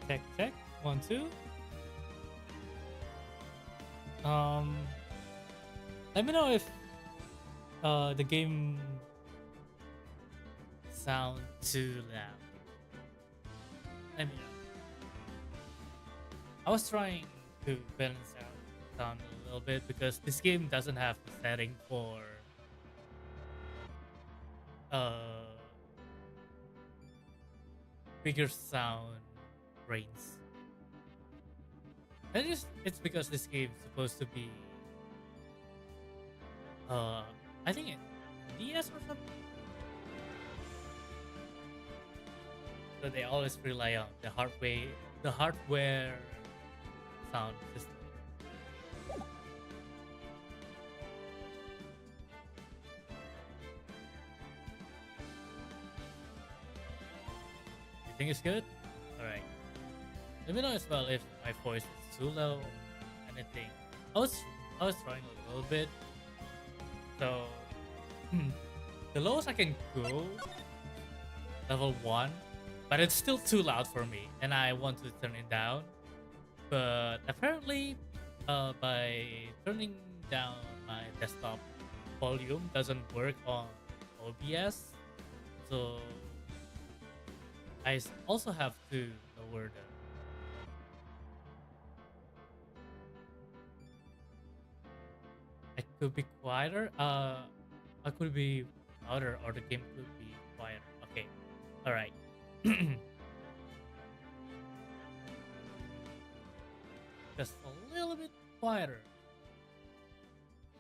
Check, check. 1, 2. Um, Let me know if the game sound too loud. Let me know. I was trying to balance out the sound a little bit because this game doesn't have a setting for uh bigger sound range. And it's because this game is supposed to be uh I think it DS or something. So they always rely on the hardware sound system. You think it's good? Alright. Let me know as well if my voice is too low. Anything. I was I was trying a little bit. So the lowest I can go, level 1, but it's still too loud for me and I want to turn it down. But apparently by turning down my desktop volume doesn't work on OBS. So also have to lower the. It could be quieter. I could be louder, or the game could be quieter. Okay, all right. Just a little bit quieter.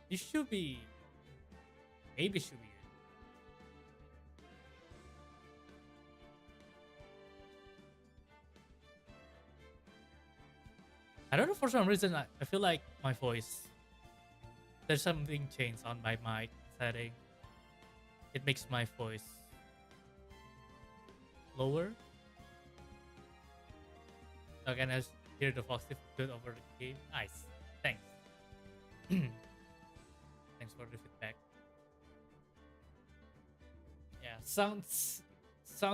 You should be. Maybe should be. I don't know, for some reason I feel like my voice, there's something changed on my mic setting. It makes my voice lower. So can I hear the positive good over the game? Nice. Thanks. Thanks for the feedback. Yeah, sound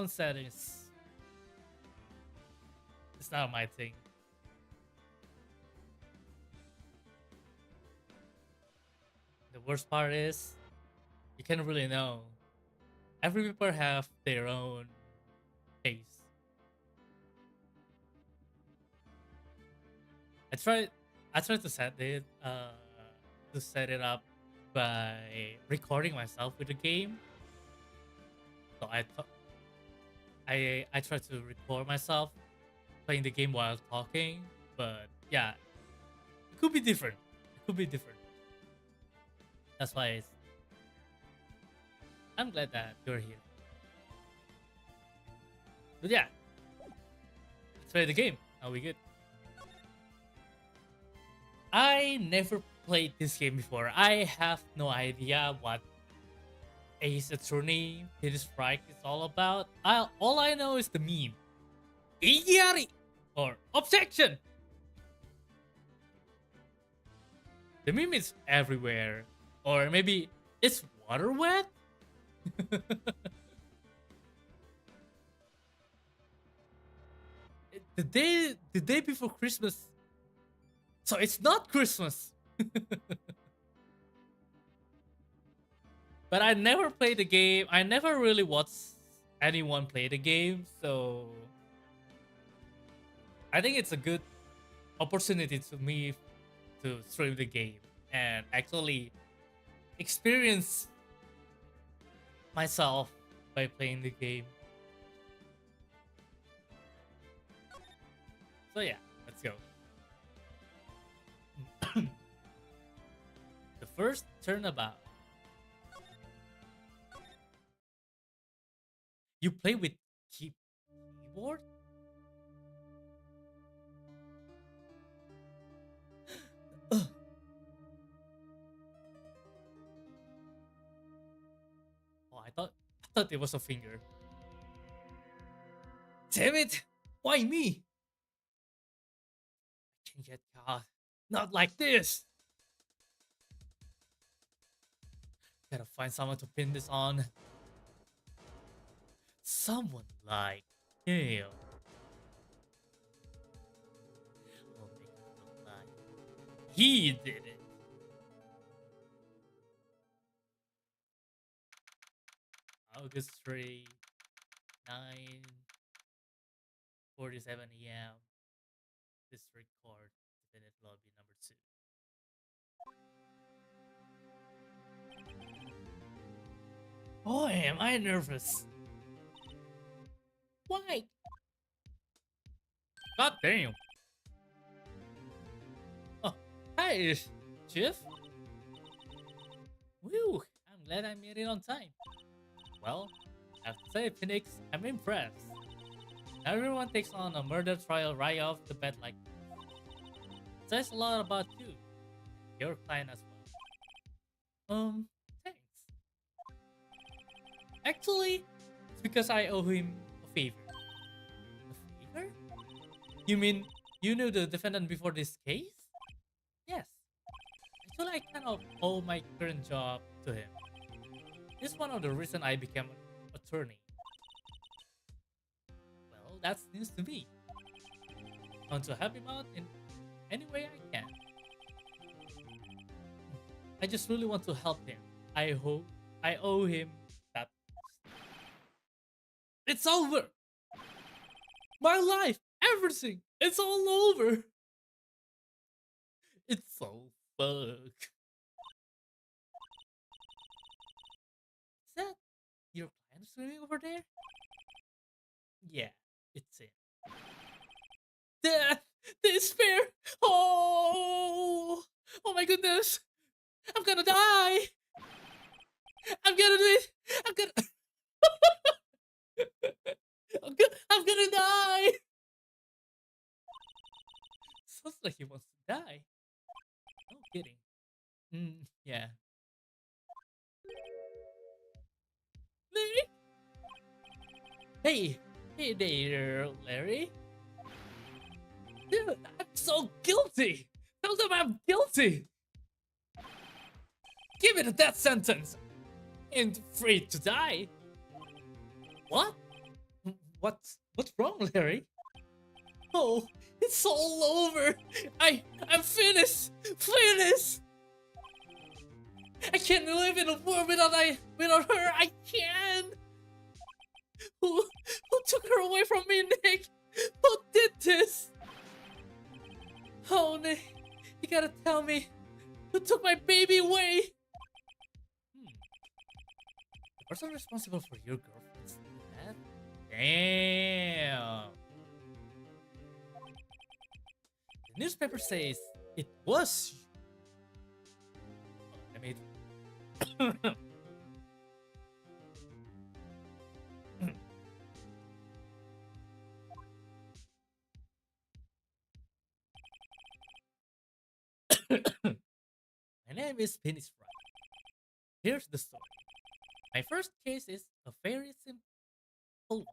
settings. It's not my thing. The worst part is you can't really know. Every people have their own taste. I tried to set it up by recording myself with the game. So I tried to record myself playing the game while talking, but yeah, it could be different. It could be different. That's why I'm glad that you're here. But yeah, let's play the game. Are we good? I never played this game before. I have no idea what Ace Attorney, Hit Strike is all about. All I know is the meme. Igiyari! Or objection! The meme is everywhere. Or maybe it's water wet? the day before Christmas. So it's not Christmas. But I never played the game. I never really watched anyone play the game, so I think it's a good opportunity to me to stream the game and actually experience myself by playing the game. So yeah, let's go. The first turnabout. You play with keyboard? Oh, I thought it was a finger. Damn it! Why me? I can't get caught. Not like this. Gotta find someone to pin this on. Someone like him. He did it. August 3, 9:47 a.m. District Court, Defendant Lobby number 2. Boy, am I nervous. Why? God damn. Oh, hi, Chief. Whew, I'm glad I made it on time. Well, I have to say, Phoenix, I'm impressed. Everyone takes on a murder trial right off the bat like this. Says a lot about you, your client as well. Thanks. Actually, it's because I owe him a favor. A favor? You mean you knew the defendant before this case? Yes. Actually, I kind of owe my current job to him. This is one of the reasons I became an attorney. Well, that's news to me. I want to help him out in any way I can. I just really want to help him. I owe him that. It's over. My life, everything, it's all over. It's so fucked. Is that your client swimming over there? Yeah, it's it. Death! Despair! Oh! Oh my goodness! I'm gonna die! I'm gonna do it! I'm gonna... I'm gonna die! Sounds like he wants to die. No kidding. Yeah. Larry? Hey there, Larry. Dude, I'm so guilty! Tell them I'm guilty! Give it a death sentence! And free to die! What? What's wrong, Larry? Oh, it's all over! I'm finished! Finished! I can't live in a world without her! I can't! Who took her away from me, Nick? Who did this? Oh, Nick, you gotta tell me. Who took my baby away? The person responsible for your girlfriend's death? Damn. The newspaper says it was you. I made... My name is Penis Fry. Here's the story. My first case is a very simple one.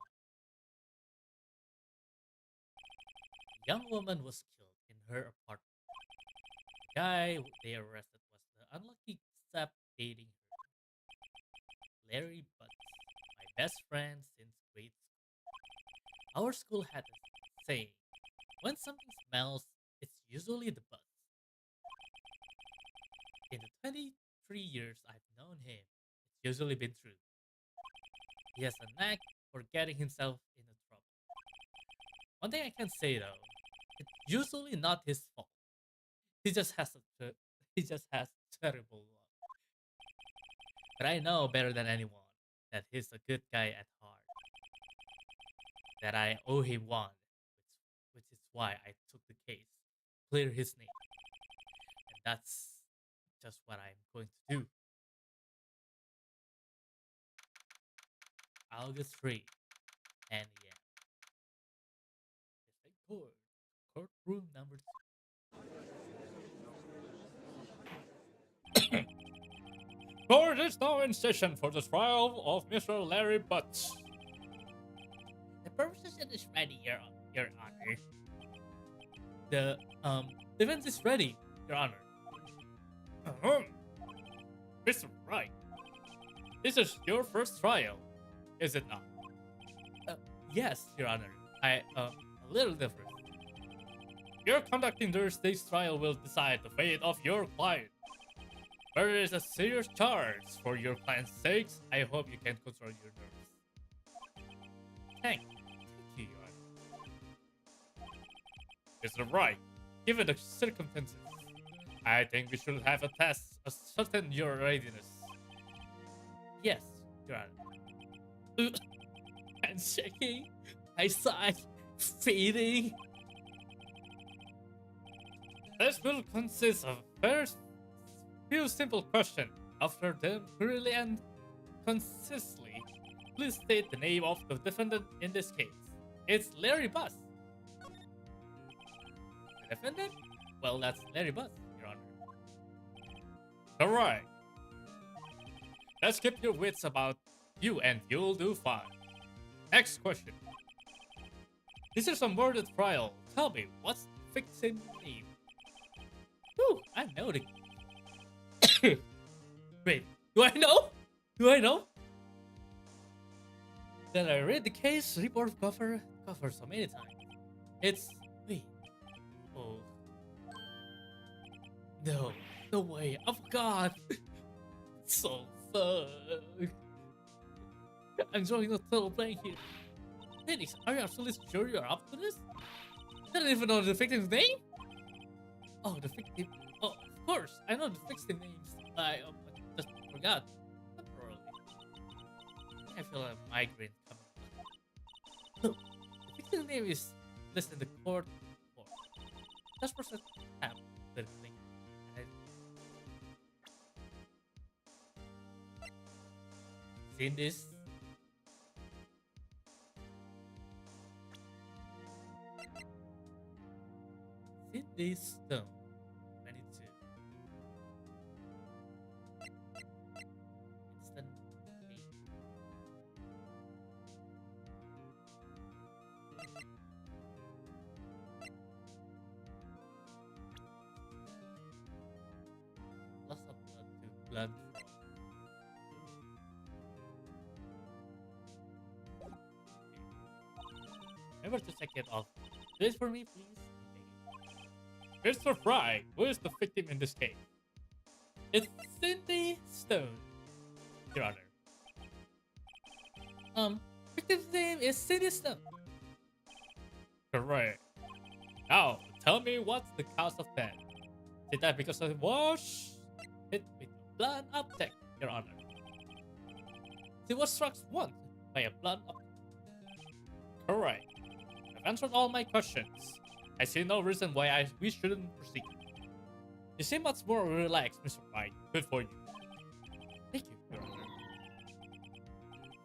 A young woman was killed in her apartment. The guy they arrested was the unlucky step dating her, Larry Butts, my best friend since grade school. Our school had a saying, when something smells, it's usually the butts. In the 23 years I've known him, it's usually been true. He has a knack for getting himself into trouble. One thing I can say though, it's usually not his fault. He just has terrible luck. But I know better than anyone that he's a good guy at heart. That I owe him one, which is why I took the case, clear his name, and that's just what I'm going to do. August 3, 10 a.m. District Court, courtroom number 2. Court is now in session for the trial of Mr. Larry Butts. The proposition is ready, Your Honor. The defense is ready, Your Honor. Mr. Wright, this is your first trial, is it not? Uh, yes, Your Honor. A little different. Your conduct in Thursday's trial will decide the fate of your client. Whether it is a serious charge for your client's sakes, I hope you can control your nerves. Thank you, Your Honor. Mr. Wright, given the circumstances, I think we should have a test to ascertain your readiness. Yes, Your Honor. Hands shaking, eyesight fading. This will consist of first few simple questions. After them clearly and concisely, please state the name of the defendant in this case. It's Larry Buss. The defendant? Well, that's Larry Buss, Your Honor. Alright. Let's keep your wits about you and you'll do fine. Next question. This is a murder trial. Tell me, what's the victim's name? Whew, I know the... Wait, do I know? Do I know? Then I read the case report cover so many times. It's... Wait. Oh. No. No way. I forgot. So fuck. I'm joining the total playing here. Ladies, are you absolutely sure you're up to this? I don't even know the victim's name? Oh, the victim. Oh, of course. I know the victim names. I just forgot. Temporarily. I feel a migraine coming on. Look, the victim's name is listed in the court report. That's person have the thing. Seen this? Sidney Stone. 92. Instant hate. Loss of blood to blood from. Remember to check it off. Do this for me, please. Mr. Fry, who is the victim in this case? It's Sidney Stone, Your Honor. Victim's name is Sidney Stone. Correct. Now, tell me what's the cause of death? Is that because of wash hit with a blunt object, Your Honor? She was struck once by a blunt object. Correct. I've answered all my questions. I see no reason why we shouldn't proceed. You seem much more relaxed, Mr. White. Good for you. Thank you, Your Honor.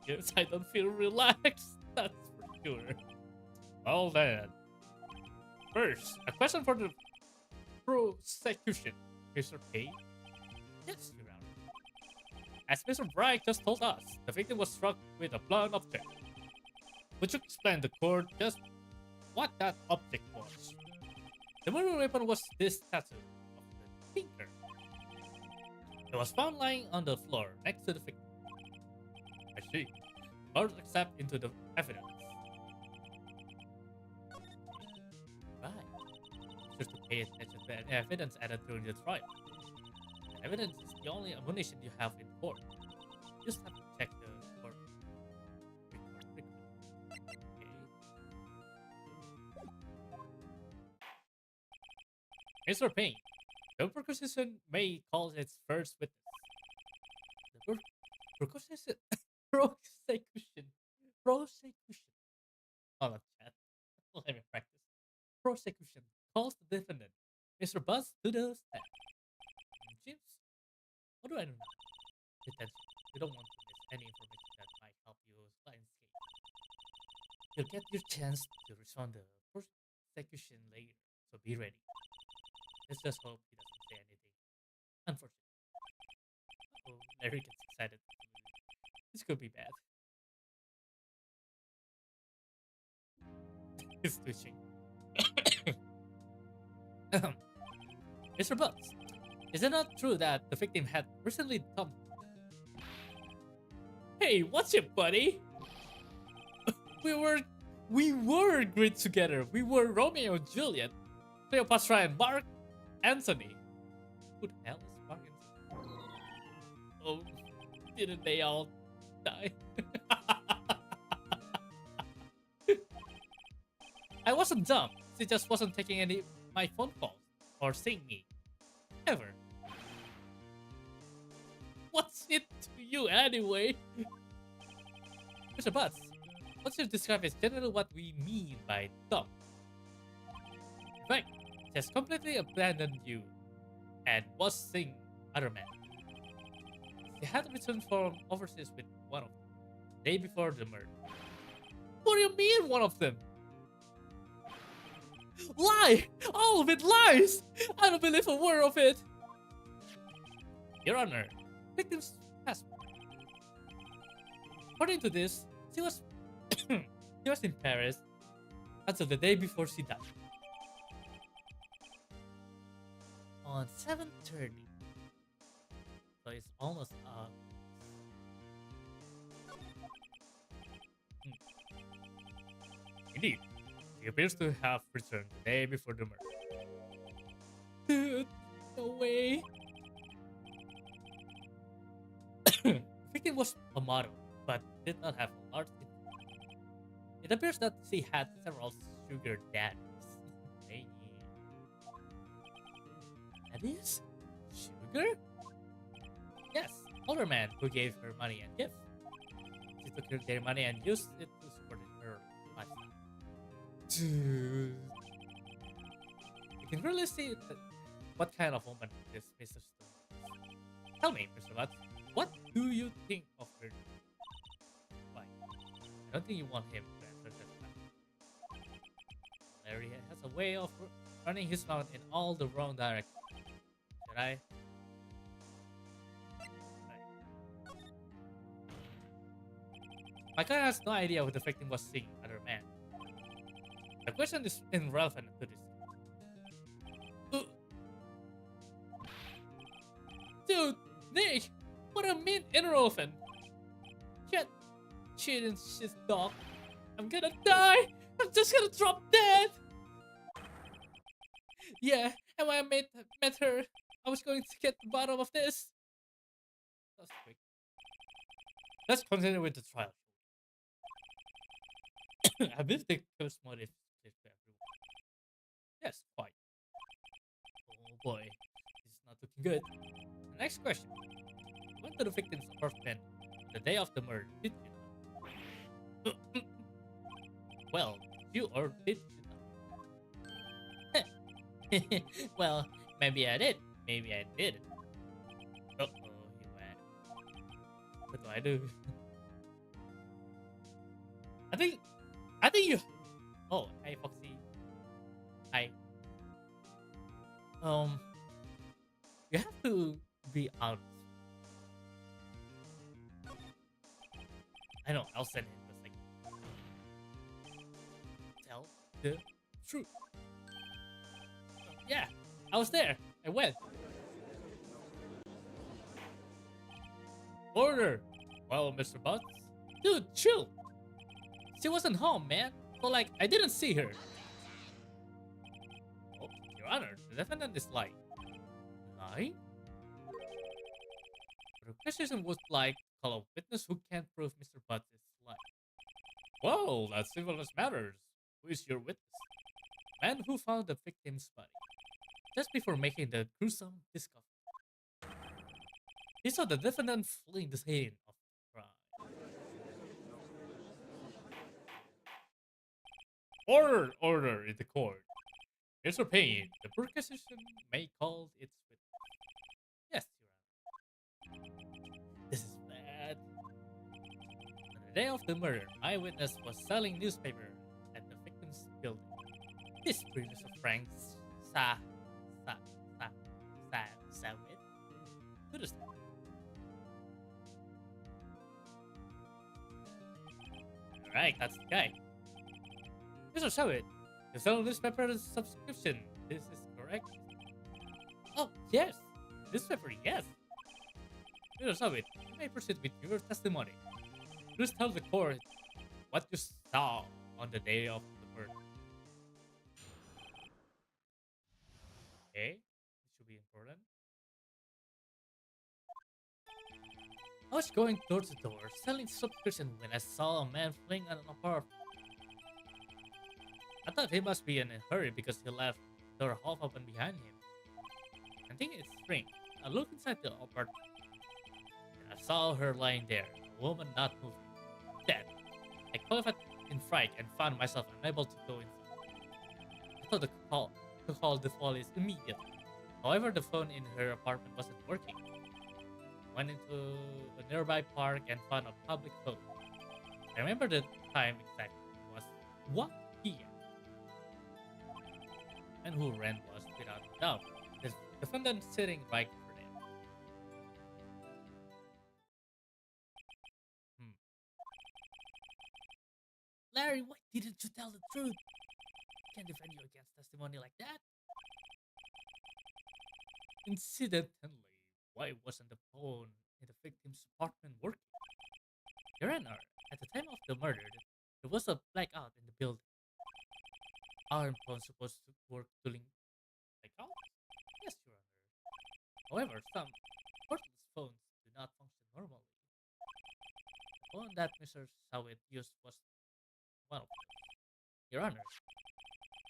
Yes, I don't feel relaxed. That's for sure. Well then. First, a question for the prosecution. Mr. Payne? Yes, Your Honor. As Mr. Bright just told us, the victim was struck with a blunt object. Would you explain to the court just what that object was? The murder weapon was this tattoo of the finger. It was found lying on the floor next to the victim. I see. Murder accept into the evidence. Right. Just to pay attention to the evidence added during the trial. The evidence is the only ammunition you have in court. You just have to check the court record. Mr. Payne, the prosecution may call its first witness. The prosecution. Hold on, chat. Let me practice. Prosecution calls the defendant, Mr. Buzz, to the stand. James, what do I do now? Detention. You don't want to miss any information that might help your client's case. You'll get your chance to respond to the prosecution later, so be ready. Let's just hope he doesn't say anything. Unfortunately. Oh, Larry gets excited. This could be bad. He's twitching. Mr. Bucks, is it not true that the victim had recently come? Hey, what's up, buddy? we were great together. We were Romeo and Juliet. Cleopatra and Mark Anthony. Who the hell is Mark Anthony? Oh, didn't they all die? I wasn't dumb. She just wasn't taking any my phone calls or seeing me. Ever. What's it to you anyway? Mr. Butts, what you describe is generally what we mean by dumb. In fact, she has completely abandoned you and was seeing other men. She had returned from overseas with one of them, the day before the murder. What do you mean, one of them? Lie! All of it lies! I don't believe a word of it! Your Honor, victim's passport. According to this, she was she was in Paris until the day before she died. On 7:30. So it's almost Indeed, he appears to have returned the day before the murder. Dude, no way. The victim was a model, but did not have a large income. It appears that she had several sugar daddies. Hey. Daddies? Sugar? Yes, older men who gave her money and gifts. She took their money and used it to support her lifestyle. Dude. You can really see what kind of woman this Mr. Stone is. Tell me, Mr. Watts, what do you think of her? Why? I don't think you want him to answer that question. Larry has a way of running his mouth in all the wrong directions. Should I? My client has no idea what the victim was seeing other man. The question is irrelevant to this. Dude, Nick, what do you mean irrelevant? Shit, cheating shit dog. I'm gonna die. I'm just gonna drop dead. Yeah, and when I met her, I was going to get the bottom of this. That's quick. Let's continue with the trial. I believe the ghost motive is to everyone. Yes, quite. Oh boy, this is not looking good. The next question. You went to the victim's apartment the day of the murder, did you not? Well, you or did you not? Well, maybe I did. Maybe I didn't. Uh-oh, he went. What do I do? I think you... Oh, hi, Foxy. Hi. You have to be honest. I know, I'll send him just like... Tell the truth. Yeah, I was there. I went. Order. Well, Mr. Butts. Dude, chill. She wasn't home, man. So, like, I didn't see her. Oh, Your Honor, the defendant is lying. Lying? The question would like call a witness who can't prove Mr. Butts is lying. Well, that's civil matters. Who is your witness? Man who found the victim's body just before making the gruesome discovery. He saw the defendant fleeing the scene of the crime. Order in the court. Here's your opinion. The prosecution may call its witness. Yes, Your Honor. This is bad. On the day of the murder, my witness was selling newspaper at the victim's building. This previous of Frank Sawit to the stand. Alright, that's the guy. Mr. Sawit, you sell newspaper subscription. This is correct? Oh, yes. Newspaper, yes. Mr. Sawit, you may proceed with your testimony. Please tell the court what you saw on the day of the murder. Okay, this should be important. I was going door to door selling subscription when I saw a man fleeing an apartment. I thought he must be in a hurry because he left the door half open behind him. I think it's strange. I looked inside the apartment and I saw her lying there, a woman not moving, dead. I qualified in fright and found myself unable to go inside. I thought to call the police immediately. However, the phone in her apartment wasn't working. I went into a nearby park and found a public phone. I remember the time exactly. It was 1 p.m. And who ran was, without a doubt, the defendant sitting right over there. Hmm. Larry, why didn't you tell the truth? I can't defend you against testimony like that. Incidentally, why wasn't the phone in the victim's apartment working? Your Honor, at the time of the murder, there was a blackout in the building. Aren't phones supposed to work during blackout? Yes, Your Honor. However, some cordless phones do not function normally. The phone that Mr. Sawit used was one of them. Your Honor,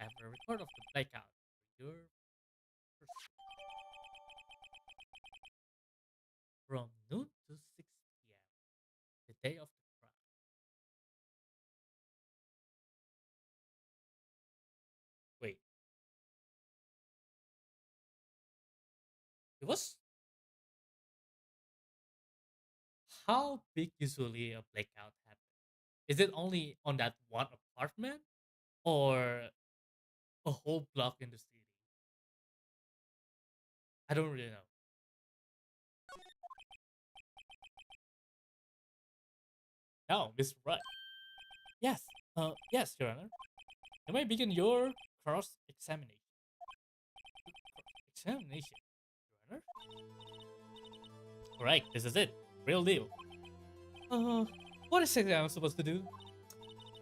I have a record of the blackout for your pursuit. From noon to 6 p.m., the day of the crime. Wait, it was how big usually a blackout happens? Is it only on that one apartment or a whole block in the city? I don't really know. Now, Mr. Wright. Yes, yes, Your Honor. You may begin your cross-examination. Examination, Your Honor? Alright, this is it. Real deal. Uh, what exactly am I supposed to do?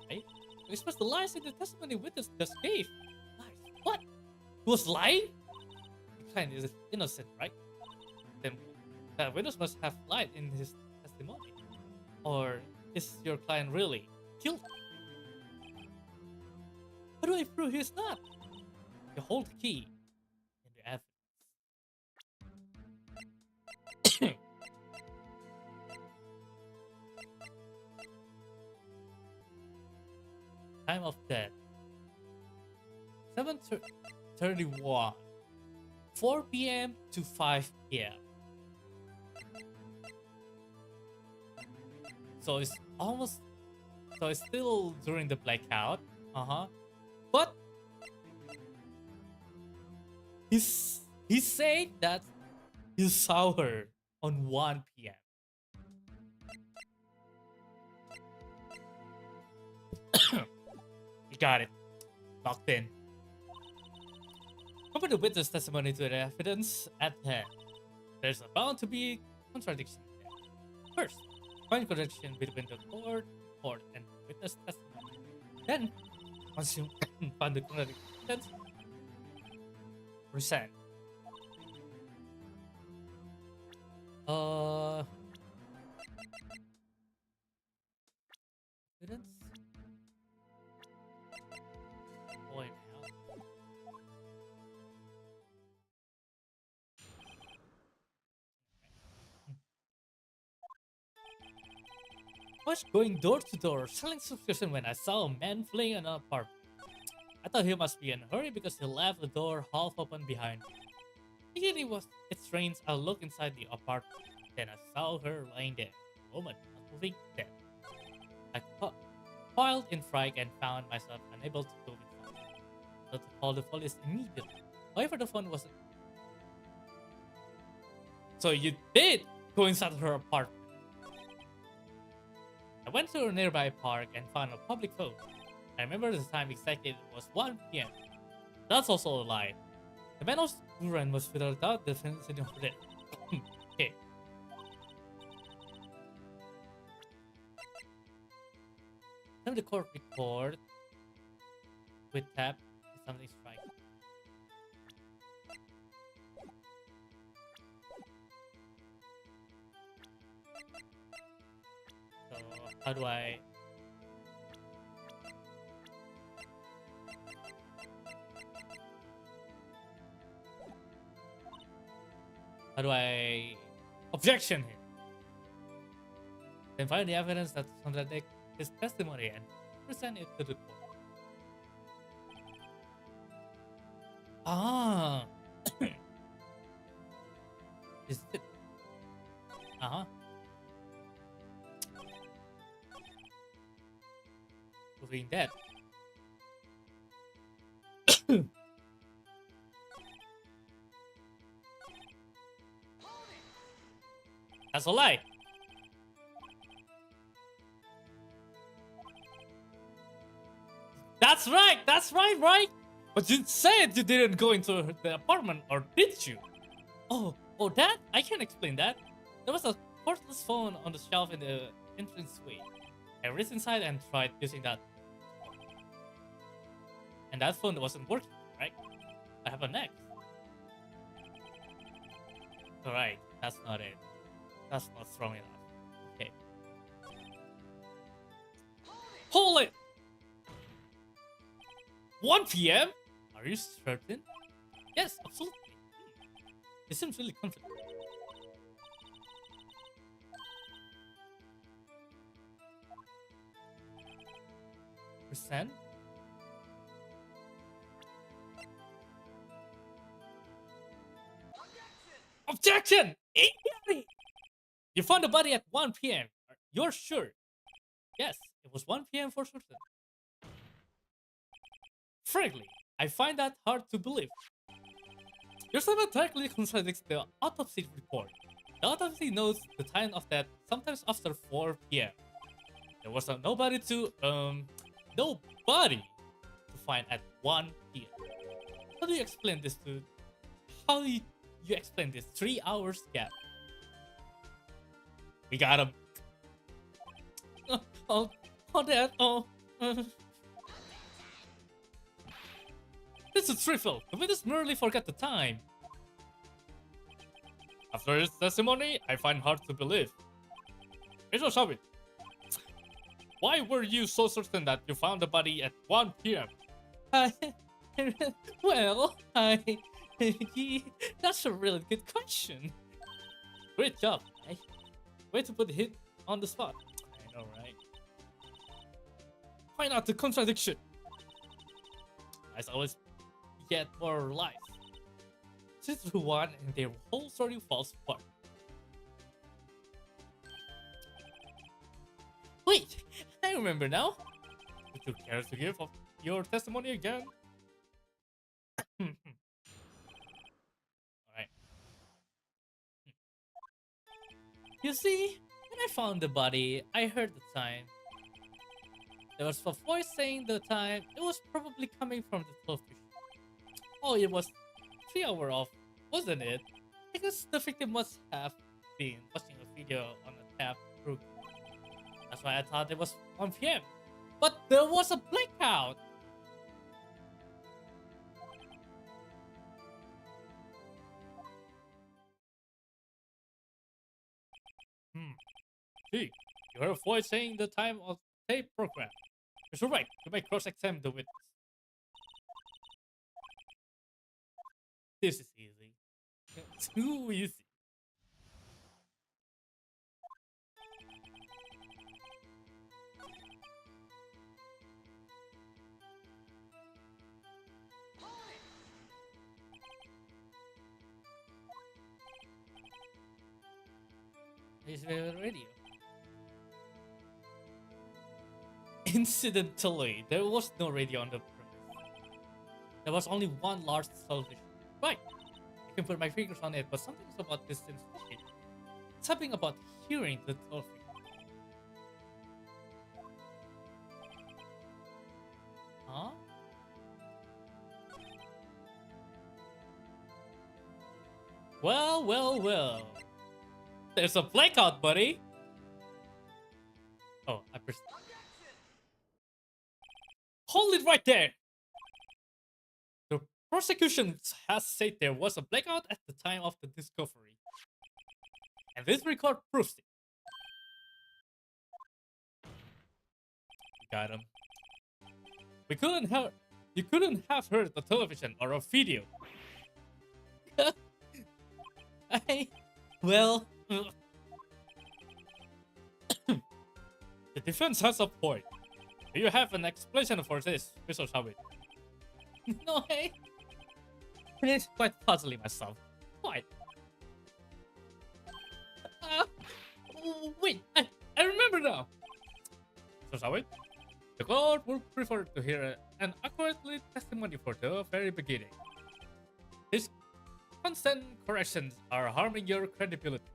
Right? Express the lies in the testimony witness just gave. Lies? What? Who was lying? The client is innocent, right? Then that witness must have lied in his testimony. Or is your client really guilty? How do I prove he's not? You hold the key in the evidence. Time of death 7:31, 4 p.m. to 5 p.m. So it's almost, so it's still during the blackout. But he said that he saw her on 1 p.m. You got it. Locked in. Compare the witness testimony to the evidence at hand. There's bound to be contradiction there. First, find contradiction between the court and witness testimony. Then, once you find the contradiction, present. Evidence? Boy, now. I was going door to door selling subscription when I saw a man fleeing an apartment. I thought he must be in a hurry because he left the door half open behind him. Thinking it strange, I looked inside the apartment. Then I saw her lying there, a woman not moving, dead. I coiled in fright and found myself unable to go inside. I had to call the police immediately. However, the phone wasn't. So you did go inside her apartment. I went to a nearby park and found a public phone. I remember the time exactly, it was 1 p.m. That's also a lie. The man who ran was without doubt the defendant sitting over there. Okay. Time the court record with tap is something strike. How do I? How do I? Objection him. Then find the evidence that contradicts his testimony and present it to the court. Ah. Is it? Uh-huh. Proving that. That's a lie. That's right? But you said you didn't go into the apartment, or did you? Oh, that? I can explain that. There was a cordless phone on the shelf in the entranceway. I reached inside and tried using that. And that phone wasn't working, right? What happened next? Alright, that's not it. That's not strong enough. Okay. Hold it! 1 p.m.? Are you certain? Yes, absolutely. He seems really confident. Percent? Objection! Immediately! You found the body at 1 p.m. You're sure? Yes, it was 1 p.m. for certain. Frankly, I find that hard to believe. Your statement directly contradicts the autopsy report. The autopsy notes the time of death sometimes after 4 p.m. There was nobody to find at 1 p.m. How do you explain this to? How do you explain this 3 hours gap? We got him. Dad. This is trivial. The witness merely forgot the time. After his testimony, I find hard to believe. Mr. Shabit, why were you so certain that you found the body at 1 p.m.? That's a really good question. Great job. Way to put hit on the spot. I know, right? Find out the contradiction. As always, get more life. Sit through one and their whole story falls apart. Wait, I remember now. Would you care to give up your testimony again? Alright. You see, when I found the body, I heard the time. There was a voice saying the time. It was probably coming from the television. Oh, it was 3 hours off, wasn't it? Because the victim must have been watching a video on a tab program. That's why I thought it was 1 p.m. But there was a blackout. Gee, you heard a voice saying the time of tape program. You're right. You may cross-examine the witness. This is easy. Too easy. This radio. Incidentally, there was no radio on the premise. There was only one large television. Right. I can put my fingers on it, but something about this seems fishy. Something about hearing the television. Huh? Well. There's a blackout, buddy. Oh, I pressed. Hold it right there. The prosecution has said there was a blackout at the time of the discovery. And this record proves it. got him. We couldn't have. You couldn't have heard the television or a video. Well, the defense has a point. Do you have an explanation for this, Mr. Sawi? No, hey. It's quite puzzling myself. Quite. Wait, I remember now. Mr. Sawi, the court would prefer to hear an accurate testimony for the very beginning. These constant corrections are harming your credibility.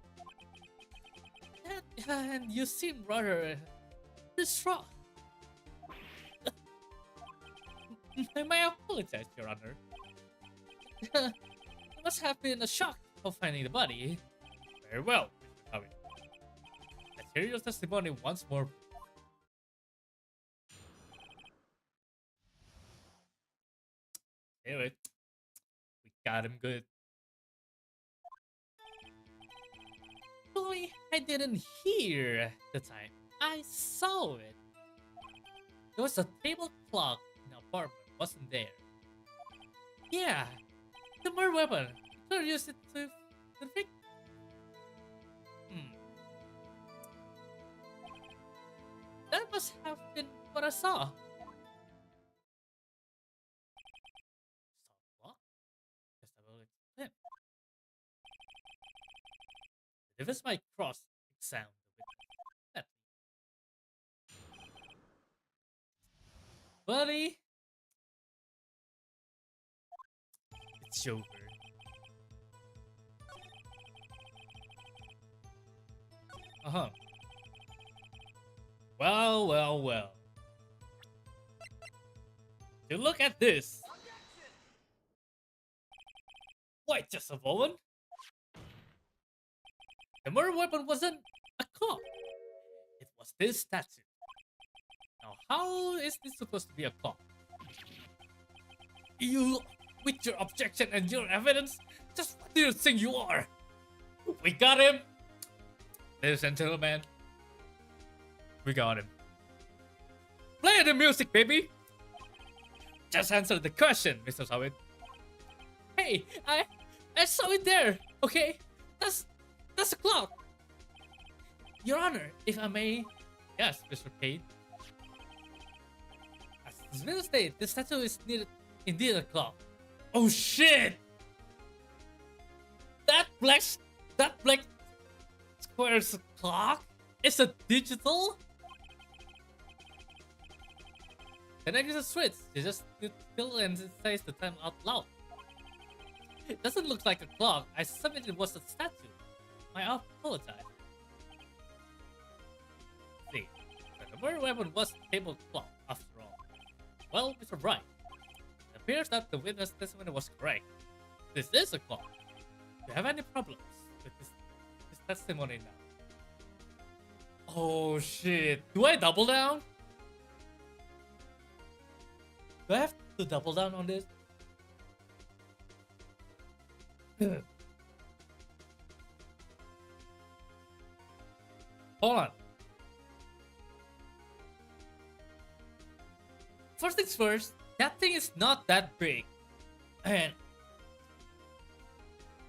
And you seem rather distraught. May I apologize, Your Honor? You must have been a shock of finding the body. Very well, Mr. Sawi. Let's hear your testimony once more. Anyway, we got him good. Boy, I didn't hear the time. I saw it. There was a table clock in the apartment, wasn't there? Yeah, the murder weapon. Could use it to convict. That must have been what I saw. If it's my cross exam with that. Buddy, it's over. Well. You look at this. Wait just a moment. The murder weapon wasn't a clock. It was this statue. Now, how is this supposed to be a clock? You, with your objection and your evidence, just what do you think you are? We got him! Ladies and gentlemen, we got him. Play the music, baby! Just answer the question, Mr. Sawi. Hey, I saw it there, okay? That's a clock! Your Honor, if I may... Yes, Mr. Pate. As this been stated, the statue is indeed a clock. Oh shit! That black square's clock is a digital? Then I use a switch. You just kill and it says the time out loud. It doesn't look like a clock. I submitted it was a statue. I apologize. See, the murder weapon was a table clock after all. Well, Mr. Bright, it appears that the witness testimony was correct. This is a clock. Do you have any problems with this testimony now? Oh shit. Do I double down? Do I have to double down on this? Hold on. First things first, that thing is not that big. And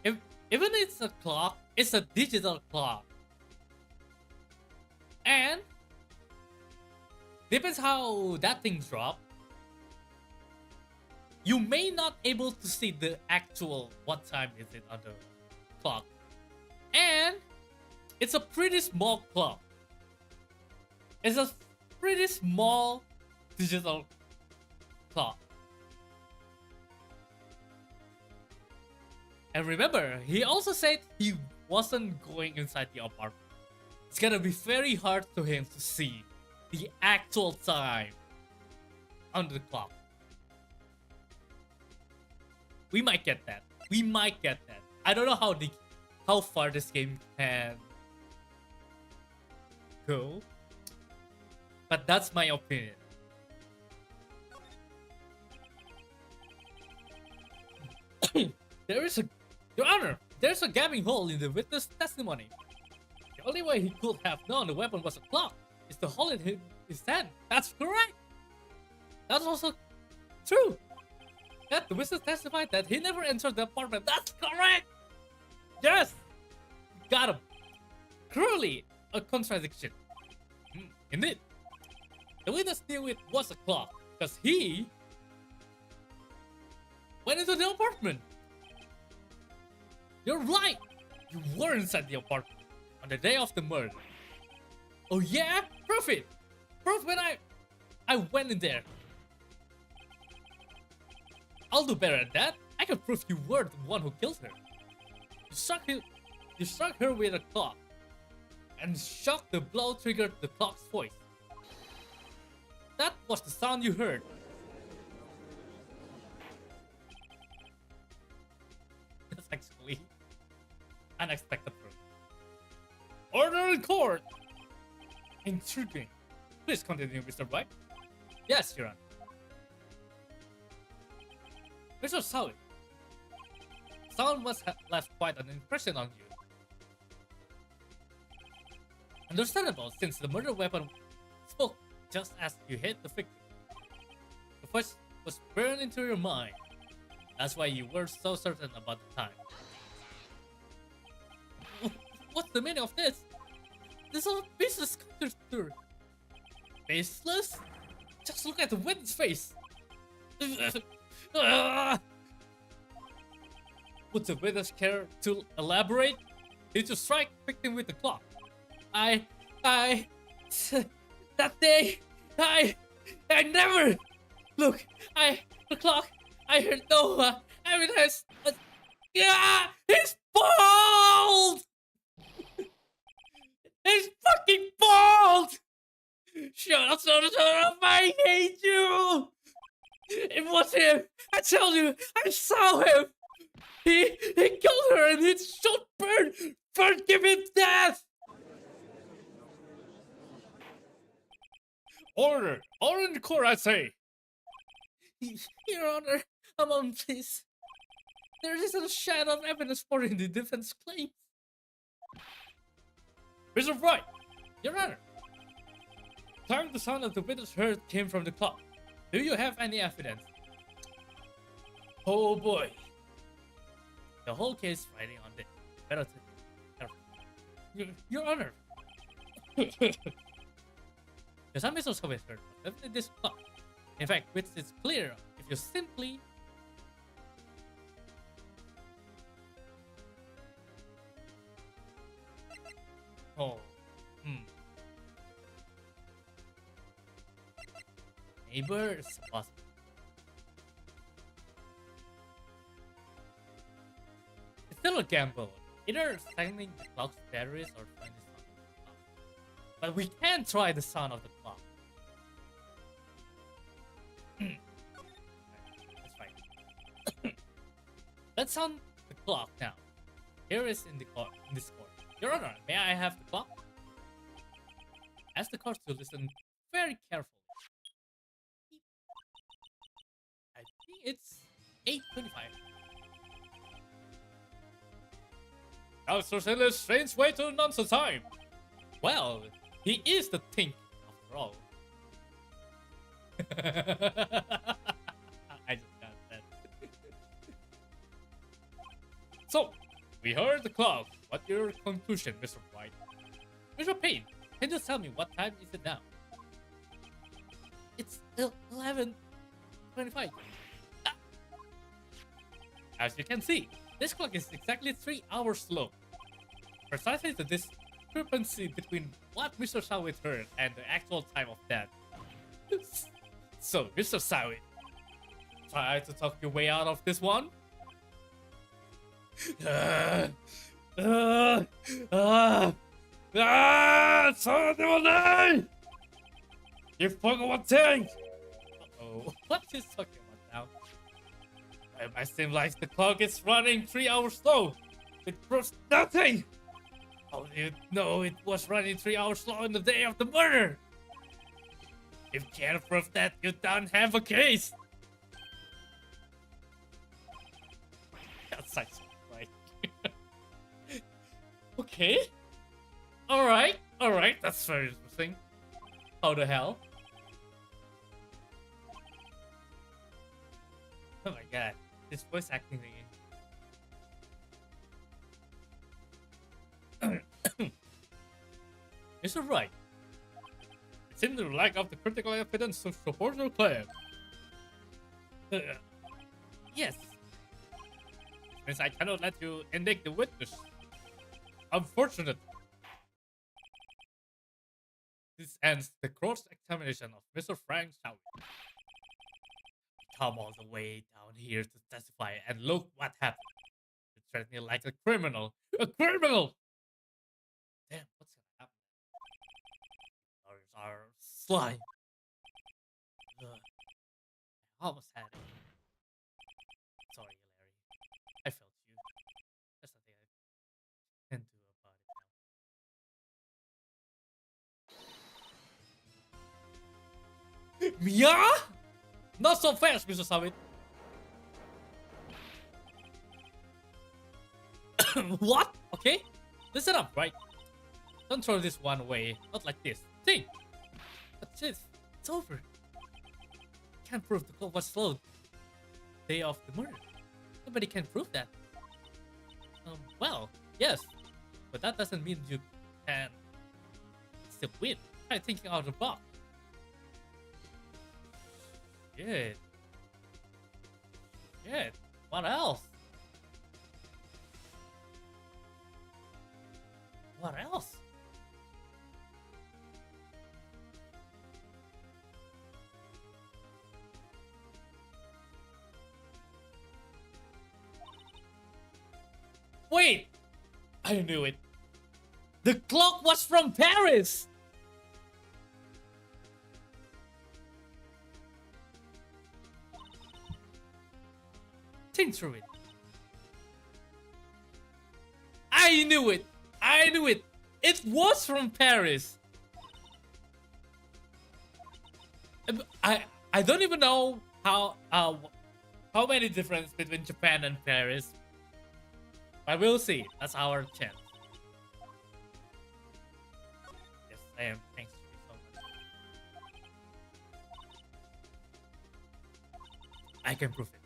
even it's a clock, it's a digital clock. And depends how that thing dropped. You may not able to see the actual what time is it on the clock. And it's a pretty small clock. It's a pretty small digital clock. And remember, he also said he wasn't going inside the apartment. It's gonna be very hard to him to see the actual time on the clock. We might get that. We might get that. I don't know how far this game can go, but that's my opinion. Your Honor, there's a gaping hole in the witness testimony. The only way he could have known the weapon was a clock is to hold it is 10. That's correct. That's also true. That the witness testified that he never entered the apartment. That's correct. Yes. Got him. Clearly a contradiction. Indeed. The witness knew it was a clock because he went into the apartment. You're right. You were inside the apartment on the day of the murder. Oh yeah? Prove it. Prove when I went in there. I'll do better at that. I can prove you were the one who killed her. You struck her with a clock. And shock the blow triggered the clock's voice. That was the sound you heard. That's actually unexpected proof. Order in court! Intriguing. Please continue, Mr. White. Yes, Your Honor. Mr. Sawi, sound must have left quite an impression on you. Understandable, since the murder weapon spoke just as you hit the victim. The voice was burned into your mind. That's why you were so certain about the time. What's the meaning of this? This is a baseless counter. Baseless? Just look at the witness face. Would the witness care to elaborate? Did you strike victim with the clock? That day, I never. Look, the clock. I heard no evidence. Yeah, he's bald. He's fucking bald. Shut up! I hate you. It was him. I tell you, I saw him. He killed her and he shot burn, give him death. Order in the court, I say. Your Honor, a moment, please. There isn't a shadow of evidence supporting the defense claims. Mr. Wright, Your Honor. The time the sound of the witness heard came from the clock. Do you have any evidence? Oh boy. The whole case riding on this. Your Honor. The sound Mr. Scoville heard was definitely this clock. In fact, which is clear if you simply Neighbors possible. It's still a gamble. Either signing the clock's batteries or trying the sound of the clock. But we can try the sound of the clock. That's fine. Let's sound the clock now. Here is in this court. Your Honor, may I have the clock? Ask the court to listen very carefully. I think it's 8:25. Counselor Sailor's strange way to announce the time. Well, he is the thing, after all. I just got that. So, we heard the clock. What's your conclusion, Mr. White? Mr. Payne, can you tell me what time is it now? It's 11:25. As you can see, this clock is exactly 3 hours slow. Precisely the discrepancy between what Mr. Sawit heard and the actual time of death. So, Mr. Sawit, try to talk your way out of this one? You forgot one thing! Uh-oh, what is talking about now? It might seem like the clock is running 3 hours slow. It proves nothing! How do you know it was running 3 hours slow on the day of the murder? If you can't prove that, you don't have a case! That's such right. Okay. Alright, that's very interesting. How the hell? Oh my god, this voice acting thing. Is it right? It seems to lack of the critical evidence to support your claim. Yes. Since I cannot let you indict the witness. Unfortunate. This ends the cross-examination of Mr. Frank Shaw. Come all the way down here to testify, and look what happened. You treat me like a criminal. A criminal! Damn, what's gonna happen? Ours are sly. I almost had it. Sorry, Larry. I felt you. There's nothing I can do about it now. Mia? Not so fast, Mr. Summit. What? Okay. Listen up, right? Don't throw this one away. Not like this. Think. But shit, it's over. Can't prove the call was slowed. Day of the murder. Nobody can prove that. Well, yes. But that doesn't mean you can still win. Try thinking out of the box. Shit. Shit. What else? What else? Wait! I knew it. The clock was from Paris! Think through it. I knew it! I knew it! It was from Paris! I don't even know how many difference between Japan and Paris. I will see. That's our chance. Yes, I am. Thanks to you so much. I can prove it.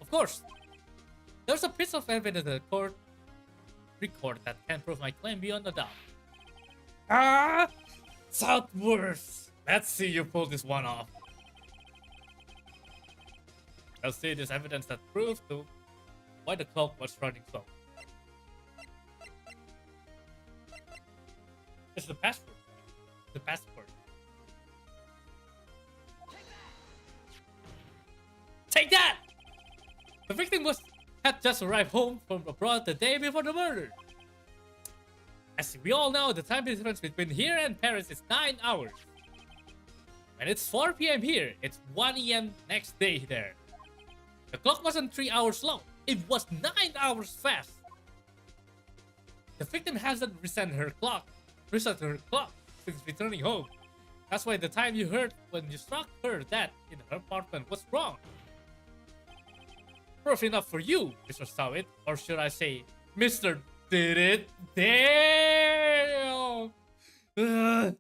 Of course. There's a piece of evidence in the court record that can prove my claim beyond a doubt. Ah! Southworth! Let's see you pull this one off. I'll see this evidence that proves why the clock was running slow. It's the passport. The passport. Take that! The victim had just arrived home from abroad the day before the murder. As we all know, the time difference between here and Paris is 9 hours. When it's 4 p.m. here, it's 1 a.m. next day there. The clock wasn't 3 hours long, it was 9 hours fast. The victim hasn't reset her clock since returning home. That's why the time you heard when you struck her dead in her apartment was wrong. Proof enough for you, Mr. Sawit, or should I say, Mr. Did It? Damn! Oh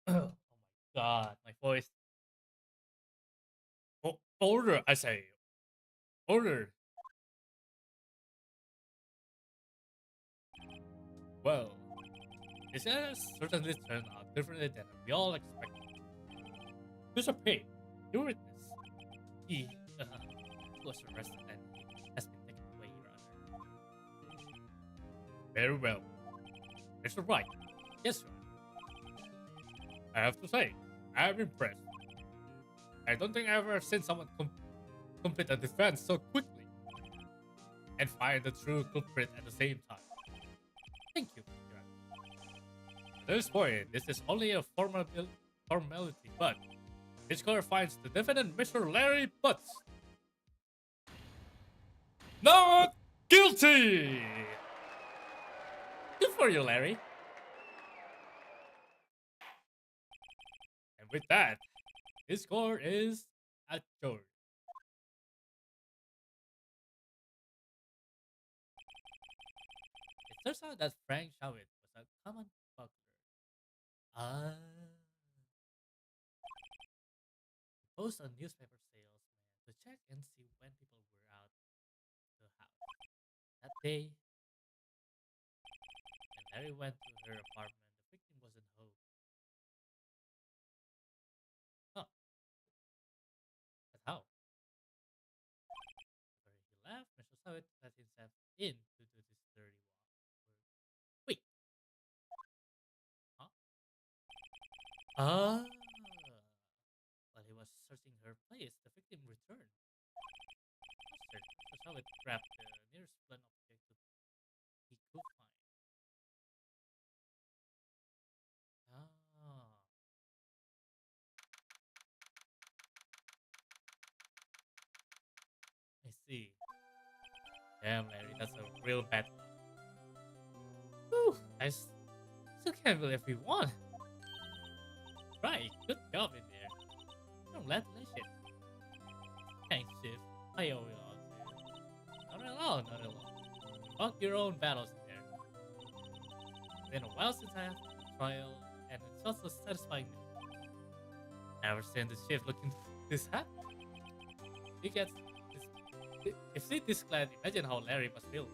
my god, my voice. Order, I say. Order. Well, it has certainly turned out differently than we all expected. Mr. Payne, your witness. He was arrested and has been taken away, Your Honor. Very well. Mr. Wright. Yes, sir. I have to say, I am impressed. I don't think I've ever seen someone complete a defense so quickly and find the true culprit at the same time. Thank you, Your Honor. At this point, this is only a formality, but this court finds the defendant, Mr. Larry Butts, not guilty! Good for you, Larry. With that, his score is a George. It turns out that Frank Shawit was a common buckler. Ah. Post on newspaper salesman to check and see when people were out the house. That day, when Larry went to her apartment, the victim wasn't home. Huh, but how? Where he left, Mr. Sawit let himself in to do this dirty walk. Wait, huh? Ah. While he was searching her place, the victim returned. After Mr. Sawit grabbed the nearest blunt object he could find. Ah, I see. Damn, Larry, that's a real bad luck. Whew, still can't believe we won. Right, good job in there. Congratulations. Thanks, Chief. I owe it all to you. Not at all, not at all. You fought your own battles in there. It's been a while since I had a trial, and it's also satisfying news. Never seen the Chief looking this happy. He gets this. If he this glad, imagine how Larry must feel.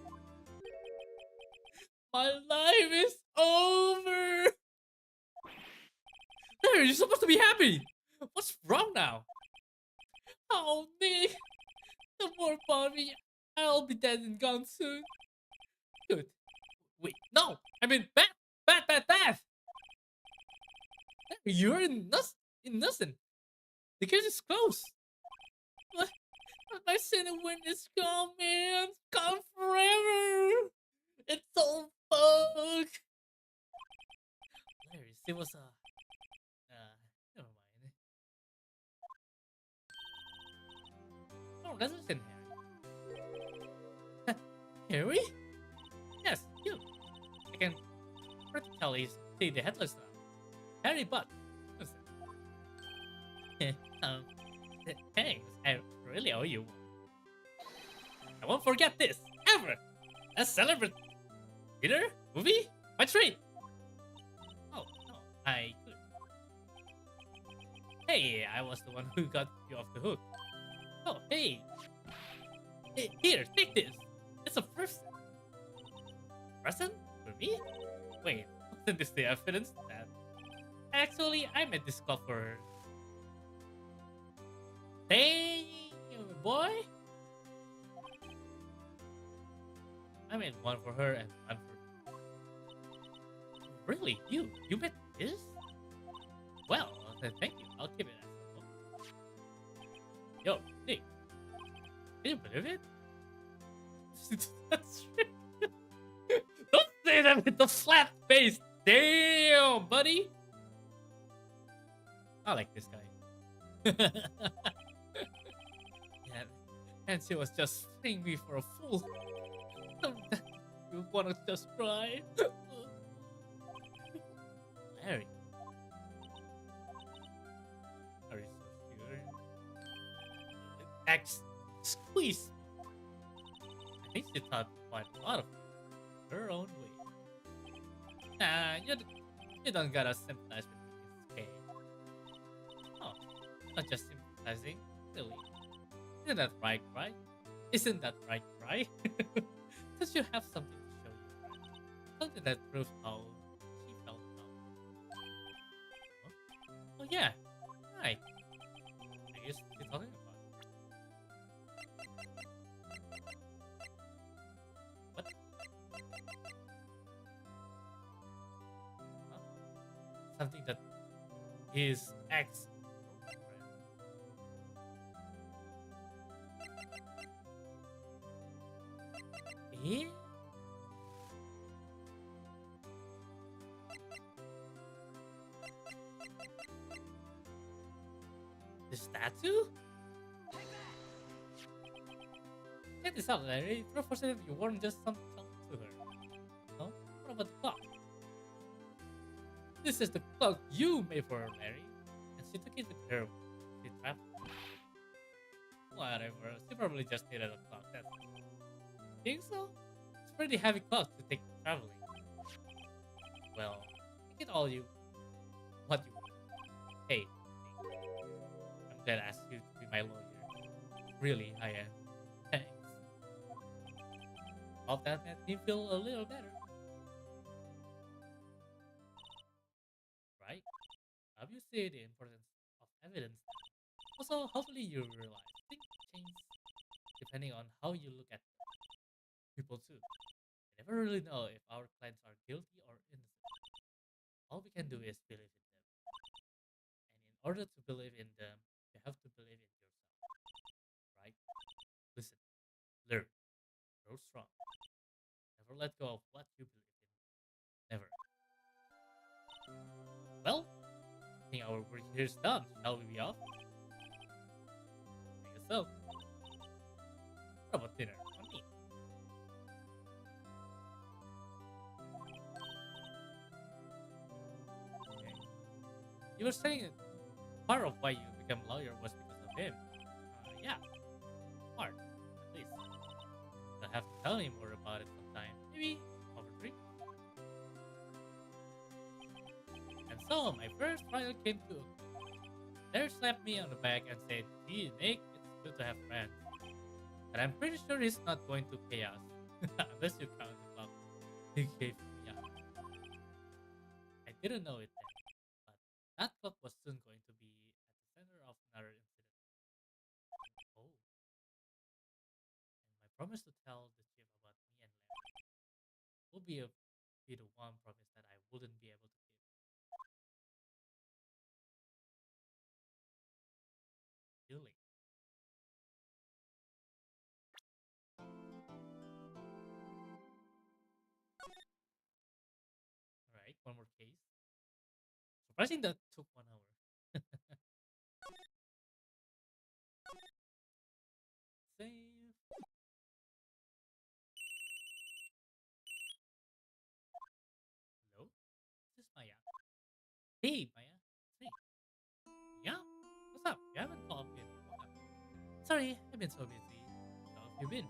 My life is over! Larry, you're supposed to be happy! What's wrong now? Oh, Nick! Don't worry about me. I'll be dead and gone soon. Good. Wait, no! I mean, bad! Bad, bad, bad! Larry, you're innocent. The case is closed. But my sin and win is gone, man. It's gone forever. It's all fucked. Larry, it was never mind. Oh, that's listen, Harry. Harry? Yes, you. I can practically see the headless now. Harry, but listen. Thanks. I really owe you one. I won't forget this ever. Let's celebrate. Dinner? Movie? My treat. Oh no, I could. Hey, I was the one who got you off the hook. Oh, hey. Here, take this. It's a present. Present? For me? Wait, wasn't this the evidence that... Actually, I made this call for her. Damn, boy. I made one for her and one for me. Really? You made this? Well, thank you. I'll keep it as well. Yo, Nick. Can you believe it? That's true. Don't say that with the flat face. Damn, buddy. I like this guy. Yeah, and she was just playing me for a fool. You wanna just cry? Larry. Are you so sure? X squeeze. I think she thought quite a lot of it her own way. Nah, you don't gotta sympathize with this game. Oh, not just sympathizing, really. Isn't that right, right? Isn't that right, right? Because you have something to show you, right? Something that proves how she felt about it. Huh? Oh yeah, right. I guess she's talking about it. What? Huh? Something that his ex. Eh? The statue? Check this out, Larry. Throw for if you weren't just some talk to her. Huh? What about the clock? This is the clock you made for her, Larry. And She took it with her. She traveled. Whatever. She probably just needed a clock. That's think so? It's pretty heavy clock to take traveling. Well, take it all you what you want. Hey, I'm glad I asked you to be my lawyer. Really, I am. Thanks. Hope that made me feel a little better, right? Obviously, the importance of evidence. Also, hopefully you realize things change depending on how you look at people too. We never really know if our clients are guilty or innocent. All we can do is believe in them. And in order to believe in them, you have to believe in yourself, right? Listen, learn, grow strong. Never let go of what you believe in. Never. Well, I think our work here is done. Shall we be off? I guess so. What about dinner? On me. Okay. You were saying that part of why you became a lawyer was because of him. Yeah, part, at least. You'll have to tell me more about it sometime. Maybe over drink. And so, my first trial came to a close. There slapped me on the back and said, "Gee, Nick, it's good to have friends. But I'm pretty sure he's not going to pay us. Unless you count the clock he gave me up." I didn't know it then, but that clock was soon going to be at the center of another incident. Oh, and my promise to tell the chief about me and Larry will be the one promise that I wouldn't be able to keep. Feeling. Alright, one more case. Surprising that took 1 hour. Save. Hello? This is Maya. Hey, Maya. It's me. Yeah? What's up? You haven't called me in a while. Sorry, I've been so busy. How have you been?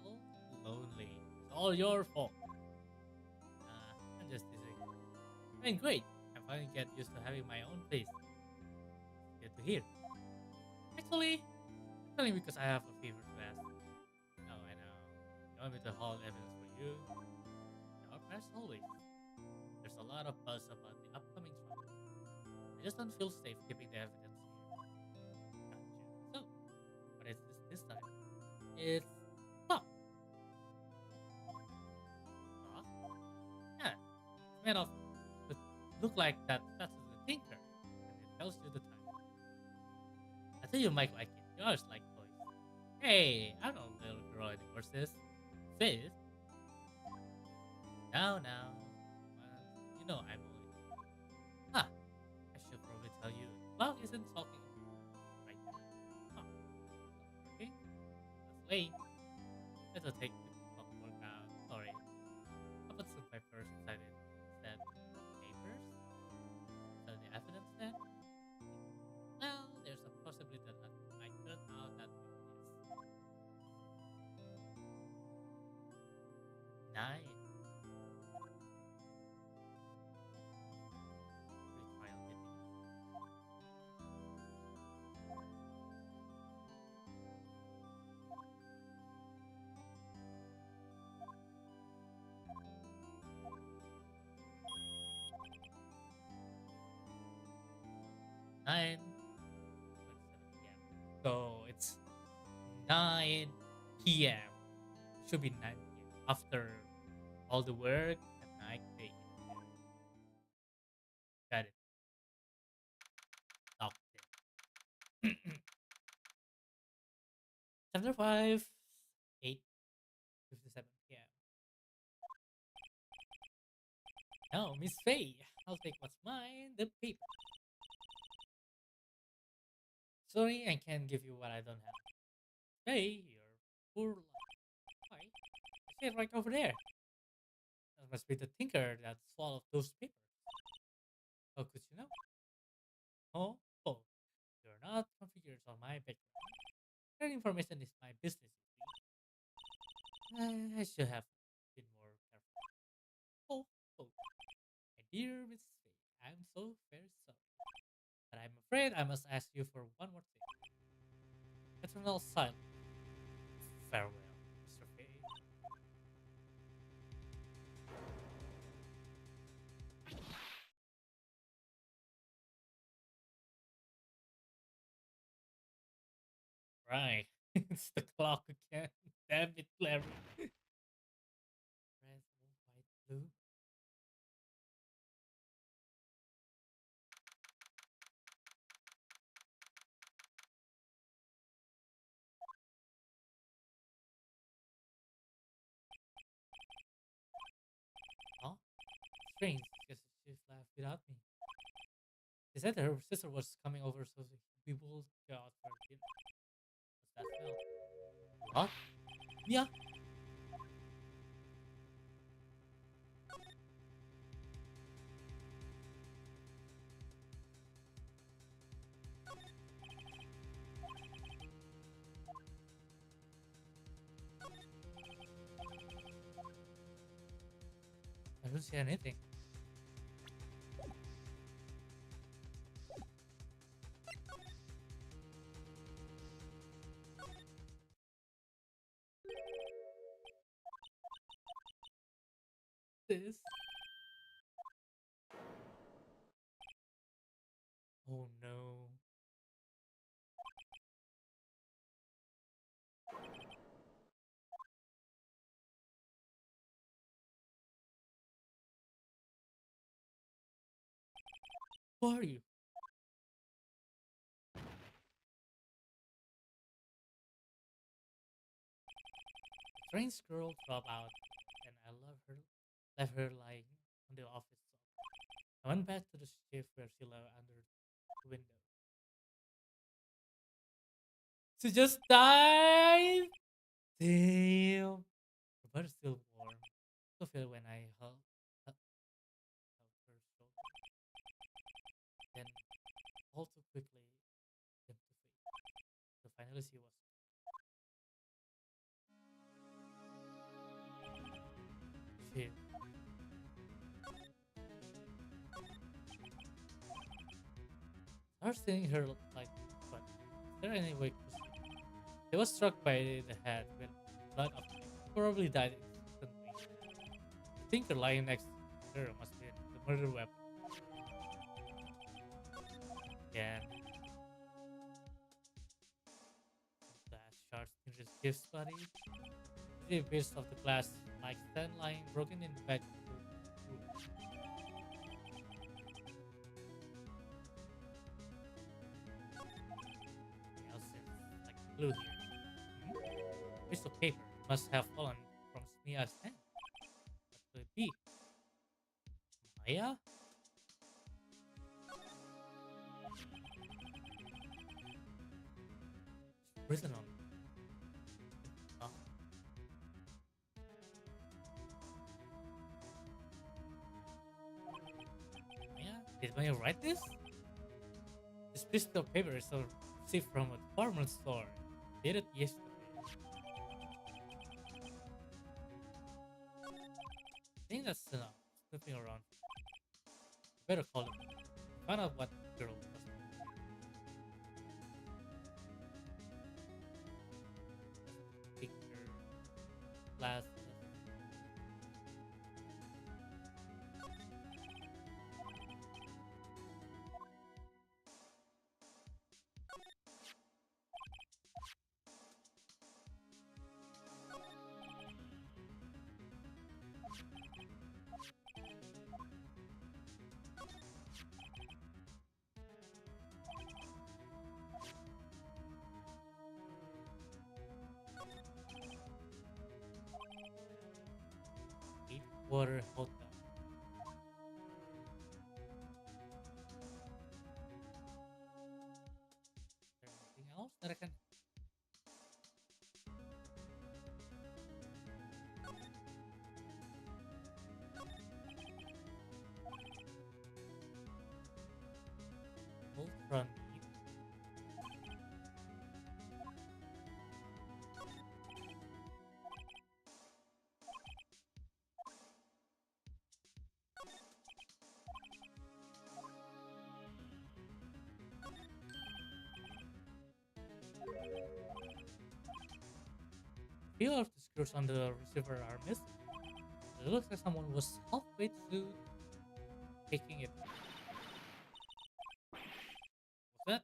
Well, lonely. It's all your fault. I'm just teasing. I'm great. I'm finally get used to having my own place. Good to hear. Actually, only because I have a favor to ask. No, I know. You want me to haul evidence for you? No, as always. There's a lot of buzz about the upcoming trial. I just don't feel safe keeping the evidence here. Gotcha. So, what is this time? It's talk. Talk? Yeah. It's made of it look like that that's the thinker. And it tells you the time. I think you might like it. You always like toys. Hey, I'm not a little girl anymore, sis. Sis? Now. You know I'm only. Ah, I should probably tell you. Cloud isn't talking right now. Huh. Okay? That's late. It'll take the clock to work out. Sorry. How about some papers inside it? Instead, papers? So the evidence then? Well, there's a possibility that I could out that witness. 9. Retrial meeting. 9. 27 p.m. So it's 9 p.m. Should be 9 p.m. After all the work at night they eat. Got it. Locked in. Chapter 5, 8:57 p.m. Now, Miss Faye, I'll take what's mine, the paper. Sorry, I can't give you what I don't have. Faye, your poor luck. Why? I see it right over there. That must be the tinker that swallowed those papers. How could you know? on my background. Sharing information is my business. You see. I should have been more careful. Oh, oh, my dear Miss Faye, I'm so very sorry. But I'm afraid I must ask you for one more thing. Eternal silence. Farewell, Mr. Faye. Right. It's the clock again. Damn it, Larry. Red, white, blue. Huh? Strange, because she left without me. She said her sister was coming over, so we will go out for dinner. What's that smell? What? Yeah. I don't see anything. This. Oh no. Who are you? Strange girl dropped out, and I left her lying on the office sofa. I went back to the shift where she lay under the window. She just died. Damn. Her body's still warm. I feel when I held her shoulder. Then all too quickly dim to fade. So finally she was shit. I was seeing her like, but is there any way? He was struck by the head with blood up. Probably died instantly. I think her lying next to her must be the murder weapon. Again, the shards in his gift's body. The appears of the glass like stand lying broken in the back of the room. Something else is like blue here. Piece of paper must have fallen from Snea's hand. What could it be? Maya? Written on it. Huh? Maya? Did Maya write this? This piece of paper is a receipt from a department store. Dated yesterday. I think that's enough. Snooping around. Better call him. Find out what the girl was. Picture, glasses. Deep water hotel. Is there anything else that I can? Hold from me? few of the screws on the receiver are missing. It looks like someone was halfway to taking it. What's that?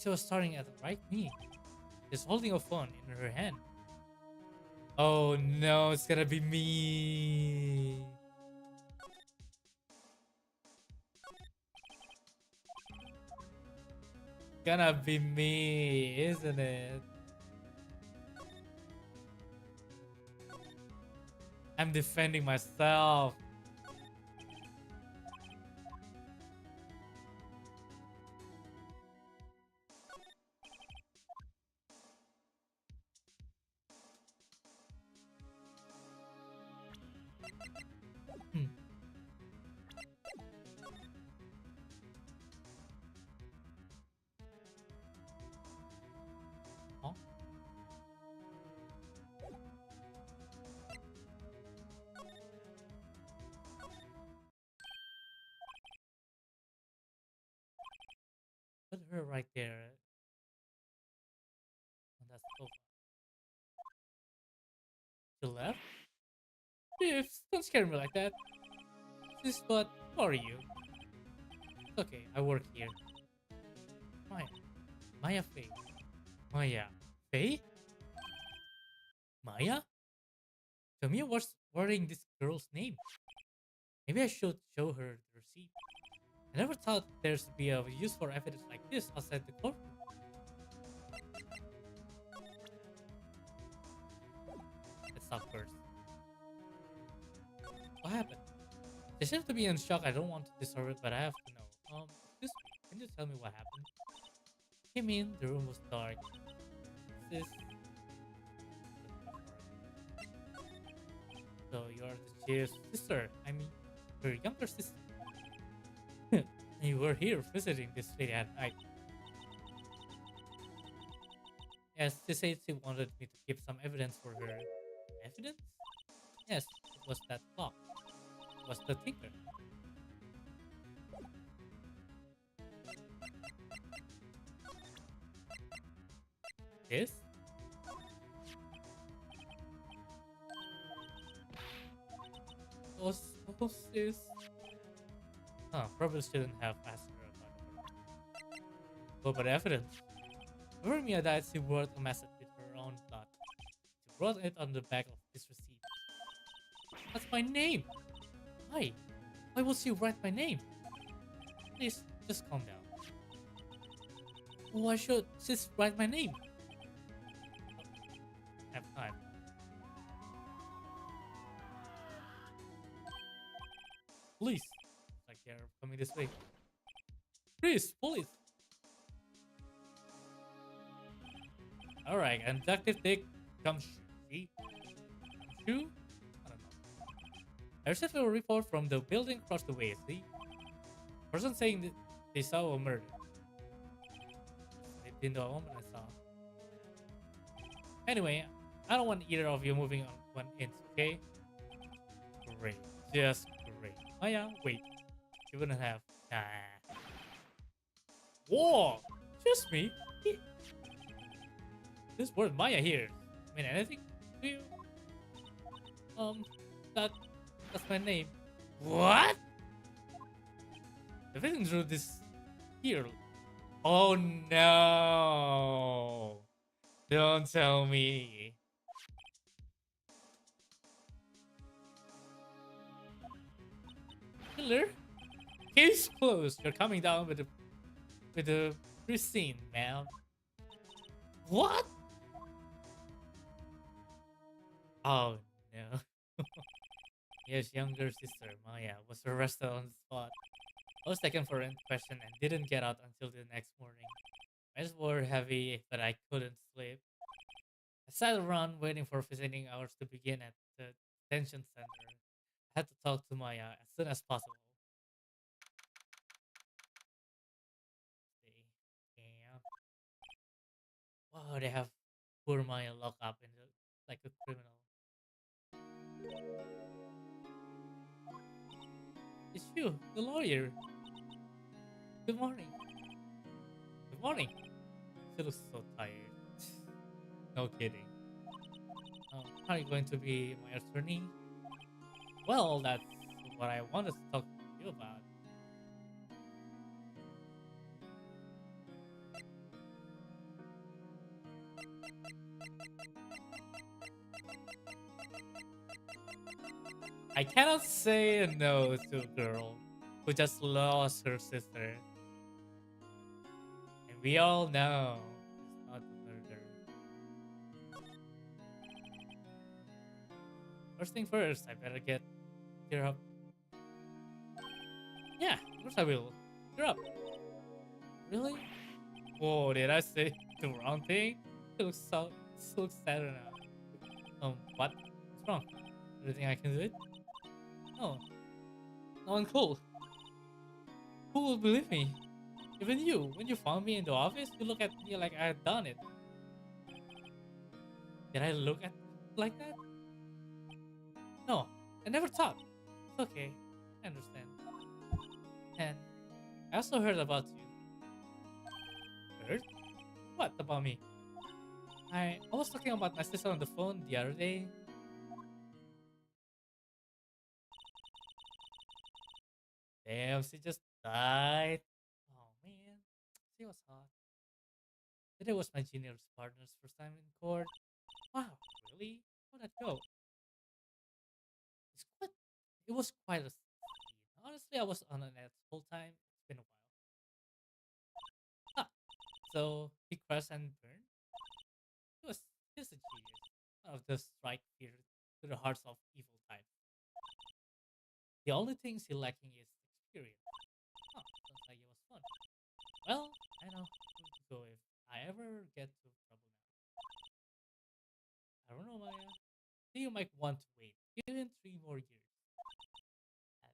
She was staring at right me. She's holding a phone in her hand. Oh no, it's gonna be me. Gonna be me, isn't it? I'm defending myself. Hmm. Huh? Put her right there on that sofa. To the left? Jeeves, don't scare me like that. This is what? Who are you? It's okay, I work here. Maya. Maya Faye. Maya. Faye? Maya? Camille was wearing this girl's name. Maybe I should show her the receipt. I never thought there's be a use for evidence like this outside the courtroom. Let's talk first. What happened? They seem to be in shock. I don't want to disturb it, but I have to know. Excuse me, can you tell me what happened? Came in, the room was dark. This So you are the chief's sister. I mean, your younger sister. And you were here visiting this lady at night. Yes, she said she wanted me to keep some evidence for her. Evidence? Yes, it was that clock. It was the tinker. This? What's this? Huh, probably shouldn't have asked her about it. What about evidence? Whenever Mia died, she wrote a message with her own blood. She wrote it on the back of this receipt. That's my name! Why? Why would she write my name? Please, just calm down. Why should she write my name? Have time. Police! It's like they're coming this way. Please, police! Alright, and Detective Dick comes. See? Shoe? I don't know. I received a report from the building across the way, see? Person saying that they saw a murder. They didn't know a woman I saw. Anyway, I don't want either of you moving on one inch, okay? Great. Just great. Oh yeah, wait. You wouldn't have. Nah. Whoa! Just me? This word Maya here. Mean anything to you? That that's my name. What? The vision drew this here. Oh no! Don't tell me. Killer? Case closed. You're coming down with the pristine, man. What? Oh no. His younger sister, Maya, was arrested on the spot. I was taken for in question and didn't get out until the next morning. My eyes were heavy, but I couldn't sleep. I sat around waiting for visiting hours to begin at the detention center. I had to talk to Maya as soon as possible. See, yeah. Wow, they have poor Maya locked up in the, like a criminal. It's you, the lawyer. Good morning. Good morning. She looks so tired. No kidding. Are you going to be my attorney? Well, that's what I wanted to talk to you about. I cannot say no to a girl who just lost her sister. And we all know it's not a murder. First thing first, I better get cheer up. Yeah, of course I will. Cheer up. Really? Whoa, did I say the wrong thing? It looks sad now. What? What's wrong? Do you think I can do it? No, no one cool. Who will believe me? Even you. When you found me in the office, you look at me like I had done it. Did I look at like that? No, I never thought. It's okay. I understand. And I also heard about you. Heard? What about me? I was talking about my sister on the phone the other day. Damn, she just died. Oh man, she was hot. Today was my junior's partner's first time in court. Wow, really? How'd that go? It's quite, it was quite a scene. Honestly, I was on a net full time. It's been a while. Ah, so he crashed and burned. He was he's a genius. One of the strike fear to the hearts of evil types. The only thing he's lacking is experience. Huh, sounds like it was fun. Well, I know where to go if I ever get to trouble now. I don't know, Maya. I think you might want to wait. Give him 3 more years. That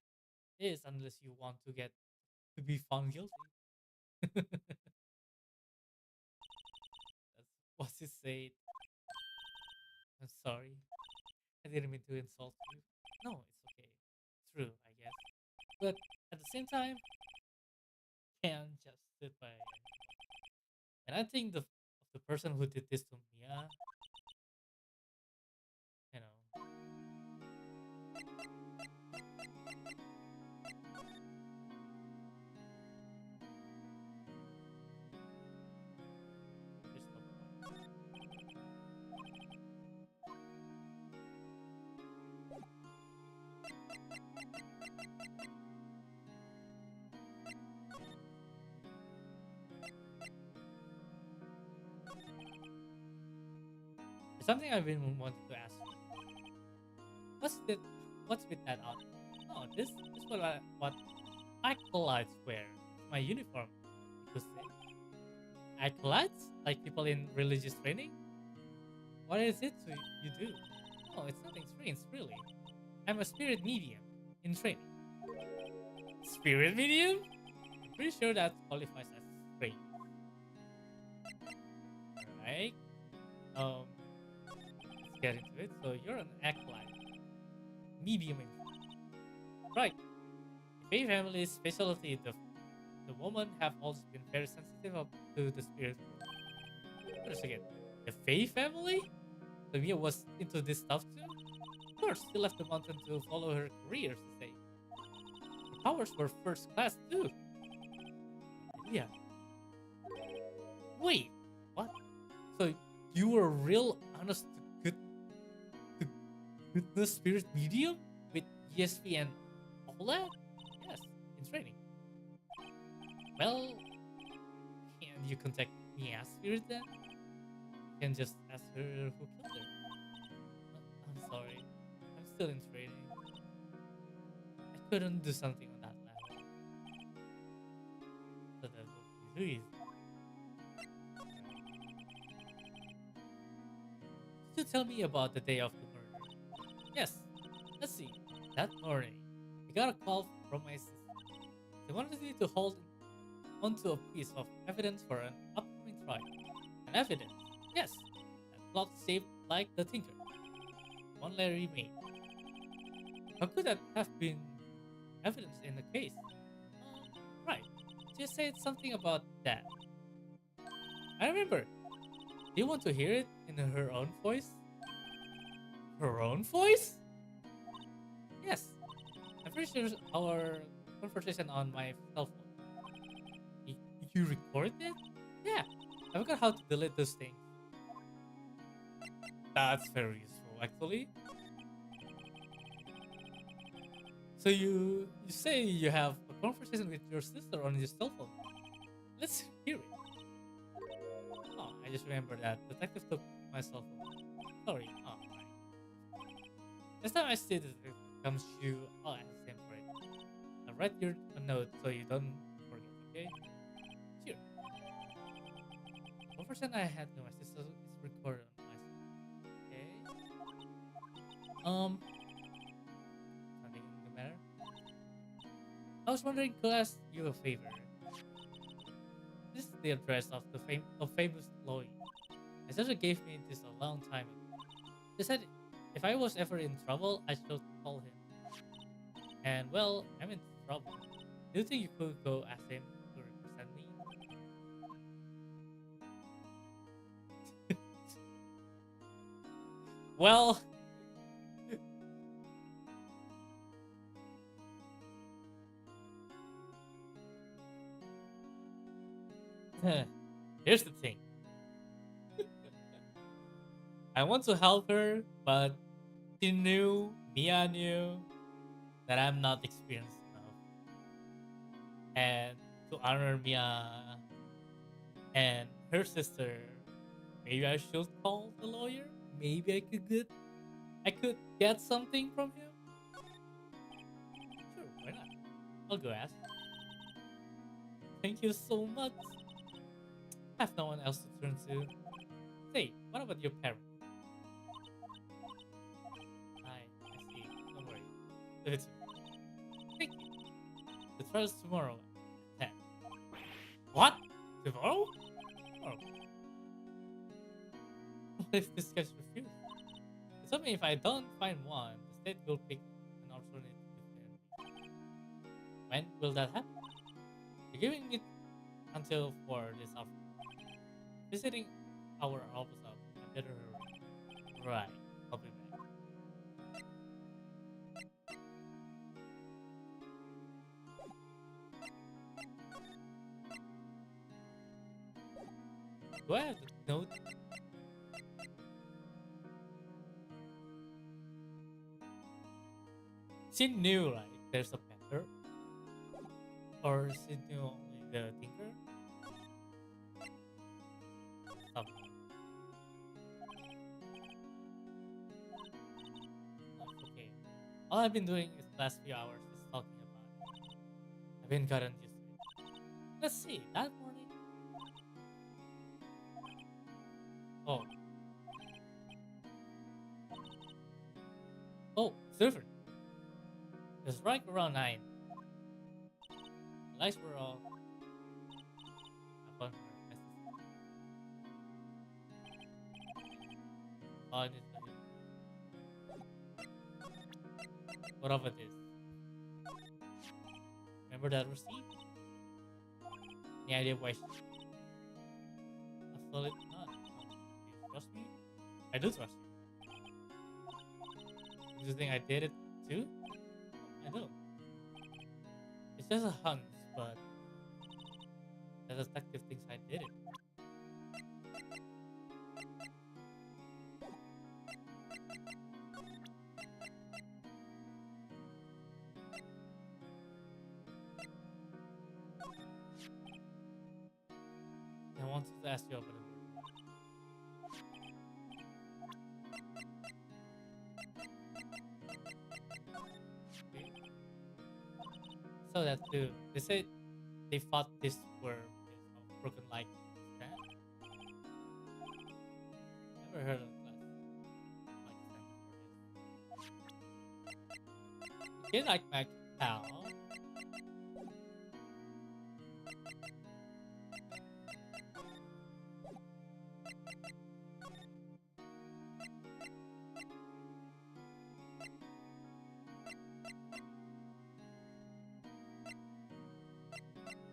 is, unless you want to get to be found guilty. That's what he said. I'm sorry. I didn't mean to insult you. No, it's okay. True, I guess. But at the same time, can't just sit by. And I think the person who did this to Mia, you know, there's no point. There's something I've been wanting to ask you. What's the what's with that out? Oh, this what acolytes wear. It's my uniform. You could say. Acolytes? Like people in religious training? What is it you do? Oh, it's nothing strange, really. I'm a spirit medium in training. Spirit medium? I'm pretty sure that qualifies as strange. Alright. Um, let's get into it. So you're an acolyte. Medium in right. The Fae family's specialty, the women have always been very sensitive to the spirit world. Wait a second. The Fae family? So Mia was into this stuff too? Of course, she left the mountain to follow her career, she say. Her powers were first class too. Yeah. Wait, what? So you were a real honest to good to goodness spirit medium with ESP and all that? Yes, in training. Well, can you contact Mia's spirit then? You can just ask her who killed her. I'm sorry. I'm still in training. I couldn't do something on that level. So that would be too easy. Could you tell me about the day of the murder? Yes. Let's see. That morning, I got a call from my sister. They wanted me to hold onto a piece of evidence for an upcoming trial. An evidence? Yes. That clock shaped like the Tinker. One Larry made. How could that have been evidence in the case? Right. She said something about that. I remember. Do you want to hear it in her own voice? Her own voice? Yes. I'm pretty sure our conversation on my cell phone. Y- you recorded it? Yeah. I forgot how to delete those things. That's very useful, actually. So you say you have a conversation with your sister on your cell phone. Let's hear it. Oh, I just remember that detective took my cell phone. Sorry. Oh, right. Next time I see this, it comes you. I'll ask him for it. I'll write your a note so you don't forget. Okay? Sure. The conversation I had with my sister is recorded on my phone. Okay. Um, nothing the matter. I was wondering, could I ask you a favor? This is the address of the famous lawyer. My sister gave me this a long time ago. She said if I was ever in trouble, I should call him. And well, I'm in trouble. Do you think you could go ask him to represent me? Well, here's the thing. I want to help her, but Mia knew that I'm not experienced enough. And to honor Mia and her sister, maybe I should call the lawyer. Maybe I could get something from him. Sure, why not? I'll go ask. Thank you so much. I have no one else to turn to. Say, what about your parents? I see. Don't worry. Leave it to me. Thank you. The trial is tomorrow at 10. What? Tomorrow? Tomorrow. What if this gets refused? They told me if I don't find one, the state will pick an alternative within me. When will that happen? You're giving it until 4 this afternoon. Visiting our office up. I better hurry. Right. I'll be back. Do I have the note? She knew, right? There's a better. Or she knew only the tinker? Something. That's okay. All I've been doing is the last few hours is talking about it. I've been gotten used to it. Let's see, that morning. Oh, oh, Silver. It was right around 9. The lights were off. Upon her message. On it. What about this? Remember that receipt? Any idea why she... Absolutely not. Do you trust me? I do trust you. Do you think I did it too? I don't. It's just a hunch, but the detective thinks I did it. I wanted to ask you about it. Okay. So that too. They said they thought this were broken like that. Never heard of that like that before this. You like my pal?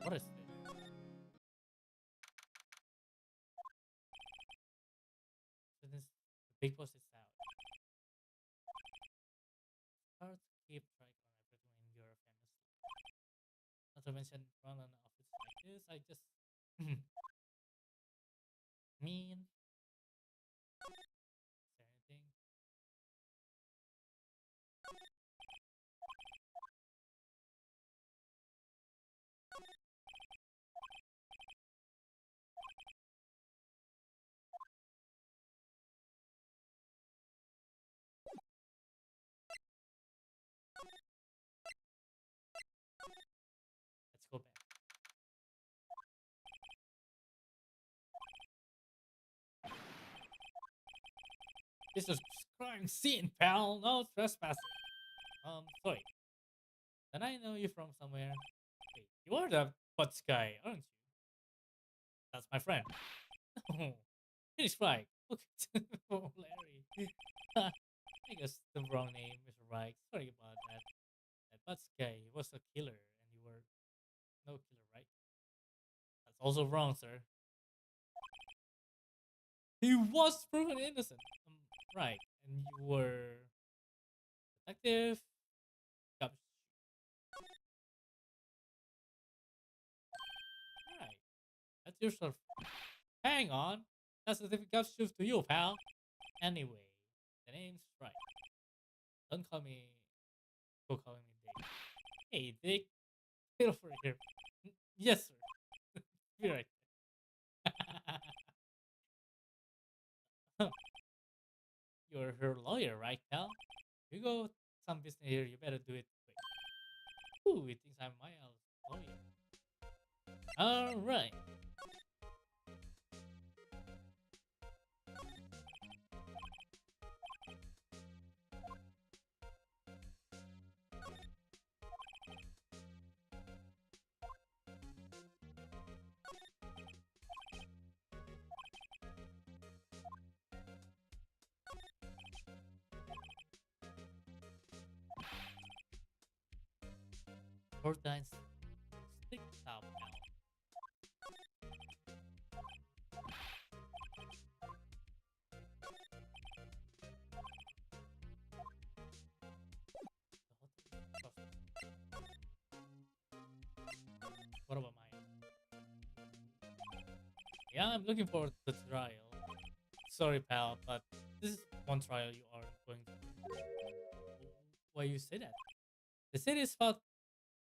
What is this? Big boss is out. Hard to keep track on everything when you're famous. Not to mention run an office like this, I just mean. Is there anything? Let's go back. This is crime scene, pal. No trespassing. Sorry. Then I know you from somewhere. Wait, you are the butts guy, aren't you? That's my friend. Oh, finish right. Look at oh, Larry. I guess the wrong name, Mr. Right. Sorry about that. That butts guy was a killer, and you were no killer, right? That's also wrong, sir. He was proven innocent. Right. And you were detective. Yup. Right. That's yourself. Hang on. That's the difficult shoes to you, pal. Anyway, the name's right. Don't call me. Go calling me Dick. Hey, Dick. Get over here. Yes, sir. Be right there. You're her lawyer, right, pal? You go some business here. You better do it quick. Ooh, he thinks I'm my lawyer. All right. Four times. Stick top now. What about mine? Yeah, I'm looking forward to the trial. Sorry, pal, but this is one trial you aren't going to. Why you say that? The city is about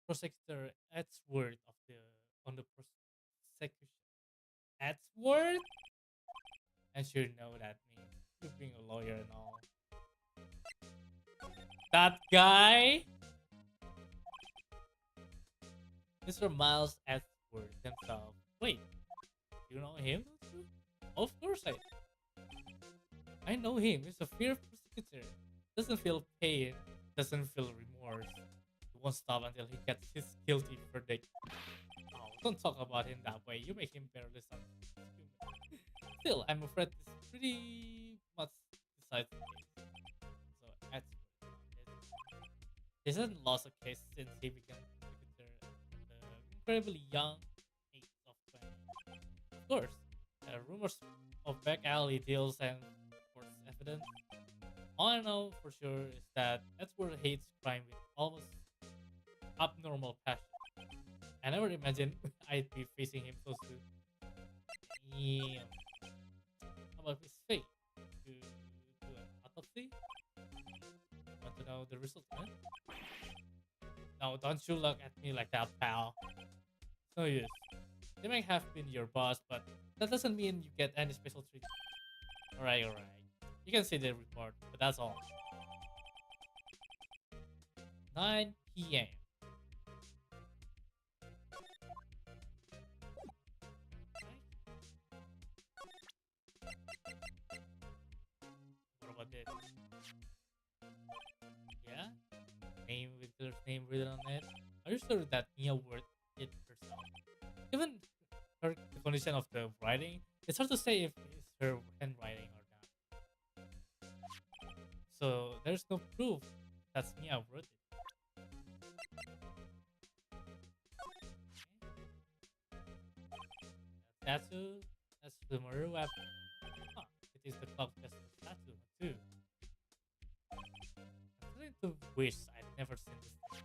prosecutor Edgeworth of the on the prosecution. Edgeworth? I should know that means. You being a lawyer and all. That guy, Mr. Miles Edgeworth himself. Wait, you know him? Don't you? Of course I know him. He's a fierce prosecutor. Doesn't feel pain. Doesn't feel remorse. He won't stop until he gets his guilty verdict. Oh, don't talk about him that way. You make him barely something human. Still, I'm afraid this pretty much decides the case. So that's he hasn't lost a case since he became prosecutor at the incredibly young age of 20. Of course, rumors of back alley deals and sports evidence. All I know for sure is that Edward hates crime with almost abnormal passion. I never imagined I'd be facing him so soon. Damn. How about his fate? To do an autopsy? Want to know the result, man? No, don't you look at me like that, pal. It's no use. They might have been your boss, but that doesn't mean you get any special treatment. Alright, alright. You can see the report, but that's all. 9 p.m. What about this? Yeah? Name with their name written on it? Are you sure that Mia wrote it herself? Given the condition of the writing, it's hard to say if it's her handwriting or not. So there's no proof that's Mia wrote it. Tattoo? That's the murder weapon. Huh, it is the club tattoo. wish I'd never seen this thing.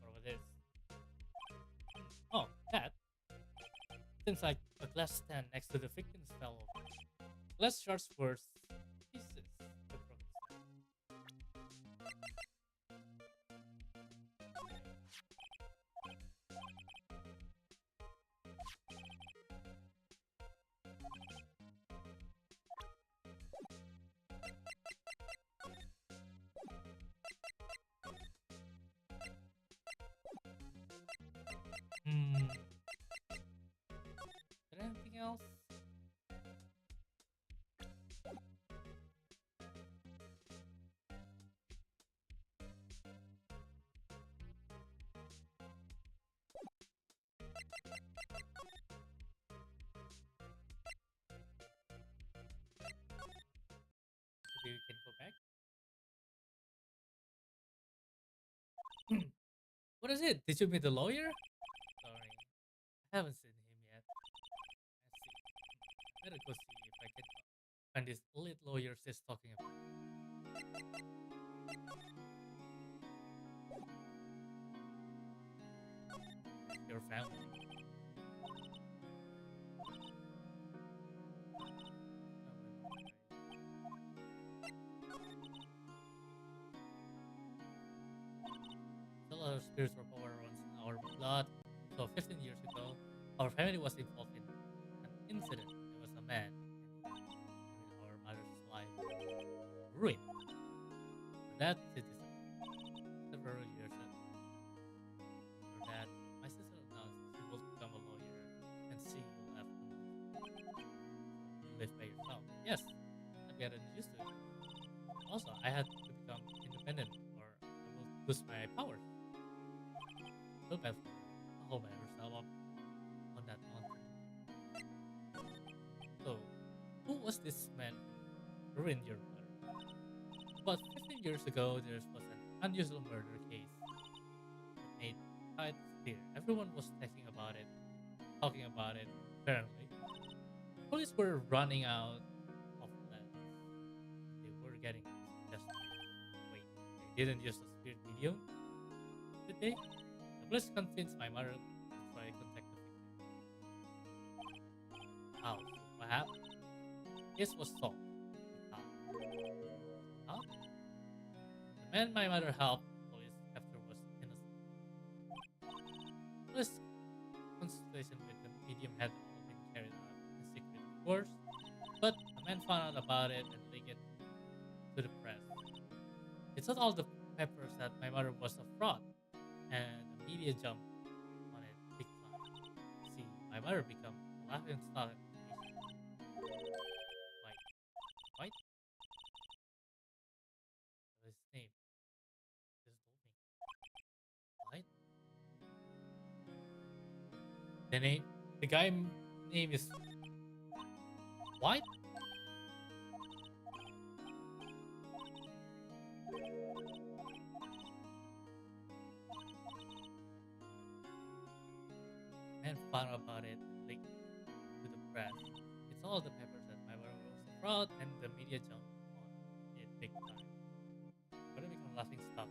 Or what is? Oh, that. Seems like a glass stand next to the victims fell over. Glass shards were pieces. The broken stand. Is there anything else? Maybe we can go back. What is it? Did you meet the lawyer? Sorry, I haven't seen him yet. I see. Better go see if I can find this elite lawyer she's talking about. Your family. Still, our spiritual power runs in our blood. So 15 years ago, our family was involved in an incident. There was a man in our mother's life ruined. For that, citizen. Several years ago. For that, my sister announced she will become a lawyer, and she left the movie. Live by yourself. Yes, I've gotten used to it. Also, I had to become independent, or I will lose my powers. So bad for her. All by herself up on that mountain. So, who was this man who ruined your mother? About 15 years ago, there was an unusual murder case that made tides clear. Everyone was talking about it, apparently. Police were running out of leads. They were getting desperate. Wait, they didn't use a spirit medium? Did they? The police convinced my mother to try to contact the victim. How? So what happened? Case was solved. With how? How? The man my mother helped police capture was innocent. Police consultation with the medium had all been carried out in secret, of course, but a man found out about it and leaked it to the press. It told all the papers that my mother was a fraud, and the media jumped on it big time. See, my mother became a laughing stock of the nation. White. White? What is his name? Just told me. White? The guy name is White? Man found out about it and leaked to the press. It's all the papers that my mother was a fraud and the media jumped on it big time. But it became laughing stock.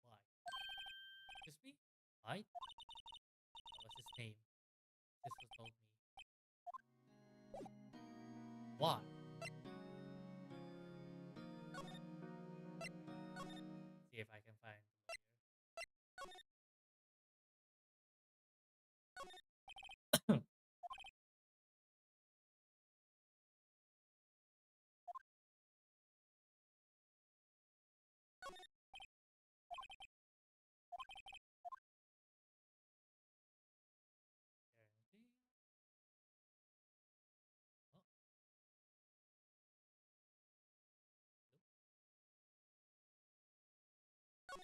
Why? Excuse me? White? What was his name? This was told me. Why? See if I can find the lawyer. Guarantee? Oh,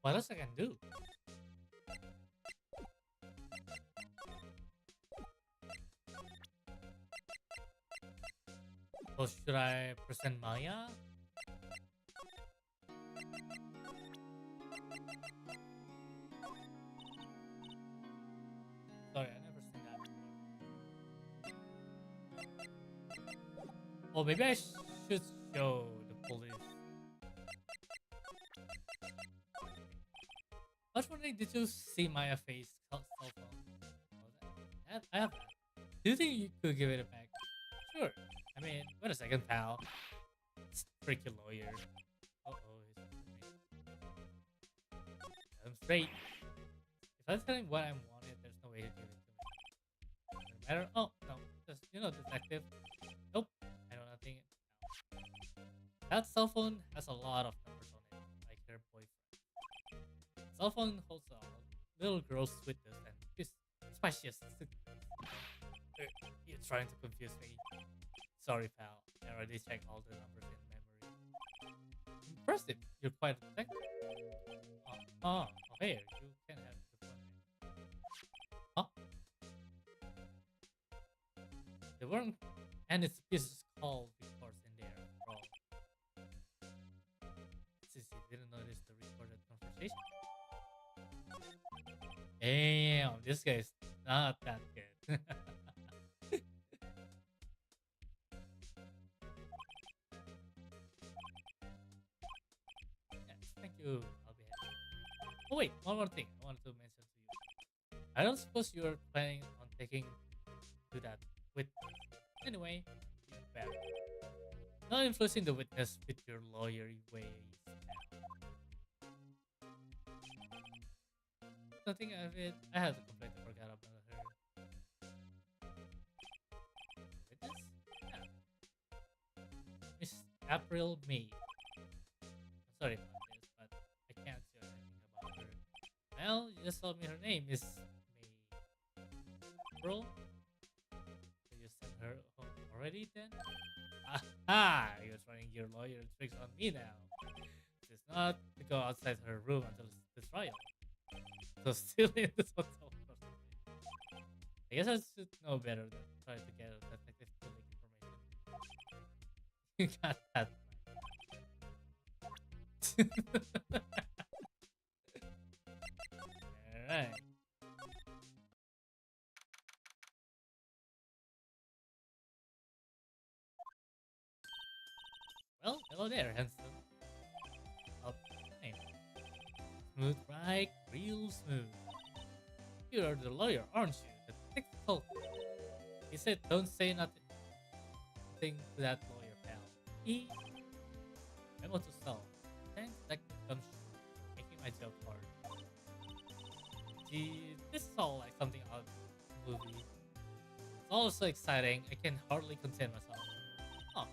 what else I can do? So should I present Maya? Sorry, I never seen that before. Oh, maybe I should show the police. I was wondering, did you see Maya face cell phone? I have that. Do you think you could give it back? Sure. I mean, wait a second, pal. It's tricky lawyer. Uh oh, I'm straight. If I tell him what I wanted, there's no way to give it to me. Doesn't matter. Oh no, just detective. Nope, I know nothing. That cell phone has a lot of numbers on it, like her boyfriend. Cell phone holds a little girl's sweetness and his spiciest. You're trying to confuse me. Sorry, pal. I already checked all the numbers in memory. Impressive. You're quite a detective. Oh, here. You can have the phone. Huh? There weren't any pieces called records in there after all. Since you didn't notice the recorded conversation. Damn, this guy's not that good. Yes, thank you. I'll be happy. Oh wait, one more thing I wanted to mention to you. I don't suppose you're planning on taking to that with me. Anyway, be better. Not influencing the witness with your lawyery ways. Nothing of it. I had to complain. I forgot about her. Witness? Yeah. Miss April May. I'm sorry about this, but I can't say anything about her. Well, you just told me her name is May. April? So you sent her home already then? Aha! You're trying your lawyer tricks on me now. It's not to go outside her room until the trial. So still in this hotel. I guess I should know better than try to get a detective to leak information. You got that right. Alright. Well, hello there, handsome. Fine. Smooth, right? Real smooth. You're the lawyer, aren't you? The technical. He said, don't say nothing to that lawyer, pal. Memo to solve. Thanks, that comes making my job hard. Gee, this is all like something out of the movie. It's all so exciting, I can hardly contain myself. Oh,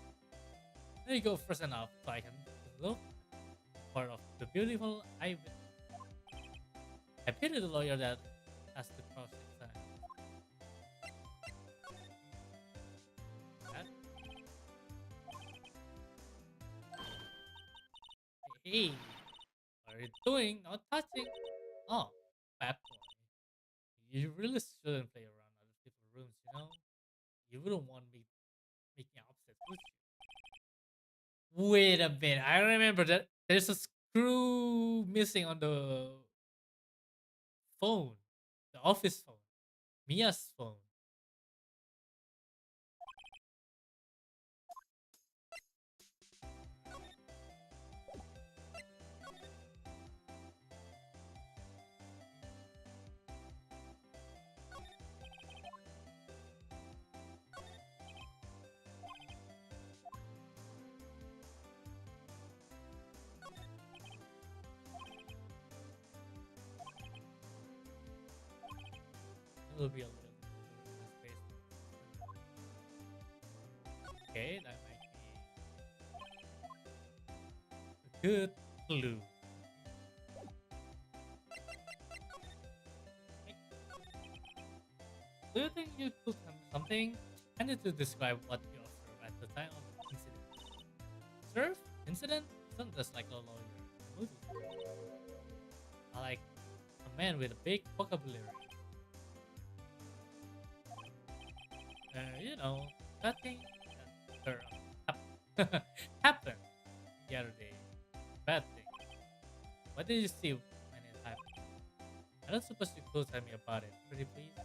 there you go first enough so I can look part of the beautiful I pity the lawyer that has to cross examine. That? Hey, what are you doing? Not touching. Oh, bad boy. You really shouldn't play around other people's rooms, you know? You wouldn't want me making upset, would you? Wait a minute. I remember that there's a screw missing on the phone. The office phone. Mia's phone. It will be a little bit space. Okay, that might be a good clue. Do you think you could tell me something? I need to describe what you observed at the time of the incident. Observe? Incident? Isn't just like a lawyer in a movie. I like a man with a big vocabulary. You know, that thing, that girl. happened the other day. Bad thing. What did you see when it happened? I don't suppose you could tell me about it, pretty please.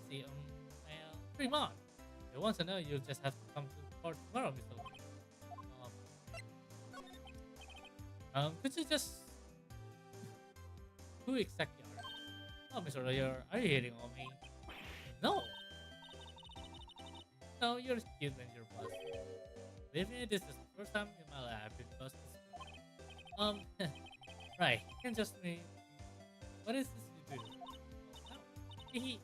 See, well, pretty much. If you want to know, you'll just have to come to court tomorrow, Mr. Lawyer. Could you just... Who exactly are you? Oh, Mr. Lawyer, are you hitting on me? No! No, you're cute and you're buzzed. Believe me, this is the first time in my life I've been buzzed this much. Right, you can just me. What is this you do? Oh, no. Hee.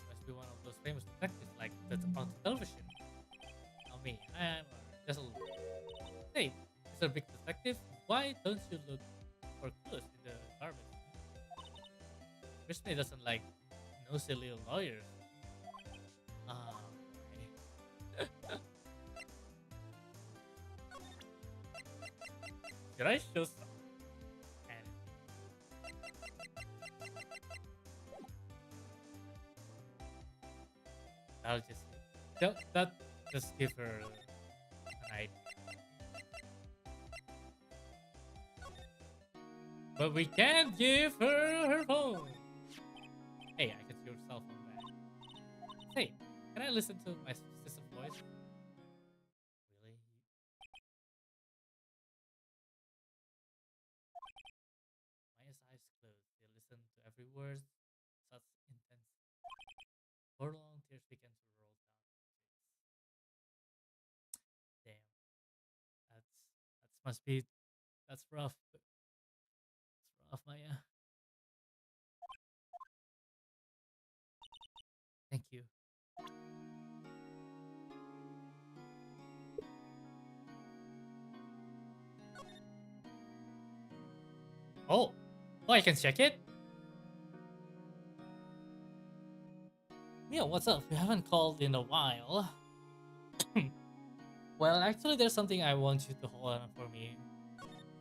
Must be one of those famous detectives like that's on television. Not me. I'm just a little. Hey, Mr. Big Detective, why don't you look for clues in the garbage? Christine doesn't like nosy little lawyers. Okay. Should I show some? I'll just that just give her an idea. But we can't give her her phone. Hey, I can see your cell phone back. Hey, can I listen to my sister's voice? Really? Maya's eyes closed. They listened to every word. Such intense. Four long tears began to roll down her face. Damn, that's must be that's rough. That's rough, Maya. Thank you. Oh, oh, I can check it. Mia, what's up? You haven't called in a while. Well, actually, there's something I want you to hold on for me.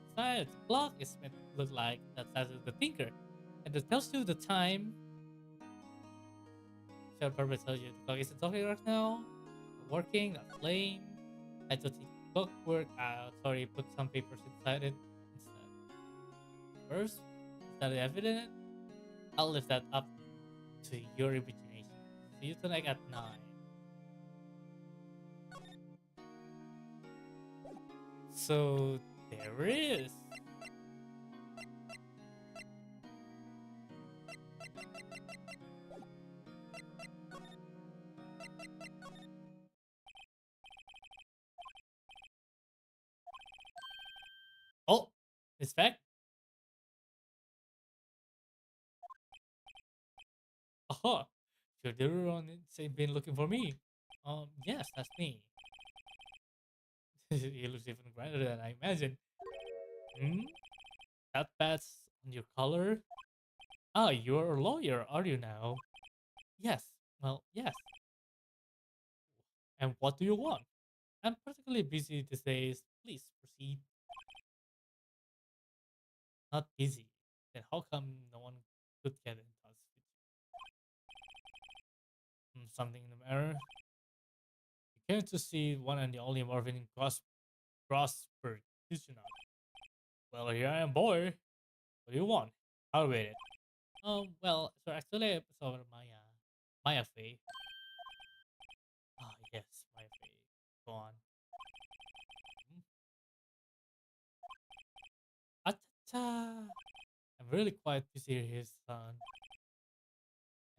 Besides, the clock is meant to look like that size of the thinker, and it tells you the time. Shall probably tell you the clock isn't talking right now. Not working, not playing. I don't think the clock worked out. Sorry, put some papers inside it instead. First, is that evident? I'll leave that up to your imagination. See you tonight at 9. So there it is. Oh, it's back. Aha, you're the one that's been looking for me. Yes, that's me. He looks even grander than I imagined. Hmm? That pat's on your collar? Ah, you're a lawyer, are you now? Yes. Well, yes. And what do you want? I'm particularly busy these days. Please proceed. Not busy. Then how come no one could get in touch with you? Something in the mirror? You came to see one and the only Marvin Crossberg, did you not? Well, here I am, boy. What do you want? I'll wait it. Well, so actually, I saw Maya Fey. Ah, yes, Maya Fey. Go on. Hmm? Atata. I'm really quite busy here, son.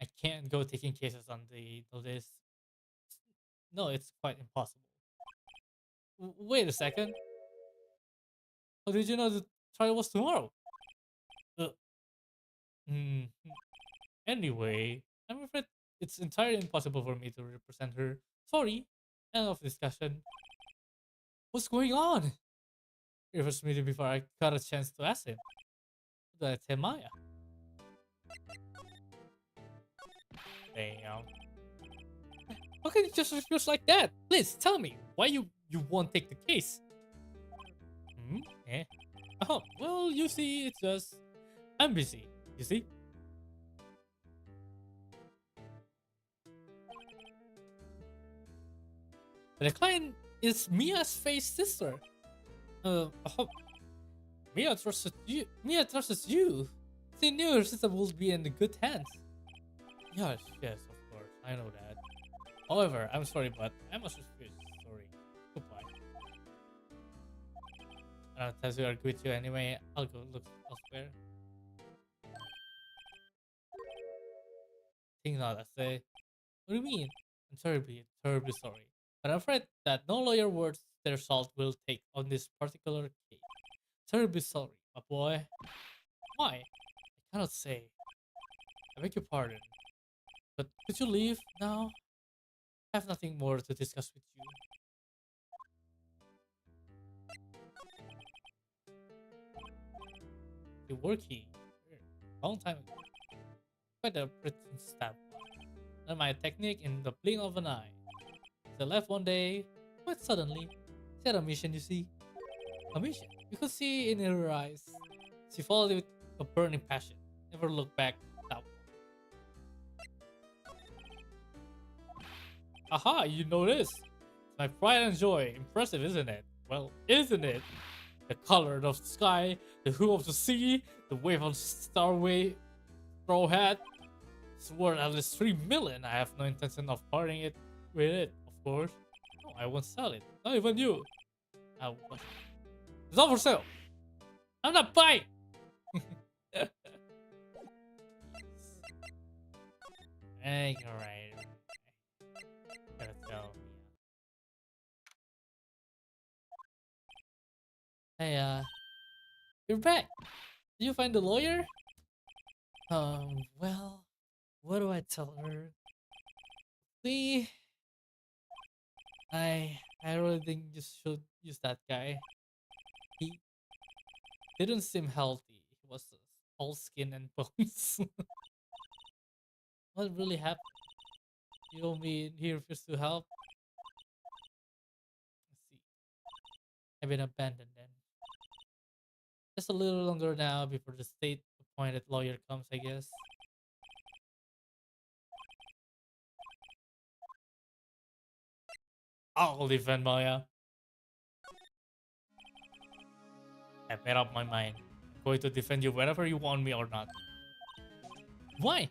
I can't go taking cases on the list. No, it's quite impossible. Wait a second. How did you know the trial was tomorrow? Uh, mm, anyway, I'm afraid it's entirely impossible for me to represent her. Sorry. End of discussion. What's going on? It was me before I got a chance to ask him. What did I tell Maya? Damn. How can you just refuse like that? Please tell me why you won't take the case. Hmm? Eh? Oh, well, you see, it's just I'm busy. You see? The client is Mia's fake sister. Oh, Mia trusted you. Mia trusts you. She knew her sister would be in good hands. Yes, yes, of course. I know that. However, I'm sorry, but I must refuse. Sorry. Goodbye. As we are with you anyway, I'll go look elsewhere. Think not, I say. What do you mean? I'm terribly, terribly sorry. But I'm afraid that no lawyer worth their salt will take on this particular case. Terribly sorry, my boy. Why? I cannot say. I beg your pardon. But could you leave now? I have nothing more to discuss with you. You working? Long time ago. Quite a pretty stab. Learned my technique in the blink of an eye. She left one day, quite suddenly. She had a mission, you see. A mission. You could see in her eyes. She followed it with a burning passion. Never looked back. That Aha, you know this. It's my pride and joy. Impressive, isn't it? Well, isn't it? The color of the sky, the hue of the sea, the wave of the starway, straw hat. It's worth at least 3 million. I have no intention of parting it with it, of course. No, I won't sell it. Not even you. It's not for sale. I'm not buying. Alright. Gotta tell me. Hey, you're back. Did you find the lawyer? Well, what do I tell her? See, I really think you should use that guy. He didn't seem healthy. He was all skin and bones. What really happened? You told me he refused to help. Let's see. I've been abandoned then. Just a little longer now before the state appointed lawyer comes, I guess. I'll defend Maya. I've made up my mind. I'm going to defend you whether you want me or not. Why?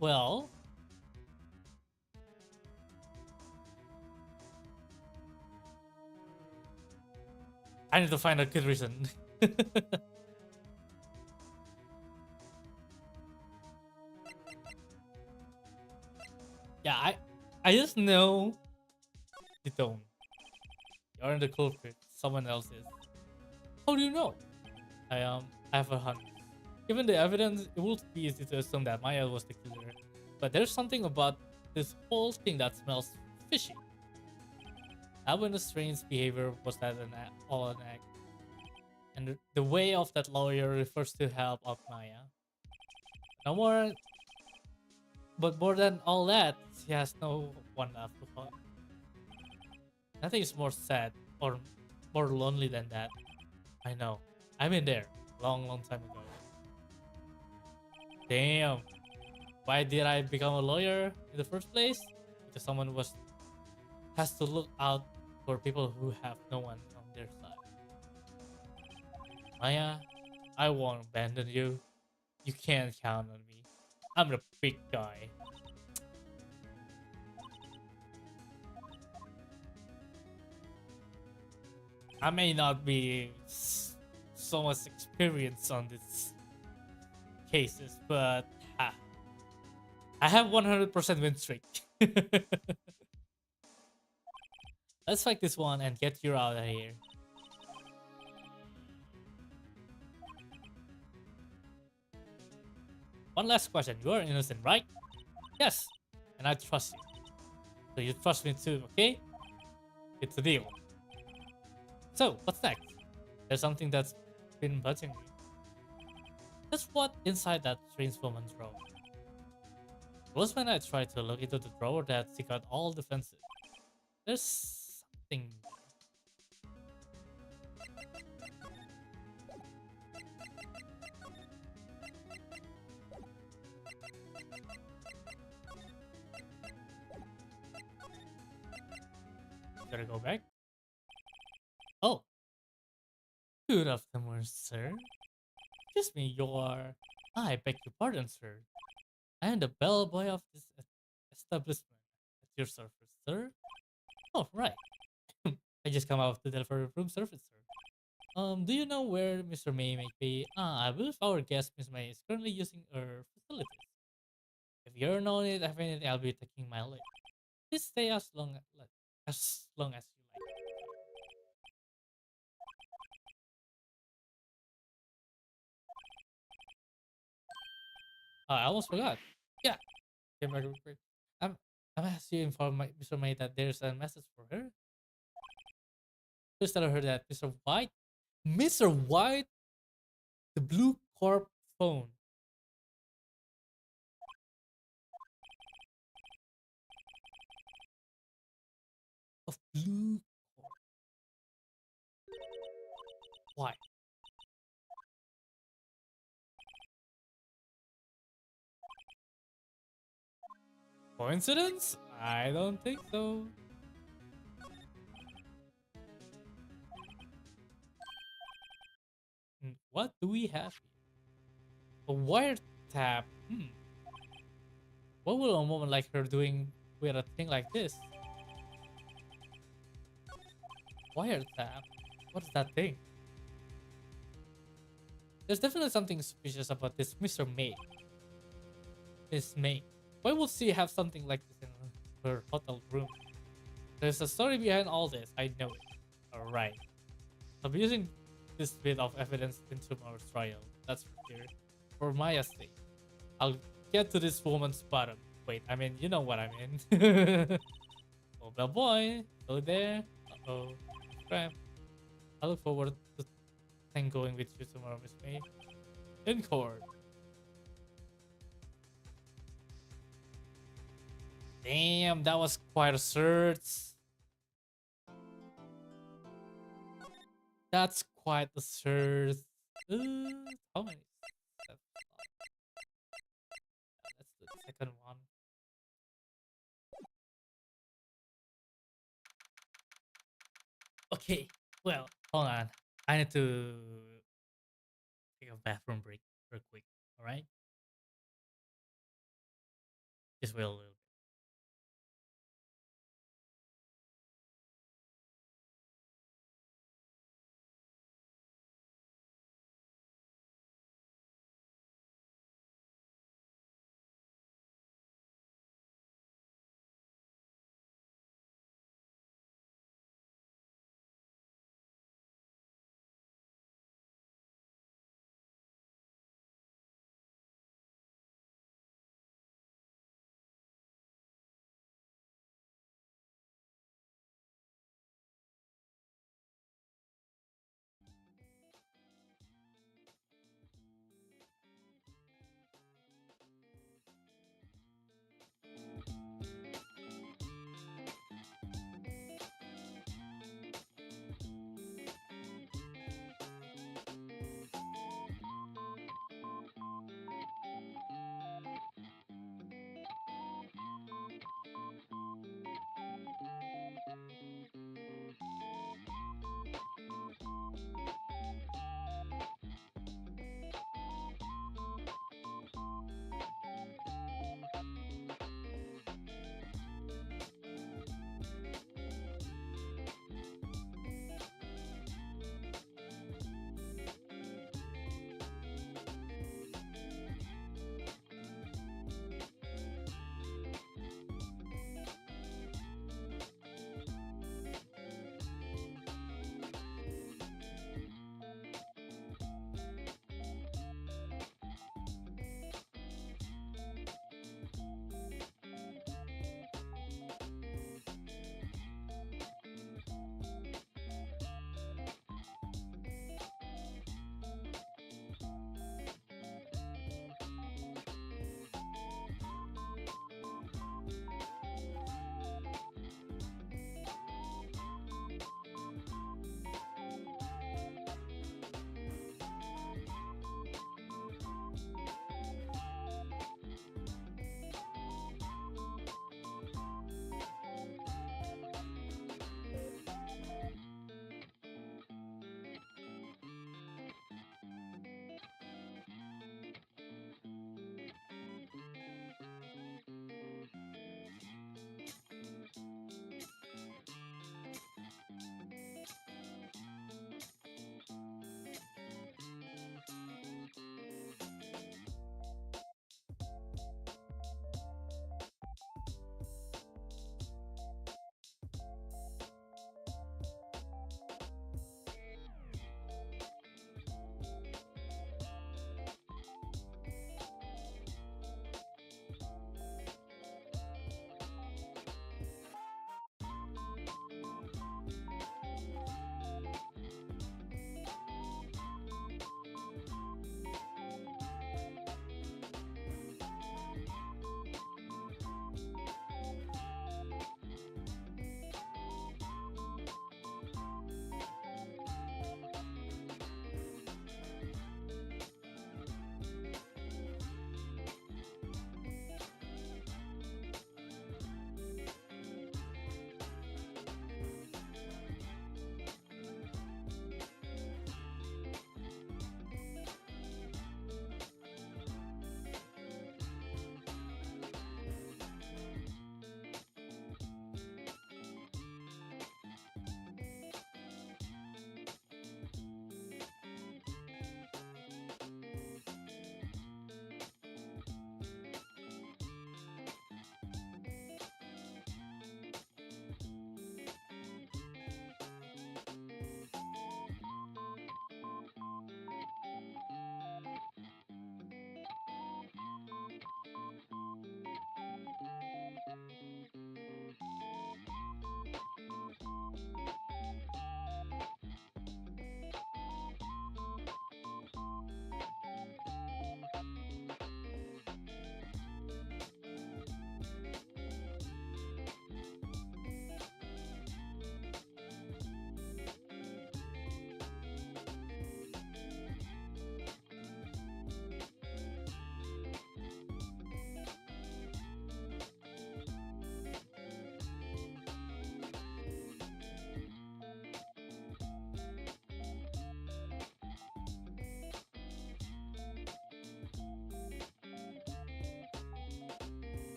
Well, I need to find a good reason. Yeah, I just know you don't. You're the culprit. Someone else is. How do you know? I have a hunch. Given the evidence, it would be easy to assume that Maya was the killer. But there's something about this whole thing that smells fishy. Albina's strange behavior was that all an act. And the way of that lawyer refers to help out Maya. No more, but more than all that, she has no one left to hug. Nothing is more sad or more lonely than that. I know. I've been there. Long, long time ago. Damn. Why did I become a lawyer in the first place? Because someone has to look out for people who have no one on their side. Maya, I won't abandon you. You can't count on me. I'm the big guy. I may not be so much experienced on these cases, but I have 100% win streak. Let's fight this one and get you out of here. One last question. You are innocent, right? Yes. And I trust you. So you trust me too, okay? It's a deal. So, what's next? There's something that's been bugging me. Just what inside that strange woman's drawer? It was when I tried to look into the drawer that she got all defensive. There's something. Gotta go back. Oh, good afternoon, sir. Excuse me, you're. I beg your pardon, sir. I am the bellboy of this establishment. At your service, sir. Oh, right. I just come out to deliver room service, sir. Do you know where Mr. May might be? I believe our guest, Miss May, is currently using our facilities. If you're not in it, definitely I'll be taking my leave. Please stay as long as you like. I almost forgot. Yeah, okay, Margaret. I'm I'm asked you inform Mr. May that there's a message for her. Please tell her that Mr. White, the blue corp phone of blue corp. Why? Coincidence? I don't think so. What do we have here? A wiretap. What will a woman like her doing with a thing like this? Wiretap? What is that thing? There's definitely something suspicious about this Mr. May. Miss May. Why would she have something like this in her hotel room? There's a story behind all this. I know it. Alright. I'll be using this bit of evidence in tomorrow's trial. That's for sure. For my estate. I'll get to this woman's bottom. Wait, I mean, you know what I mean. Oh, bell boy. Hello there. Uh-oh. Crap. I look forward to tangoing with you tomorrow, Miss May. In court. Damn, that was quite a search. That's quite a search. How many steps? Let's do the second one. Okay, well, hold on. I need to take a bathroom break real quick. All right, just wait a little.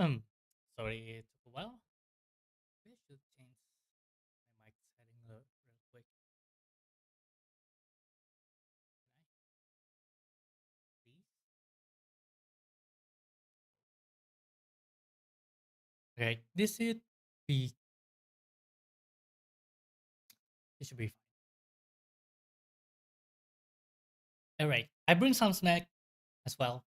Sorry, it took a while. Maybe I should change my mic setting real quick. Can I, please? Okay, be this should be fine. All right, I bring some snack as well.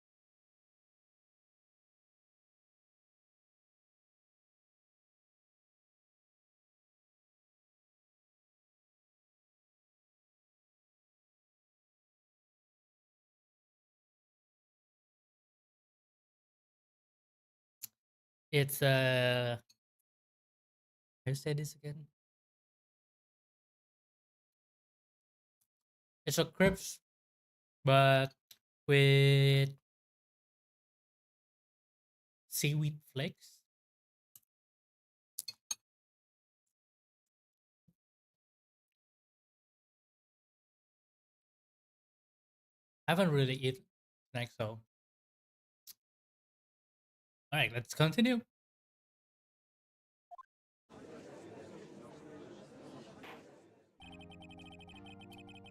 It's how you say this again? It's a crepes, but with seaweed flakes. I haven't really eaten snacks, so all right, let's continue.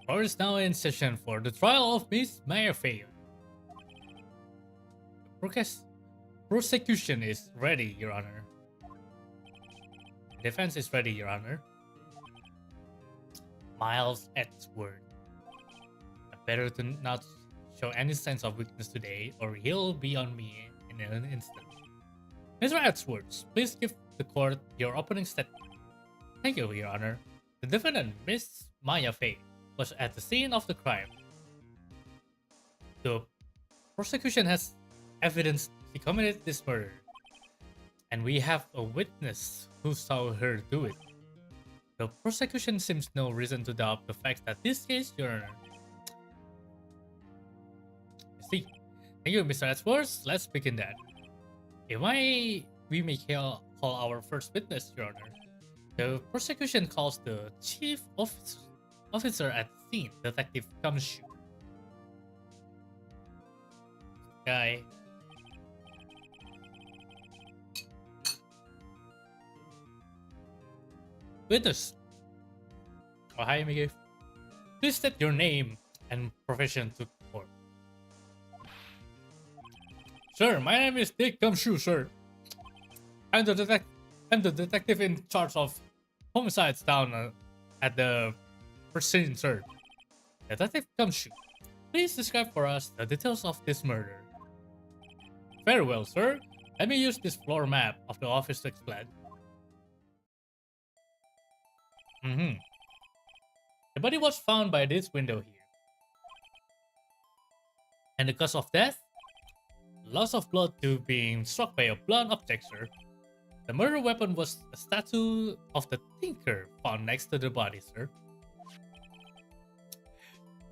Court is now in session for the trial of Miss Mayerfair. Process Prosecution is ready, Your Honor. Defense is ready, Your Honor. Miles Edgeworth. Better to not show any signs of weakness today, or he'll be on me in an instant. Mr. Edgeworth, please give the court your opening statement. Thank you, Your Honor. The defendant, Miss Maya Fay, was at the scene of the crime. The prosecution has evidence she committed this murder, and we have a witness who saw her do it. The prosecution seems no reason to doubt the fact that this case, Your Honor. I see. Thank you, Mr. Edgeworth. Let's begin that. We may call our first witness, Your Honor. The prosecution calls the officer at the scene, Detective Kamshu. Guy. Witness. Oh, hi, Miguel. Please state your name and profession to court. Sir, my name is Dick Kamshu, sir. I'm the detective in charge of homicides down at the scene, sir. Detective Kamshu, please describe for us the details of this murder. Very well, sir. Let me use this floor map of the office to explain. The body was found by this window here. And the cause of death? Loss of blood due being struck by a blunt object, sir. The murder weapon was a statue of the Tinker found next to the body, sir.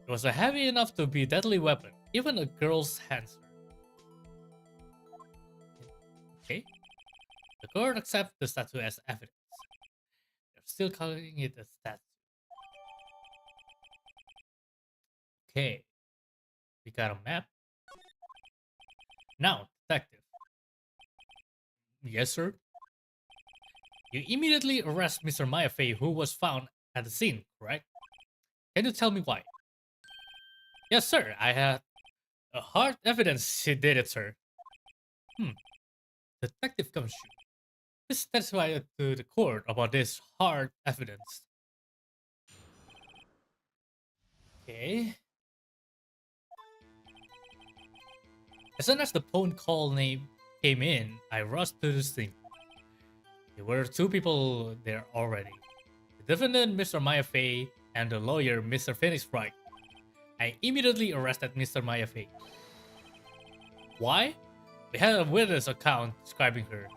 It was a heavy enough to be a deadly weapon, even a girl's hand, sir. Okay. The court accepts the statue as evidence. They're still calling it a statue. Okay. We got a map. Now, detective. Yes, sir. You immediately arrest Mr. Mayafei, who was found at the scene, correct? Can you tell me why? Yes, sir. I had a hard evidence she did it, sir. Detective Gumshoe, please testify to the court about this hard evidence. Okay. As soon as the phone call name came in, I rushed to the scene. There were two people there already. The defendant, Mr. Mayafei, and the lawyer, Mr. Phoenix Wright. I immediately arrested Mr. Mayafei. Why? We had a witness account describing her.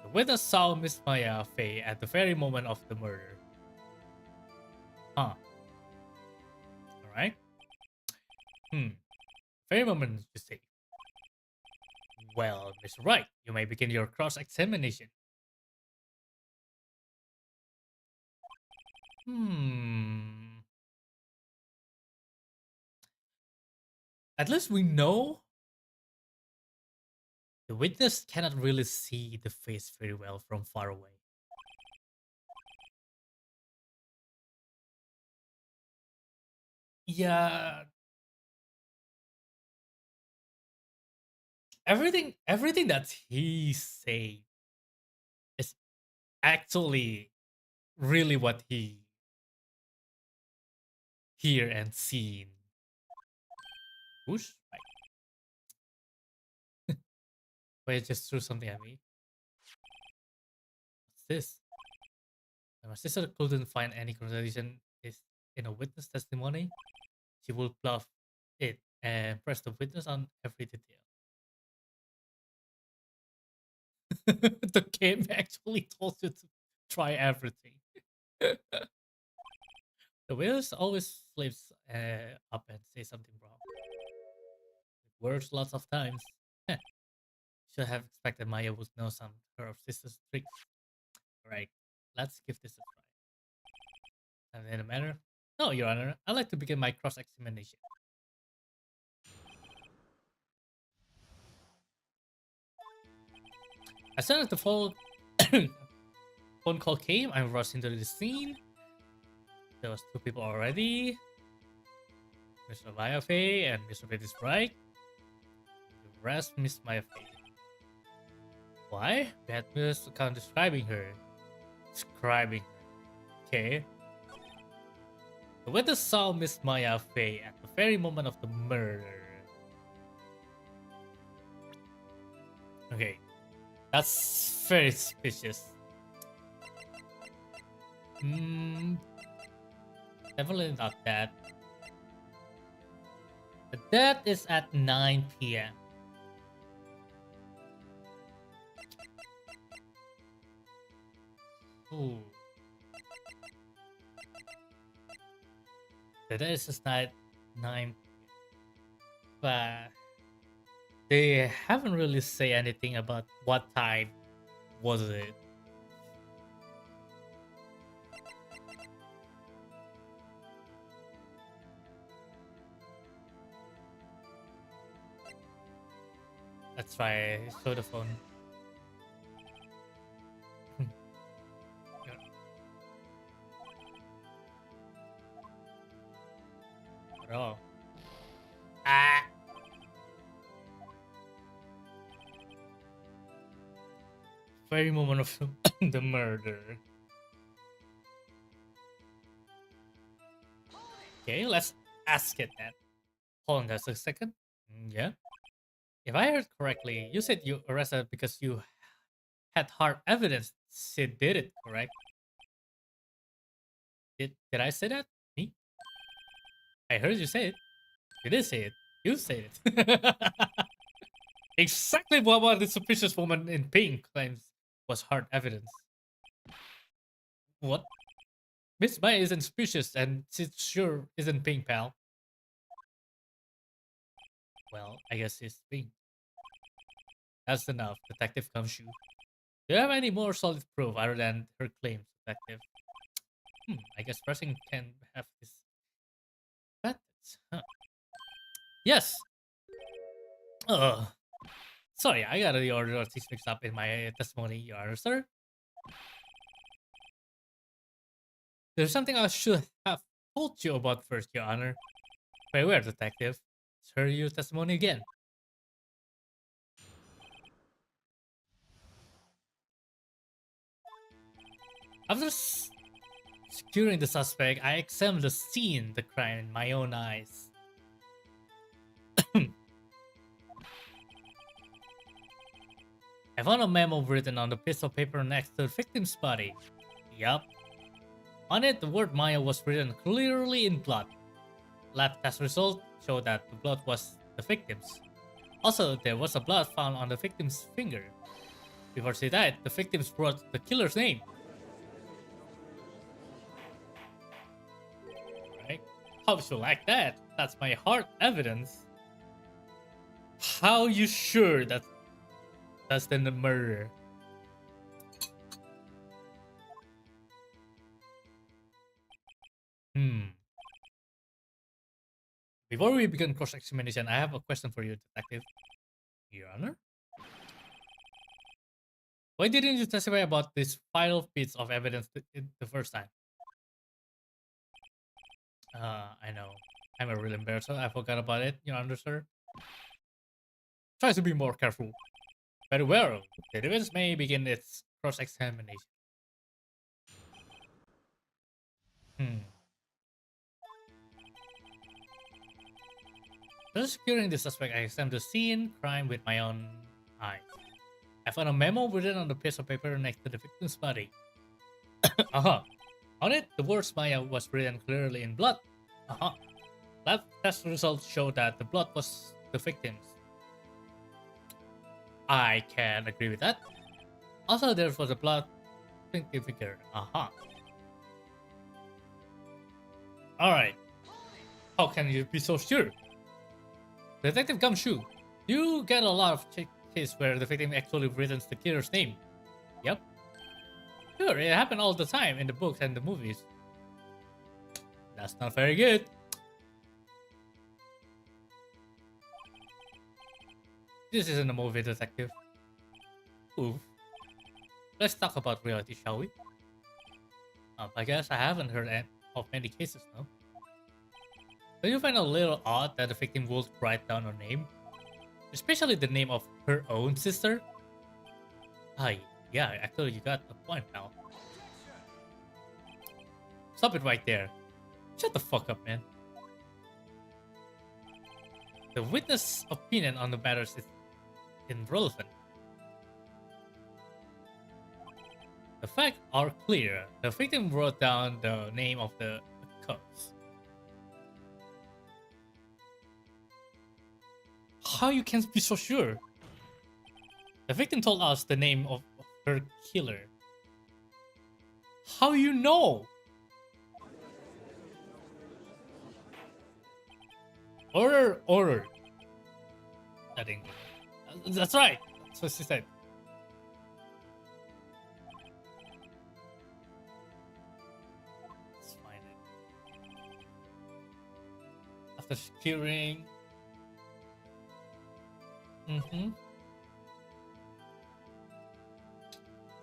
The witness saw Miss Mayafei at the very moment of the murder. Huh. Alright. Very moment, you say. Well, Mr. Wright, you may begin your cross-examination. At least we know The witness cannot really see the face very well from far away. Yeah, everything that he say is actually really what he hear and seen. Whoosh! Right. Wait, just threw something at me. What's this? My sister couldn't find any contradiction is in a witness testimony. She will bluff it and press the witness on every detail. The game actually told you to try everything. The witness always flips up and say something wrong. Words lots of times. Should have expected Maya would know some of her sister's tricks. Alright, let's give this a try. And in a manner? No, Your Honor. I'd like to begin my cross-examination. As soon as the phone call came, I rushed into the scene. There was two people already. Mr. Mayafe and Mr. Betty's right. The rest Miss Mayafe. Why? Bad news account describing her. Describing her. Okay. The witness saw Miss Mayafe at the very moment of the murder. Okay. That's very suspicious. Hmm. Definitely not that. The death is at 9 p.m. Ooh. The death is at 9 but they haven't really say anything about what time was it. Let's try show the phone. Oh. Ah. Very moment of the murder. Okay, let's ask it then. Hold on just a second. Yeah. If I heard correctly, you said you arrested because you had hard evidence she did it, correct? Did I say that? Me? I heard you say it. You did say it. You said it. Exactly what the suspicious woman in pink claims was hard evidence. What? Miss Maya isn't suspicious and she sure isn't pink, pal. Well, I guess she's pink. That's enough, Detective Kamshu. Do you have any more solid proof other than her claims, Detective? I guess pressing can have his methods, huh? Yes! Ugh. Sorry, I got the order of things mixed up in my testimony, Your Honor, sir. There's something I should have told you about first, Your Honor. Very well, Detective. Let's hear your testimony again. After securing the suspect, I examined the scene, the crime in my own eyes. I found a memo written on the piece of paper next to the victim's body. Yup. On it, the word Maya was written clearly in blood. Lab test results showed that the blood was the victim's. Also, there was a blood found on the victim's finger. Before she died, the victims wrote the killer's name. Right? How would you like that? That's my hard evidence. How you sure that that's the murder? Before we begin cross-examination, I have a question for you, Detective. Your Honor? Why didn't you testify about this vital piece of evidence the first time? I know. I'm a real embarrasser. I forgot about it, Your Honor, sir. Try to be more careful. Very well. The defense may begin its cross-examination. Hmm. After securing the suspect, I examined the scene crime with my own eyes. I found a memo written on the piece of paper next to the victim's body. Uh-huh. On it, the words Maya was written clearly in blood. Uh-huh. Lab test results show that the blood was the victim's. I can agree with that. Also, there was a blood figure. Uh-huh. Alright. How can you be so sure? Detective Gumshoe, you get a lot of cases where the victim actually written the killer's name. Yep. Sure, it happened all the time in the books and the movies. That's not very good. This isn't a movie, detective. Oof. Let's talk about reality, shall we? I guess I haven't heard of many cases now. Do you find it a little odd that the victim would write down her name? Especially the name of her own sister? Hi, yeah, actually you got a point, pal. Stop it right there. Shut the fuck up, man. The witness' opinion on the matter is irrelevant. The facts are clear. The victim wrote down the name of the accused. How you can be so sure? The victim told us the name of her killer. How you know? Order, order. That English. That's right. That's what she said. Let's find it. After securing.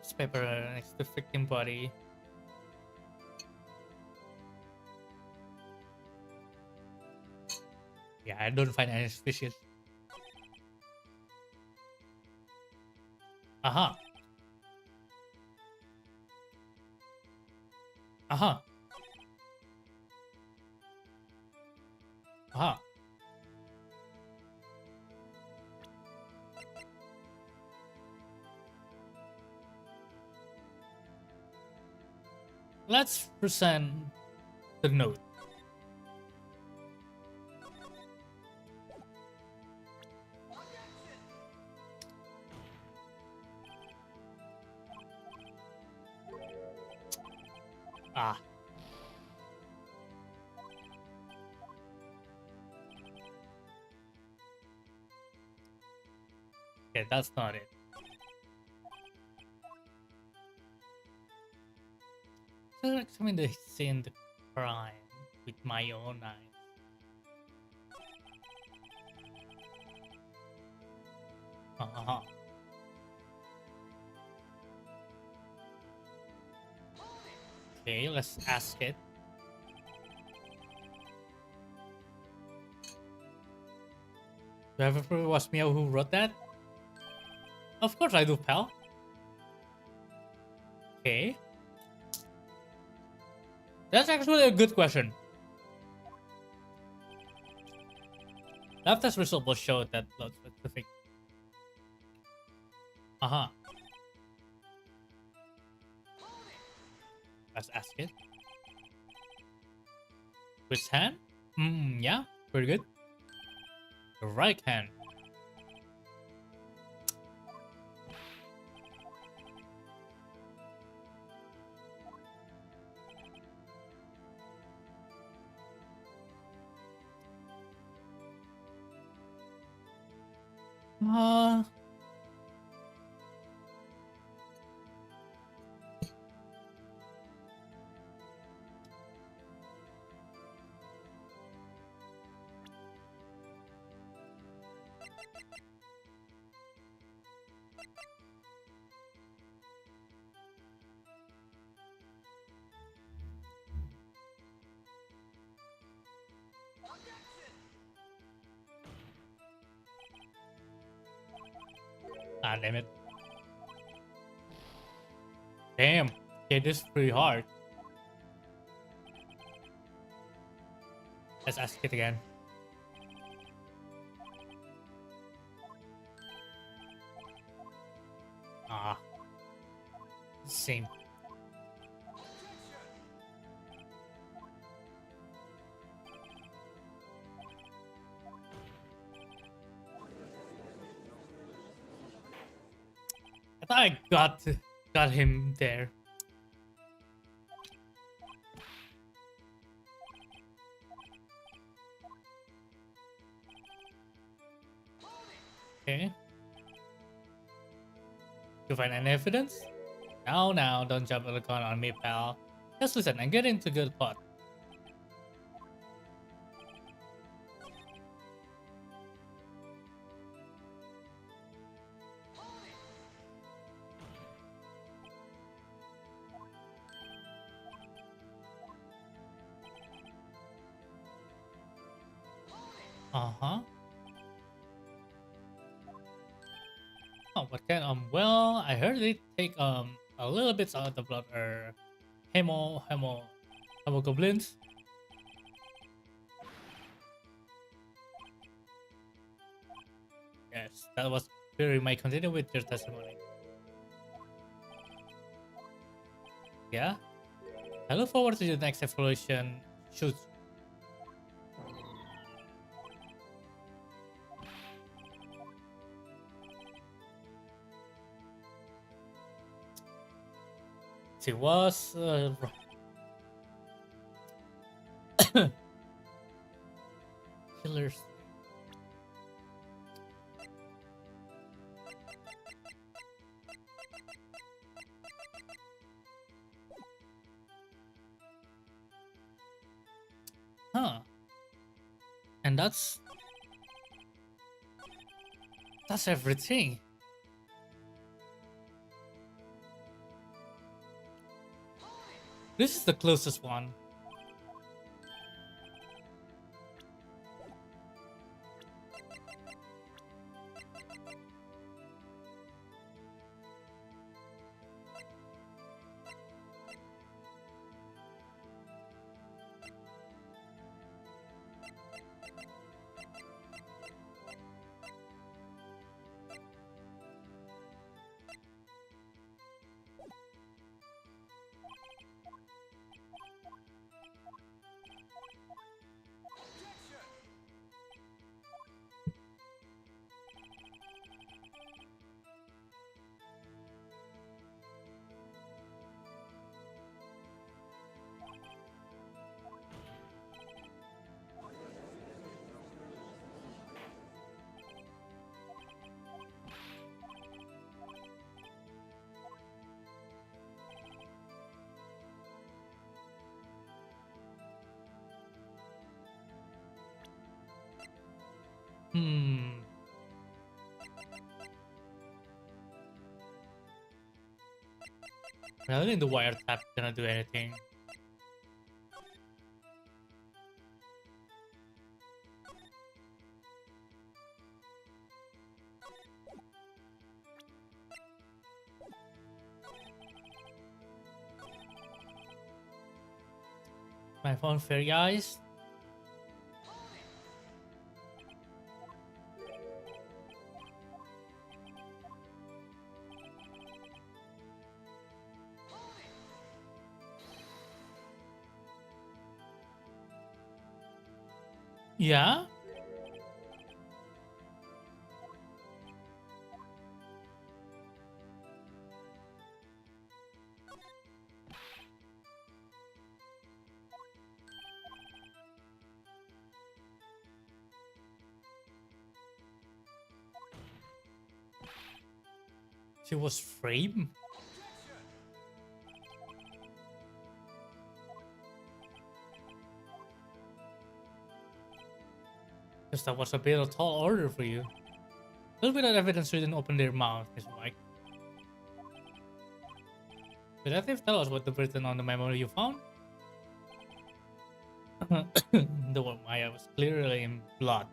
This paper next to the victim body. Yeah, I don't find any suspicious. Uh-huh. Uh-huh. Uh-huh. Let's present the note. Ah. Okay, that's not it. So examine the scene, the crime with my own eyes. Uh-huh. Okay, let's ask it. Do you have a proof it was Meow who wrote that? Of course I do, pal. Okay. That's actually a good question. Lab test result will show that blood specific. Uh-huh. Let's ask it. Which hand? Yeah, pretty good. The right hand. Uh, Ah, damn it. Damn. Okay, this is pretty hard. Let's ask it again. Ah. Same. I thought I got him there. Okay. You find any evidence? Now, don't jump the gun on me, pal. Just listen and get into good pot. Uh-huh. Oh, what kind? Well, I heard they take a little bit out of the blood or hemoglobins. Yes, that was very might continue with your testimony. Yeah? I look forward to the next exploration shoot. She was killers. Huh. And that's everything. This is the closest one. Hmm. I don't think the wiretap gonna do anything. My phone fair guys. Yeah? She was framed? Because that was a bit of tall order for you. A little bit of evidence didn't open their mouth, Mr. Mike. Detective, tell us what the written on the memory you found. The one Maya was clearly in blood.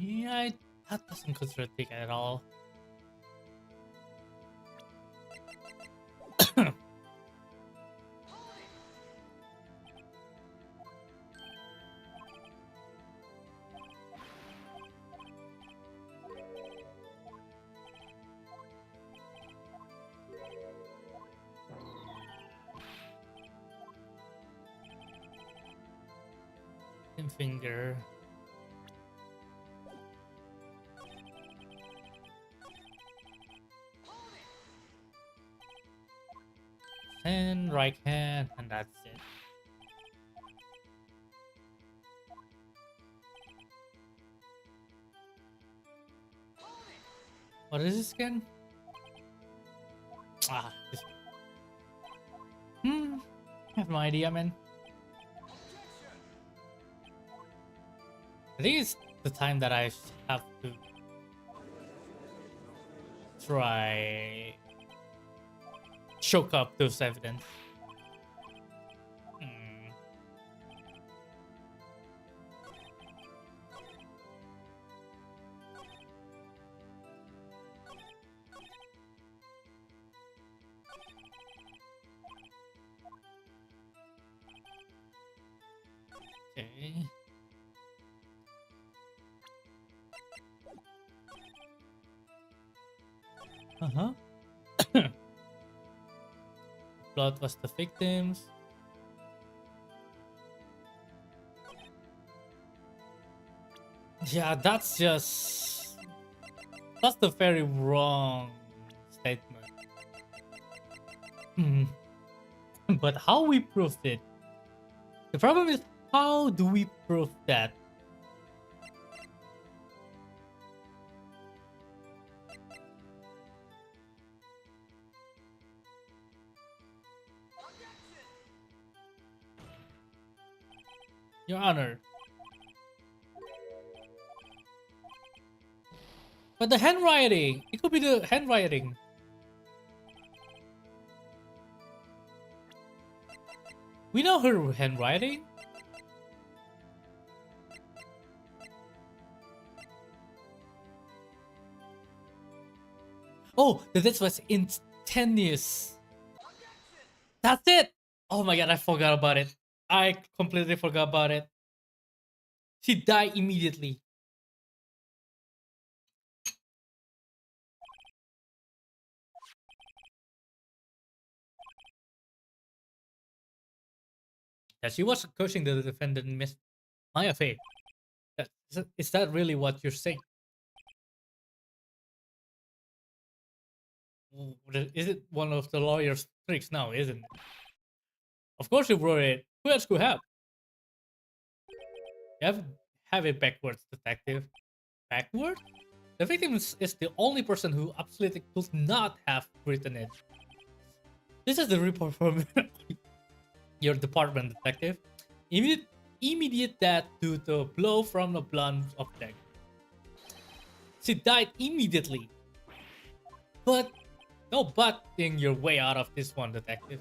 Yeah, that doesn't contradict at all. Finger. And right hand, and that's it. What is this again? This. I have no idea, man. I think it's the time that I have to try choke up those evidence. Okay. Blood was the victims. Yeah, that's the very wrong statement. But how we prove it? The problem is, how do we prove that? Your Honor. But the handwriting! It could be the handwriting. We know her handwriting. Oh, this was instantaneous. That's it! Oh my god, I forgot about it. I completely forgot about it. She died immediately. Yeah, she was coaching the defendant, Miss Maya Fey. Is that really what you're saying? Is it one of the lawyer's tricks now, isn't it? Of course you wrote it. Who else could have? You have it backwards, detective. Backward? The victim is the only person who absolutely could not have written it. This is the report from your department, detective. Immediate death due to a blow from a blunt object. She died immediately. But no butting your way out of this one, detective.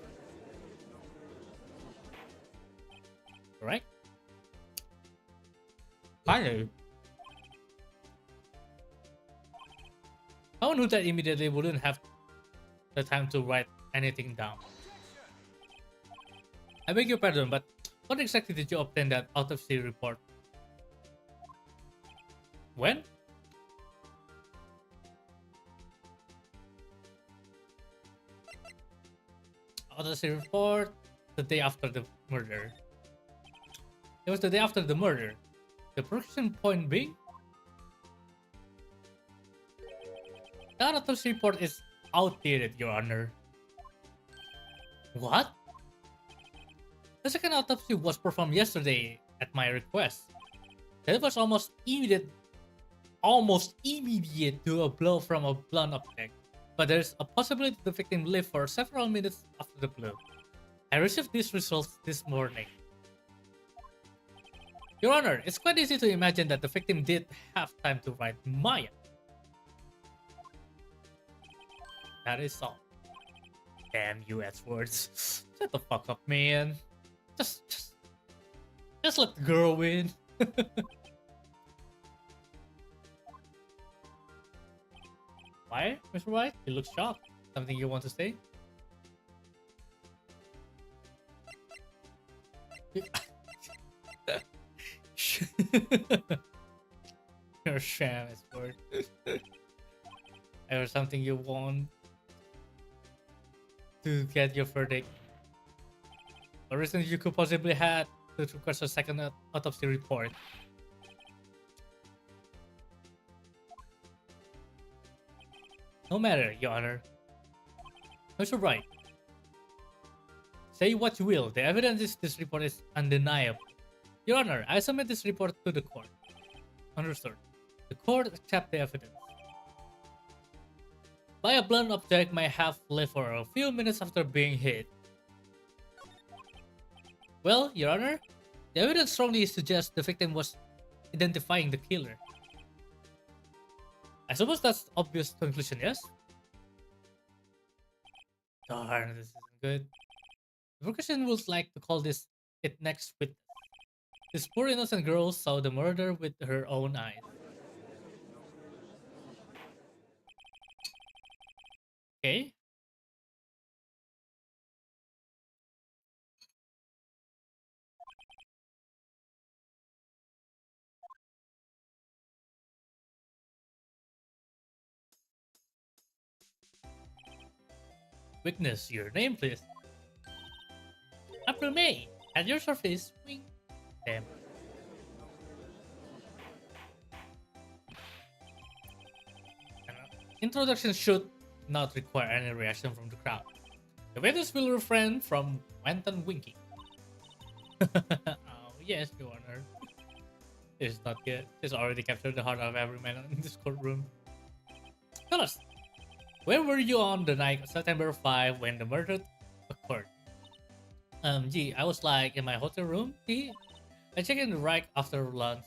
Correct? Finally. Someone who died immediately wouldn't have the time to write anything down. I beg your pardon, but what exactly did you obtain that autopsy report? When? Autopsy report the day after the murder. It was the day after the murder. The production point being, that autopsy report is outdated, Your Honor. What? The second autopsy was performed yesterday at my request. It was almost immediate to a blow from a blunt object, but there's a possibility the victim lived for several minutes after the blow. I received these results this morning. Your Honor, it's quite easy to imagine that the victim did have time to write Maya. That is all. Damn you, Edwards. Shut the fuck up, man. Just let the girl win. Why, Mr. White? You look shocked. Something you want to say? You're sham, it's word. Or something you want to get your verdict. A reason you could possibly had to request a second autopsy report. No matter, Your Honor. Mr. Wright, say what you will. The evidence in this report is undeniable. Your Honor, I submit this report to the court. Understood. The court accepts the evidence. By a blunt object may have lived for a few minutes after being hit. Well, Your Honor, the evidence strongly suggests the victim was identifying the killer. I suppose that's obvious conclusion, yes? Darn, this isn't good. The prosecution would like to call this it next witness. This poor innocent girl saw the murder with her own eyes. Okay. Witness, your name, please. April May, at your service. Wing. Damn. Introduction should not require any reaction from the crowd. The witness will refrain from wanton winking. Oh, yes, Your Honor. This is not good. This already captured the heart of every man in this courtroom. Tell us, where were you on the night of September 5 when the murder occurred? Gee, I was like in my hotel room. I checked in right after lunch.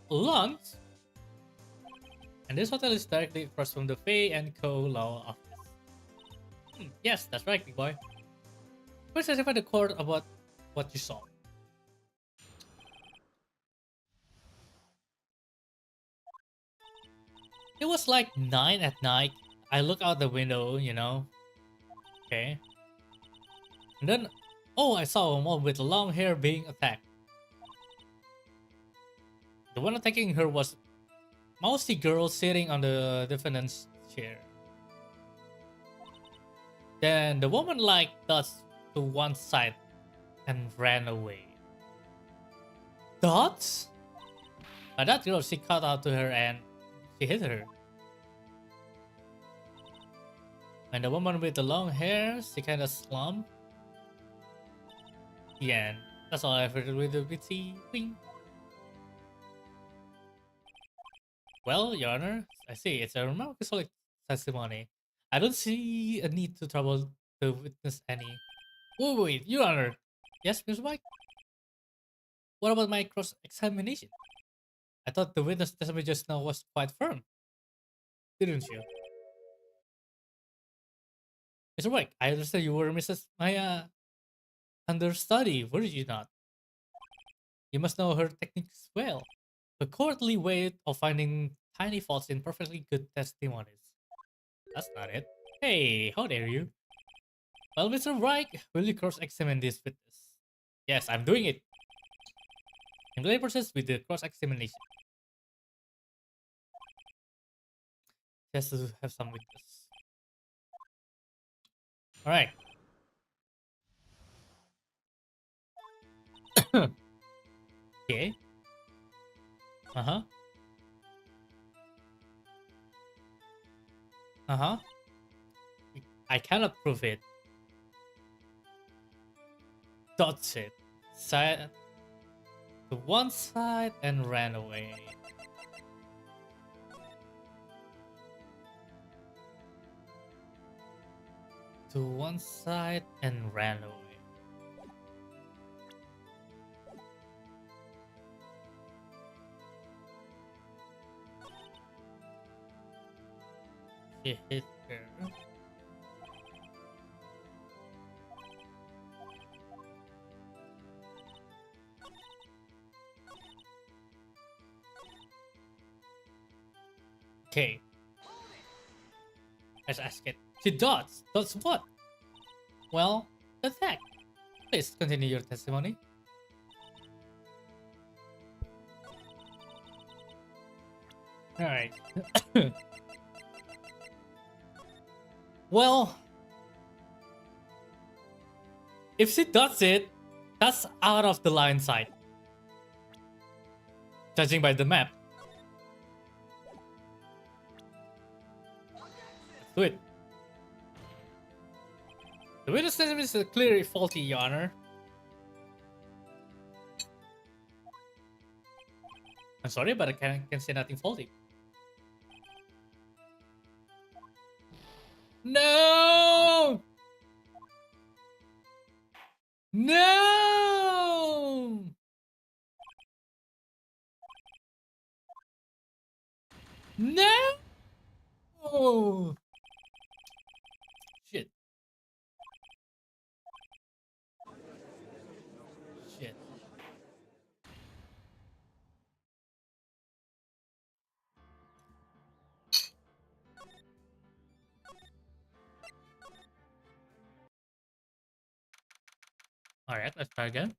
Lunch? And this hotel is directly across from the Fay and Co. Law Office. Yes, that's right, big boy. Please testify the court about what you saw. It was like 9 at night. I look out the window, you know. Okay. And then, oh, I saw a woman with long hair being attacked. The one attacking her was mousy girl sitting on the defendant's chair. Then the woman like dots to one side and ran away. Dots? That girl, she caught out to her and she hit her. And the woman with the long hair, she kind of slumped. The end. That's all I've heard with the witty wing. Well, Your Honor, I see. It's a remarkable solid testimony. I don't see a need to trouble the witness any. Wait, Your Honor. Yes, Mr. Mike? What about my cross-examination? I thought the witness testimony just now was quite firm. Didn't you? Mr. Mike, I understand you were Mrs. Maya understudy, were you not? You must know her techniques well. The courtly way of finding tiny faults in perfectly good testimonies. That's not it. Hey, how dare you? Well, Mr. Reich, will you cross-examine this witness? Yes, I'm doing it. I'm going to proceed with the cross-examination. Just to have some witness. Alright. Okay. Uh-huh. Uh-huh. I cannot prove it. That's it. Side to one side and ran away. To one side and ran away. She hit her. Okay. Let's ask it. She dots. Dots what? Well, that's that. Please continue your testimony. Alright. Well, if she does it, that's out of the line sight. Judging by the map. Let's do it. The witness system is clearly faulty, Your Honor. I'm sorry, but I can say nothing faulty. No! No! No! Shit. Shit. Alright, let's try again.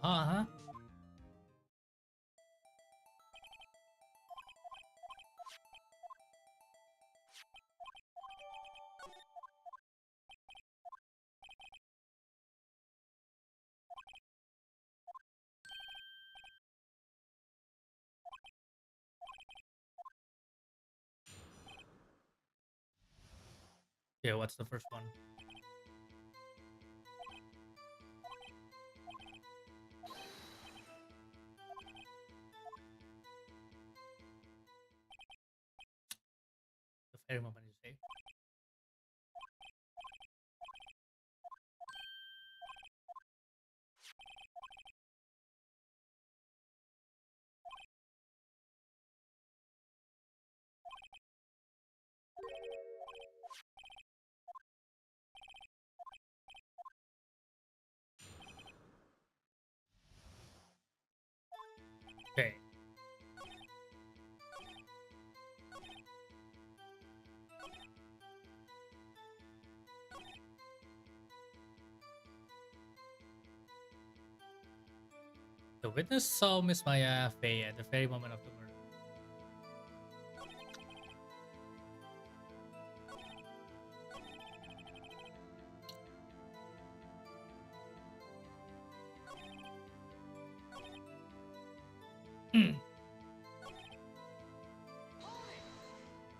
Uh-huh. Yeah, what's the first one? The very moment you say. Okay. The witness saw Miss Maya Fey at the very moment of the murder.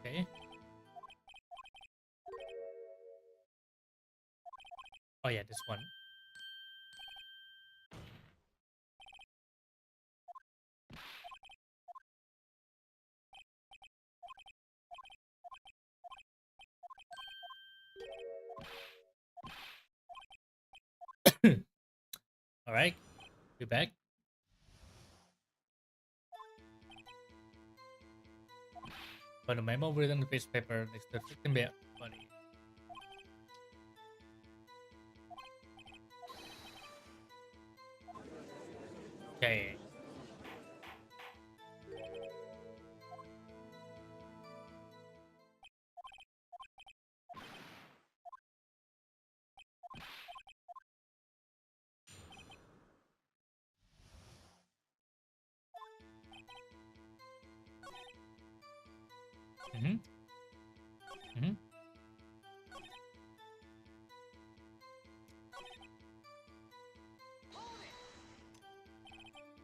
Okay. Oh yeah, this one. Alright, we're back. But the memo written on the piece of paper next to the victim body. Okay.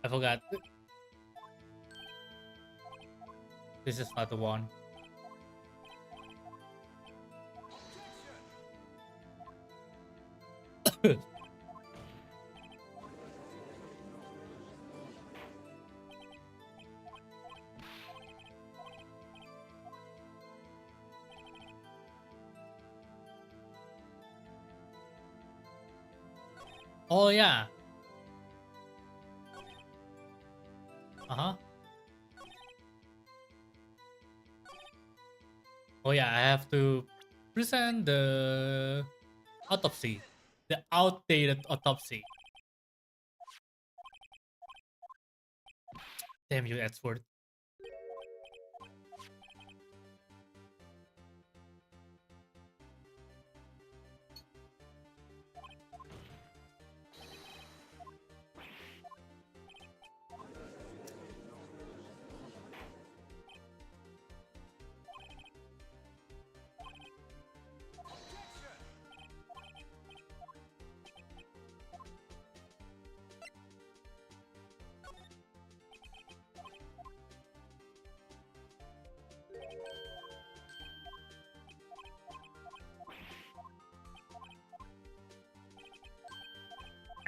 I forgot. This is not the one. Oh yeah. Uh-huh. Oh yeah, I have to present the autopsy, the outdated autopsy. Damn you, Edward.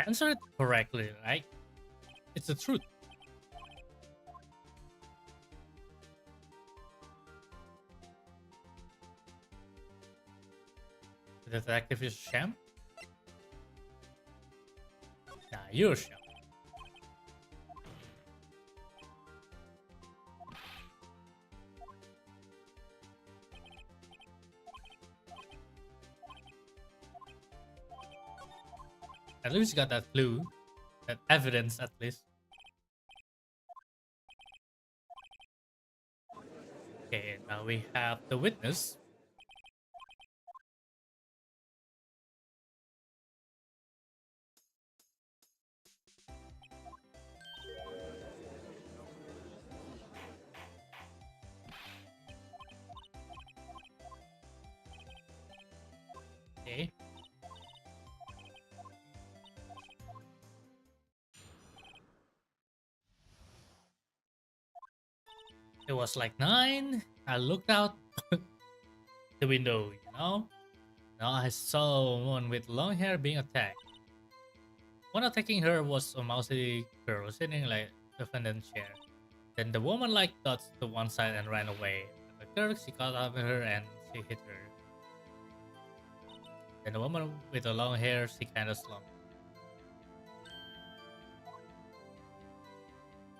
Answer it correctly, right? It's the truth. The detective is a sham? Nah, you're a sham. At least you got that clue, that evidence at least. Okay, now we have the witness. Okay. It was like 9. I looked out the window, you know? Now I saw one with long hair being attacked. One attacking her was a mousy girl sitting like a defendant's chair. Then the woman like dodged to one side and ran away. The girl, she caught up with her and she hit her. Then the woman with the long hair, she kinda slumped.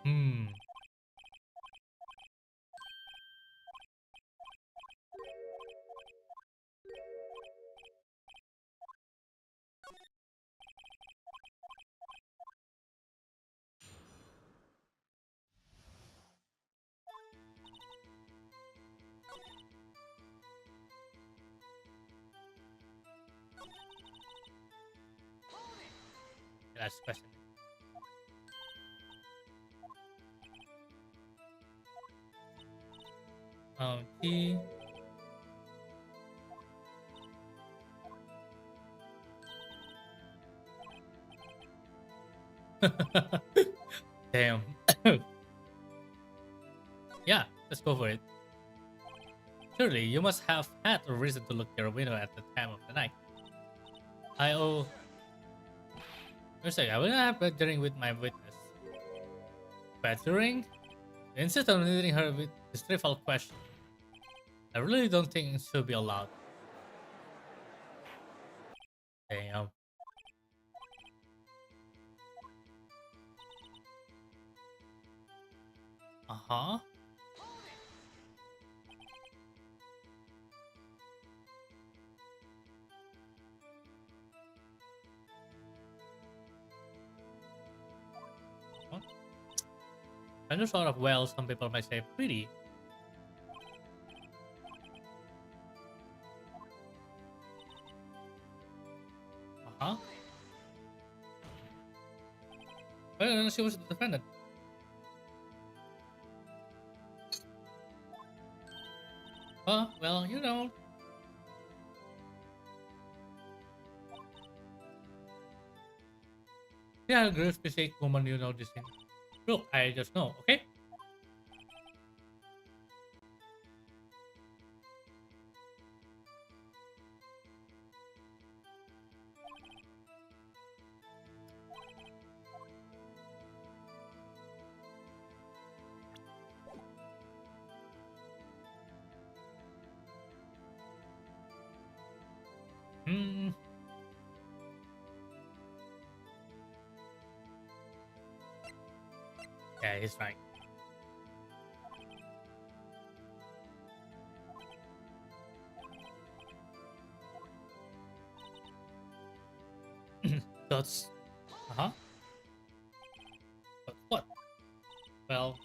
Hmm. Last question. He Damn. Yeah, let's go for it. Surely you must have had a reason to look your window at the time of the night. I owe. I will not have badgering with my witness. Badgering? You insist on hitting her with this trivial question. I really don't think it should be allowed. Damn. Uh-huh. Huh? Kind of sort of well, some people might say pretty. Uh-huh. Well, she was the defendant. Well, you know. Yeah, girl specific woman you know this thing. Look, I just know, okay? Hmm. Yeah, he's right. That's uh-huh. But what? Well,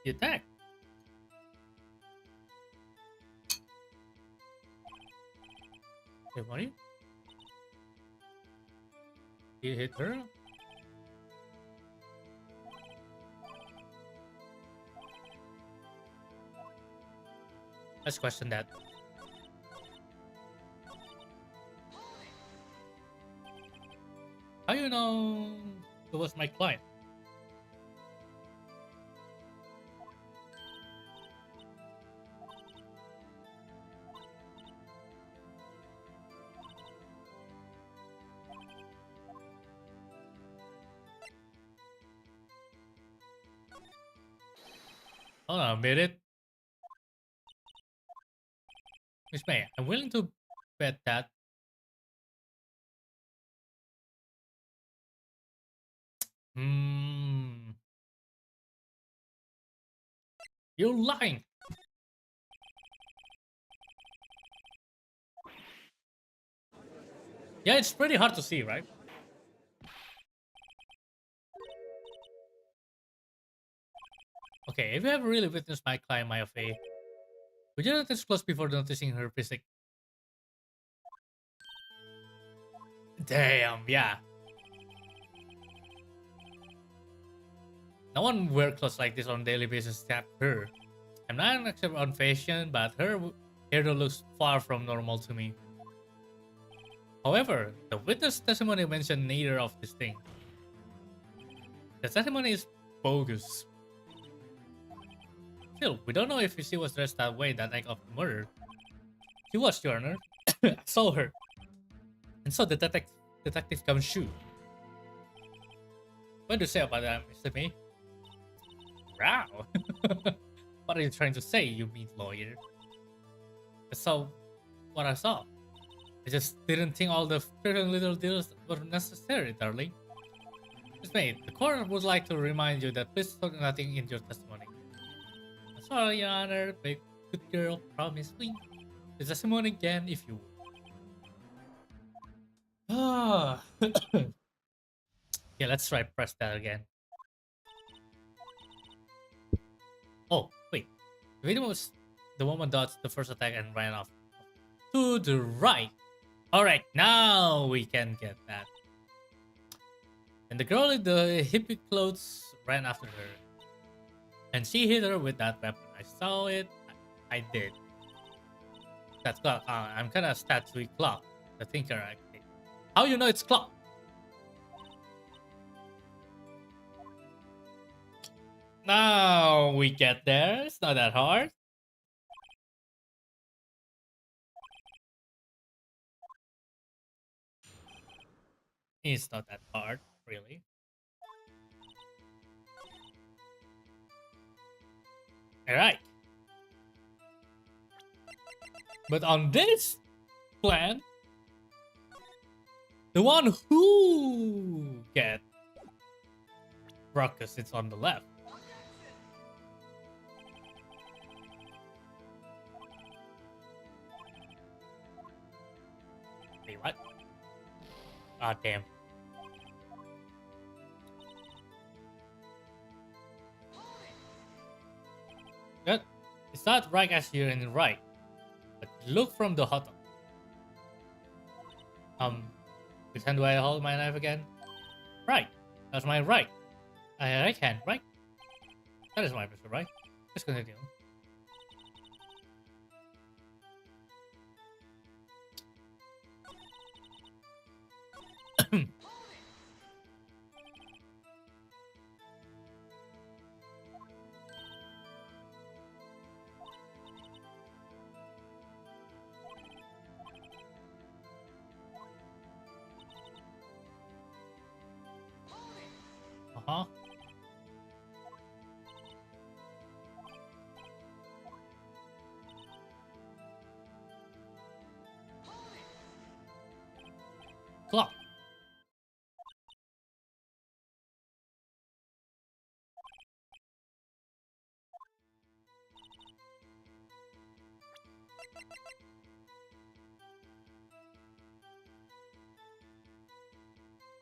he attacked. Wait, what? He hit her? Let's question that. How you know it was my client? Hold on a minute. Miss May, I'm willing to bet that. Hmm. You're lying. Yeah, it's pretty hard to see, right? Okay, if you ever really witnessed my client Maya Fey, would you notice close before noticing her physique? Damn, yeah. No one wear clothes like this on a daily basis except her. I'm not an expert on fashion, but her hairdo looks far from normal to me. However, the witness testimony mentioned neither of these things. The testimony is bogus. Still, we don't know if she was dressed that way that night of the murder. She was, Your Honor. I saw her. And so the detective comes shoot. What do you say about that, Mr. May? Wow. What are you trying to say, you mean lawyer? I saw what I saw. I just didn't think all the freaking little deals were necessary, darling. Miss May, the court would like to remind you that please talk nothing in your testimony. I'm sorry, Your Honor, but good girl, promise me. The testimony again if you would. Ah. Yeah, let's try press that again. Oh, wait. The video was the woman dodged the first attack and ran off to the right. Alright, now we can get that. And the girl in the hippie clothes ran after her. And she hit her with that weapon. I saw it. I did. That's clock. I'm kind of statuey clock. The thinker acting. How you know it's clock? Now we get there. It's not that hard. It's not that hard, really. Alright. But on this plan, the one who get ruckus is on the left. Wait, what? Ah, damn. Good. It's not right as you're in the right, but look from the hot. Which hand do I hold my knife again? Right. That's my right. Right hand, right? That is my pistol, right? Let's continue. Uh-huh. Clock.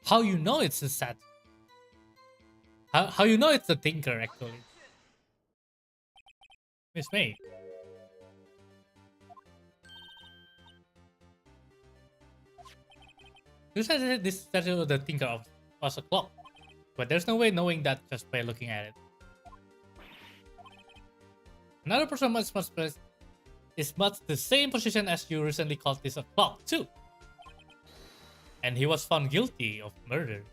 How you know it's a sat? How you know it's a thinker actually? Miss May. You said that this statue of the thinker was a clock, but there's no way knowing that just by looking at it. Another person is much the same position as you recently called this a clock too. And he was found guilty of murder.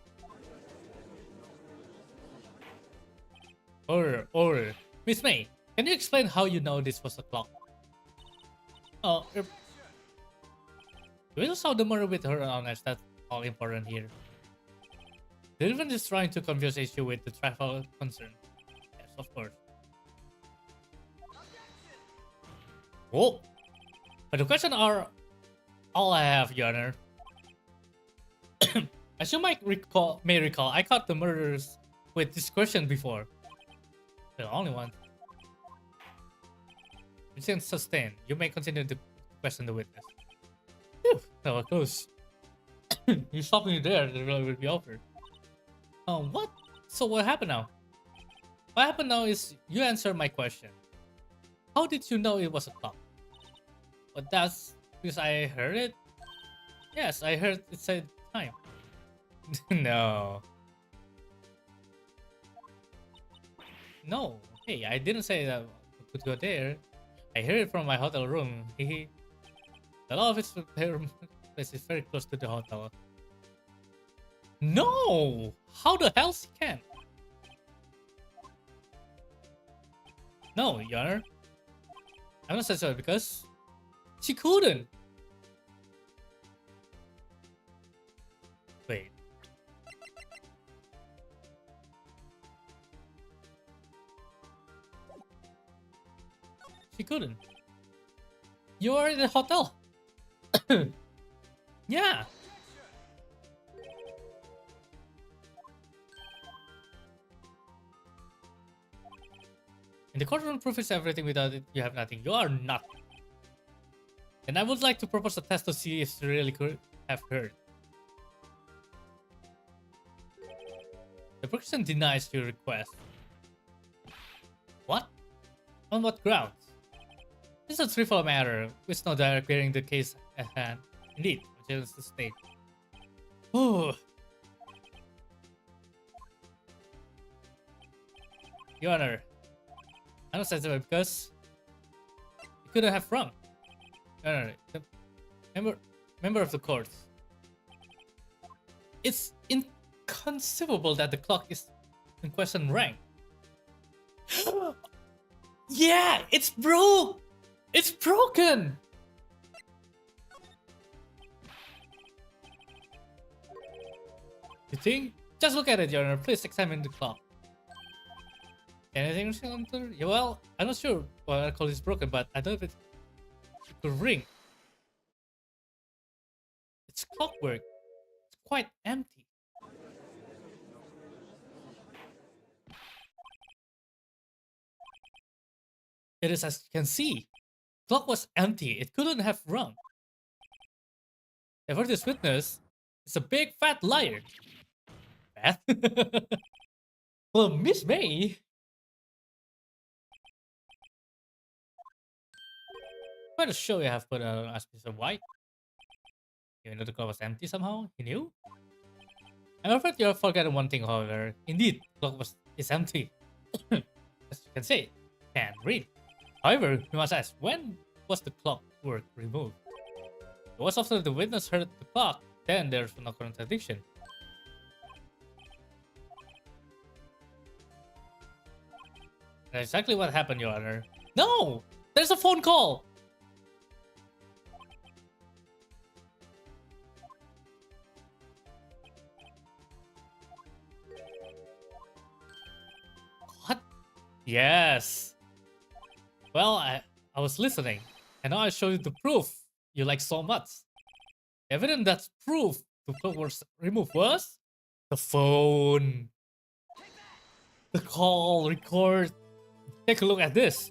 Or, Miss May, can you explain how you know this was a clock? Oh, we just saw the murder with her honest, that's all important here. The event is trying to confuse issue with the travel concern. Yes, of course. Whoa! But the question are all I have, Your Honor. As you may recall, I caught the murderers with this question before. The only one. You can sustain. You may continue to question the witness. Phew, that was close. You stopped me there, the trial will be over. What? So what happened now? What happened now is you answer my question. How did you know it was a clock? But that's because I heard it? Yes, I heard it said time. No. No. Hey, I didn't say that we could go there. I heard it from my hotel room. Hehe. The law office place is very close to the hotel. No! How the hell she can? No, Your Honor. I'm not so because she couldn't. Wait. She couldn't. You are in the hotel. Yeah. In the courtroom, proof is everything. Without it, you have nothing. You are nothing. And I would like to propose a test to see if you really could have heard. The person denies your request. What? On what grounds? This is a trivial matter, with no direct bearing the case at hand. Indeed, until it's the state. Oh. Your Honor, I'm not sensible because you couldn't have wrong. Your Honor, the member of the court. It's inconceivable that the clock is in question rang. Yeah, it's broke. It's broken. You think? Just look at it, Your Honor. Please examine the clock. Anything else? Yeah, well, I'm not sure why I call this broken, but I don't know if it could ring. It's clockwork. It's quite empty. It is as you can see. Clock was empty. It couldn't have rung. Ever this witness is a big fat liar. Fat? Well, Miss May. Quite a show you have put on as Mr. White. Even though the clock was empty somehow, he knew. I'm afraid you're forgetting one thing, however. Indeed, the clock is empty. As you can say, can't read. However, we must ask, when was the clockwork removed? It was after the witness heard the clock, then there's no contradiction. That's exactly what happened, Your Honor. No! There's a phone call! What? Yes! Well, I was listening, and now I show you the proof you like so much. Evidence that's proof the clock was removed was the phone. The call record. Take a look at this.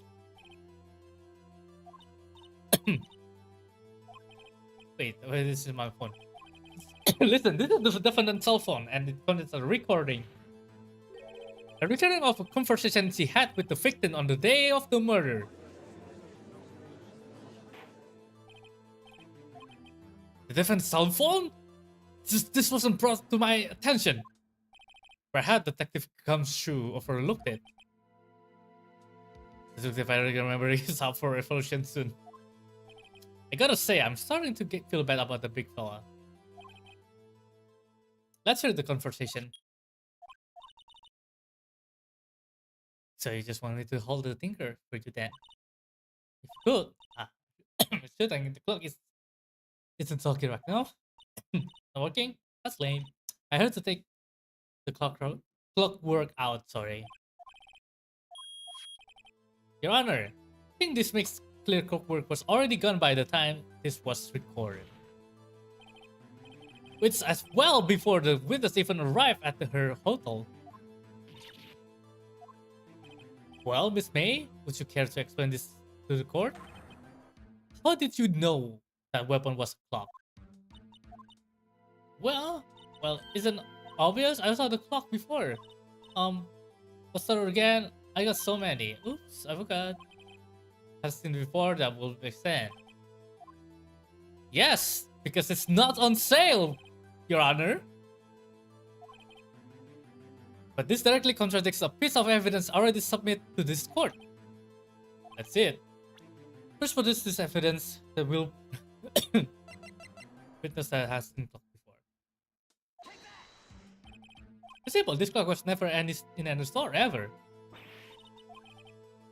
Wait, this is my phone. Listen, this is the defendant's cell phone, and it contains a recording. A recording of a conversation she had with the victim on the day of the murder. The defendant's cell phone? This wasn't brought to my attention. Perhaps Detective Gumshoe overlooked it. Detective, I remember he's up for evolution soon. I gotta say, I'm starting to feel bad about the big fella. Let's hear the conversation. So you just want me to hold the tinker for you then? If you could. Shoot, I mean, the clock isn't talking right now. Not working? That's lame. I heard to take the clockwork out, sorry. Your Honor, I think this makes clear clockwork was already gone by the time this was recorded. Which as well before the witness even arrived at her hotel. Well, Miss May, would you care to explain this to the court? How did you know that weapon was a clock? Well, isn't obvious? I saw the clock before. Let's start again. I got so many. Oops, I forgot. I've seen before, that will make sense. Yes, because it's not on sale, Your Honor. But this directly contradicts a piece of evidence already submitted to this court. That's it. First, what is this evidence that will witness that has been talked before? For example, this clock was never in any store ever.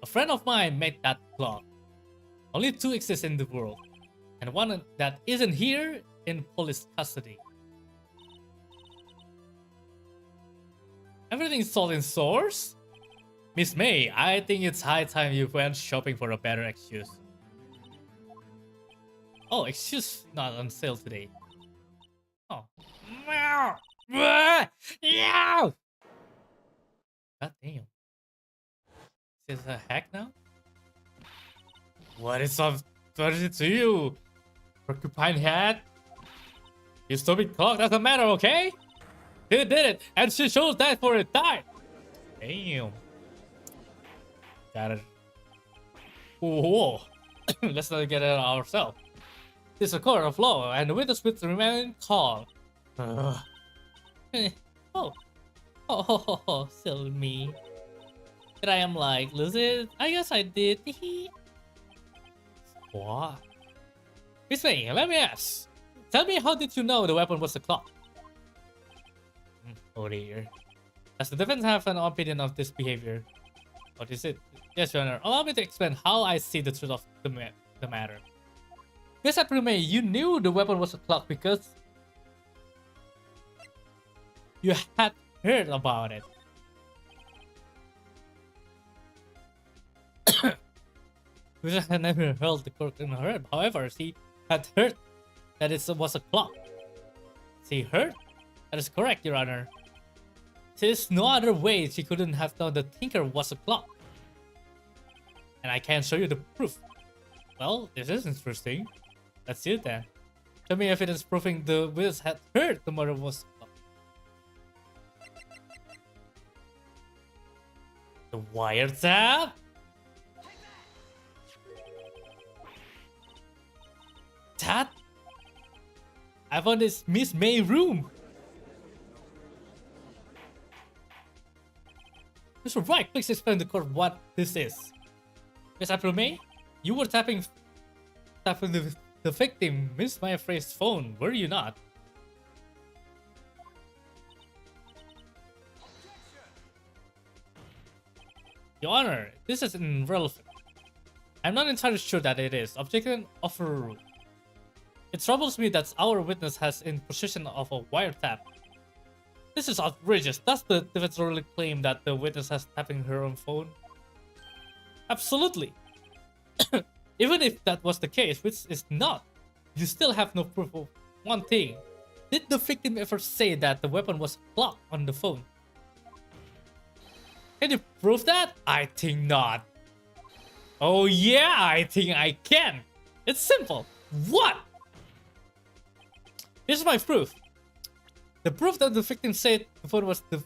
A friend of mine made that clock. Only 2 exist in the world, and one that isn't here in police custody. Everything is sold in stores? Miss May, I think it's high time you went shopping for a better excuse. Oh, excuse not on sale today. Oh. God damn. Is this a hack now? What is it to you? Porcupine hat? You stupid clock doesn't matter, okay? She did it, and she shows that for a time. Damn. Got it. Whoa. Let's not get it ourselves. This is a court of law, and the witness will remain calm. Oh. Silly me. Did I am like, lose it? I guess I did. What? Miss May, let me ask. Tell me, how did you know the weapon was a clock? Oh dear. Does the defense have an opinion of this behavior? What is it? Yes, Your Honor. Allow me to explain how I see the truth of the matter. Yes, April May, you knew the weapon was a clock because you had heard about it. Which had never held the clock in her head. However, she had heard that it was a clock. She heard? That is correct, Your Honor. There's no other way she couldn't have known the tinker was a clock. And I can show you the proof. Well, this is interesting. Let's see it then. Show me evidence proving the witness had heard the murder was a clock. The wiretap? That? I found this Miss May room. Mr. Right, please explain to the court what this is. Miss April May, you were tapping the victim, Miss Mayfrey's phone, were you not? Your Honor, this is irrelevant. I'm not entirely sure that it is. Objection overruled. It troubles me that our witness has in possession of a wiretap. This is outrageous. Does the defense really claim that the witness has tapping her own phone? Absolutely. Even if that was the case, which is not, you still have no proof of one thing. Did the victim ever say that the weapon was blocked on the phone? Can you prove that? I think not. Oh yeah, I think I can. It's simple. What? This is my proof. The proof that the victim said the phone was the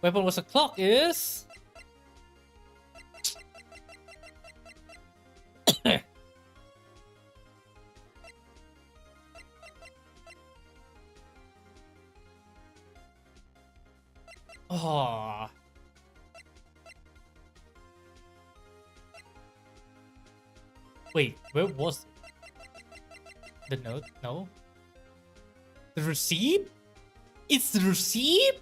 weapon was a clock is... Oh. Wait, where was it? The note? No. The receipt? It's the receipt?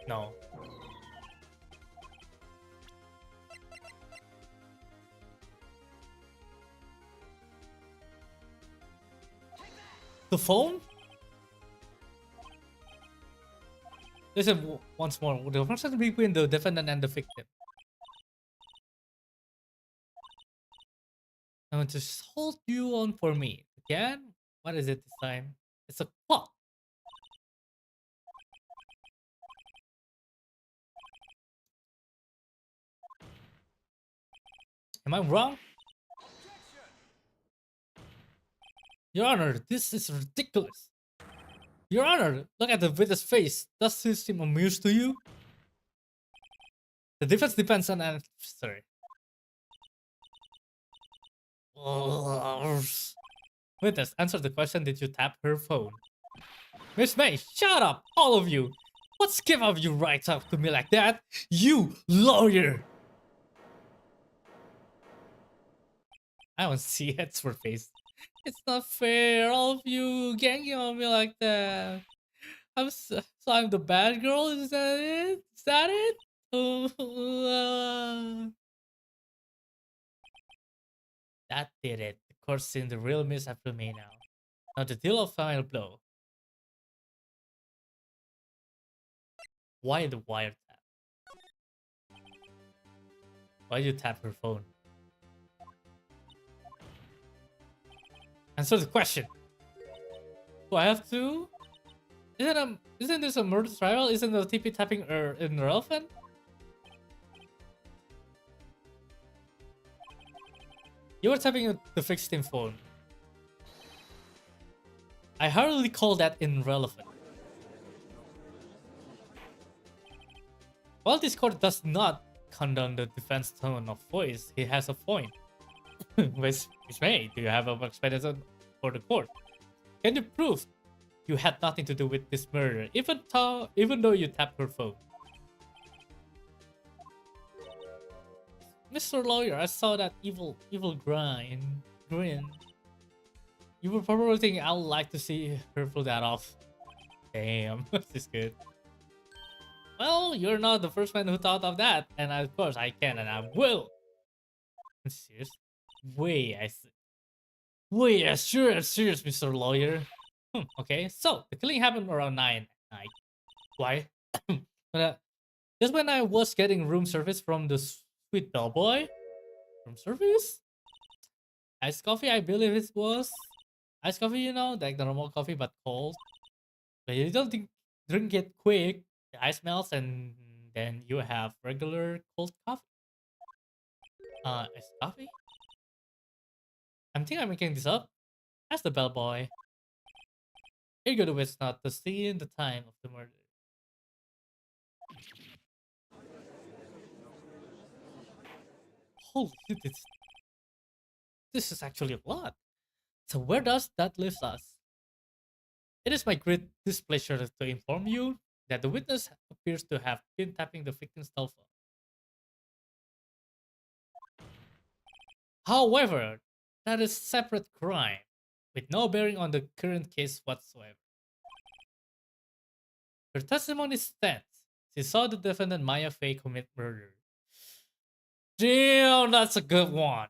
No. The phone? Listen once more. The person between the defendant and the victim. I want to hold you on for me. Again? What is it this time? It's a clock. Am I wrong? Your Honor, this is ridiculous. Your Honor, look at the witness face. Does this seem amused to you? The difference depends on an... Sorry. Witness, answer the question. Did you tap her phone? Miss May, shut up, all of you. What's give up you right up to me like that? You lawyer! I don't see it for face. It's not fair, all of you ganging on me like that. So I'm the bad girl, is that it? Is that it? That did it. The court's seen the real Miss after me now. Now the deal of final blow. Why the wiretap? Why you tap her phone? Answer the question. Do I have to? Isn't this a murder trial? Isn't the TP tapping irrelevant? You were tapping the victim phone. I hardly call that irrelevant. While this court does not condone the defense tone of voice, he has a point. Miss May, do you have a explanation for the court? Can you prove you had nothing to do with this murder, even though you tapped her phone? Mr. Lawyer, I saw that evil grin. You were probably thinking I would like to see her pull that off. Damn, this is good. Well, you're not the first man who thought of that, and of course I can and I will. Serious? Wait, serious, Mr. Lawyer. Okay, so the killing happened around 9 at night. Why? Just when I was getting room service from the sweet bellboy. Room service? Iced coffee, I believe it was. Iced coffee, you know, like the normal coffee but cold. But you don't drink it quick. The ice melts and then you have regular cold coffee. Iced coffee? I'm making this up. Ask the bellboy. Eager to witness not the scene, the time of the murder. Holy shit, this is actually a lot. So where does that leave us? It is my great displeasure to inform you that the witness appears to have been tapping the victim's cell phone. However, that is separate crime with no bearing on the current case whatsoever. Her testimony stands. She saw the defendant Maya Fey commit murder. Damn, that's a good one.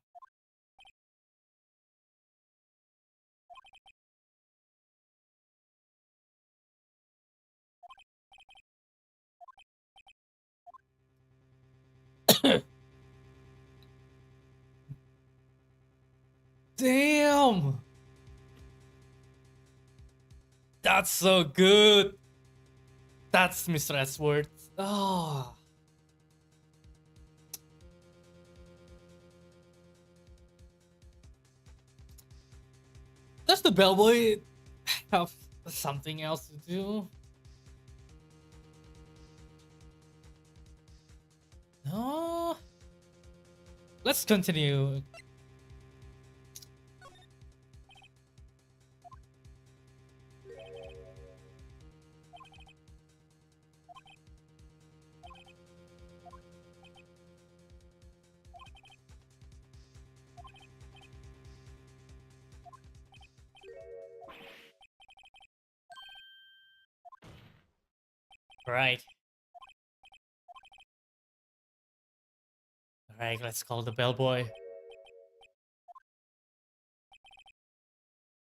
Damn! That's so good! That's Mr. Ashworth. Oh. Does the bellboy have something else to do? No. Let's continue. Right. Alright, let's call the bellboy.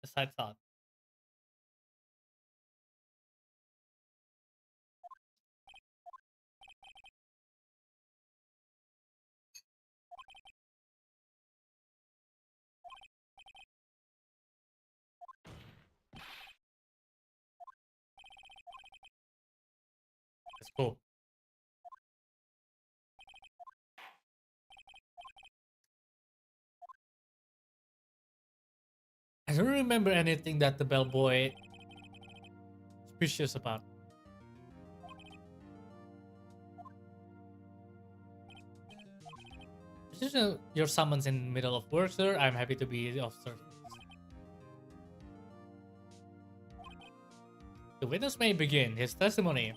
As I thought. Let's go. I don't remember anything that the bellboy suspicious about. This is your summons in the middle of work, sir. I'm happy to be of service. The witness may begin his testimony.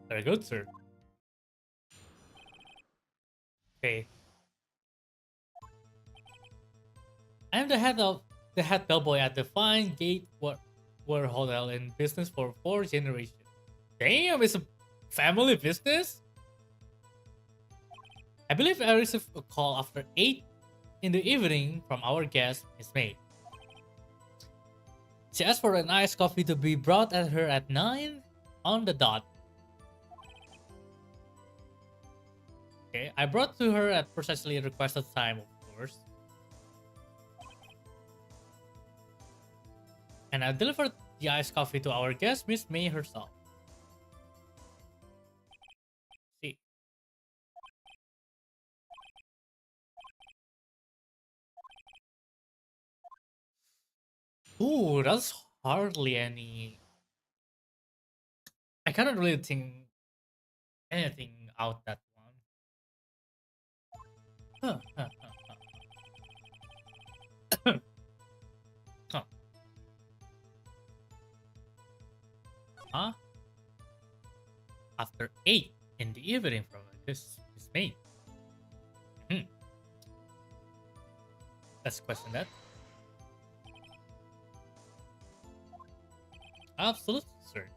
Very good, sir. Okay. I am the head bellboy at the fine gate war hotel in business for 4 generations. Damn, it's a family business? I believe I received a call after 8 in the evening from our guest, Miss May. She asked for an iced coffee to be brought at her at 9 on the dot. Okay, I brought to her at precisely requested time, of course. And I delivered the iced coffee to our guest, Miss May herself. See. Ooh, that's hardly any. I cannot really think anything out that one. Huh, huh, huh, huh. Huh? After 8 in the evening from this is May. Hmm. Let's question that. Absolutely, sir.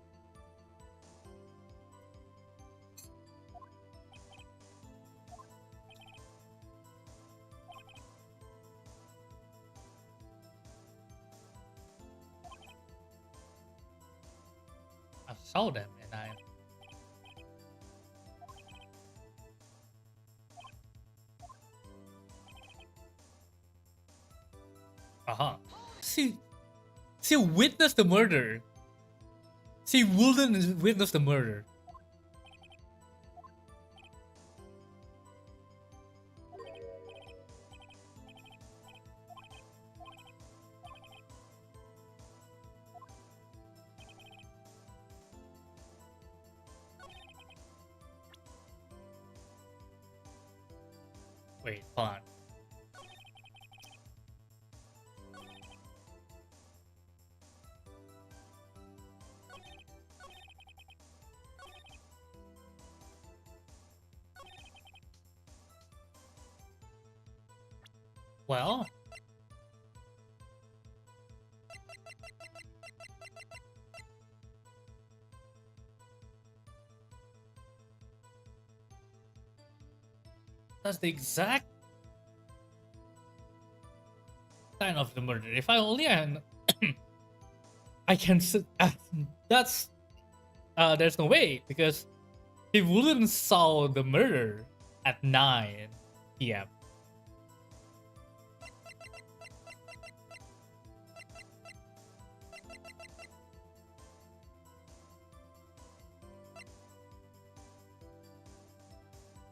I saw them and I. Uh-huh. She she witnessed the murder. She wouldn't witness the murder. Wait, hold on. Well, that's the exact time of the murder. If I only had, I can. That's there's no way because he wouldn't saw the murder at 9 p.m.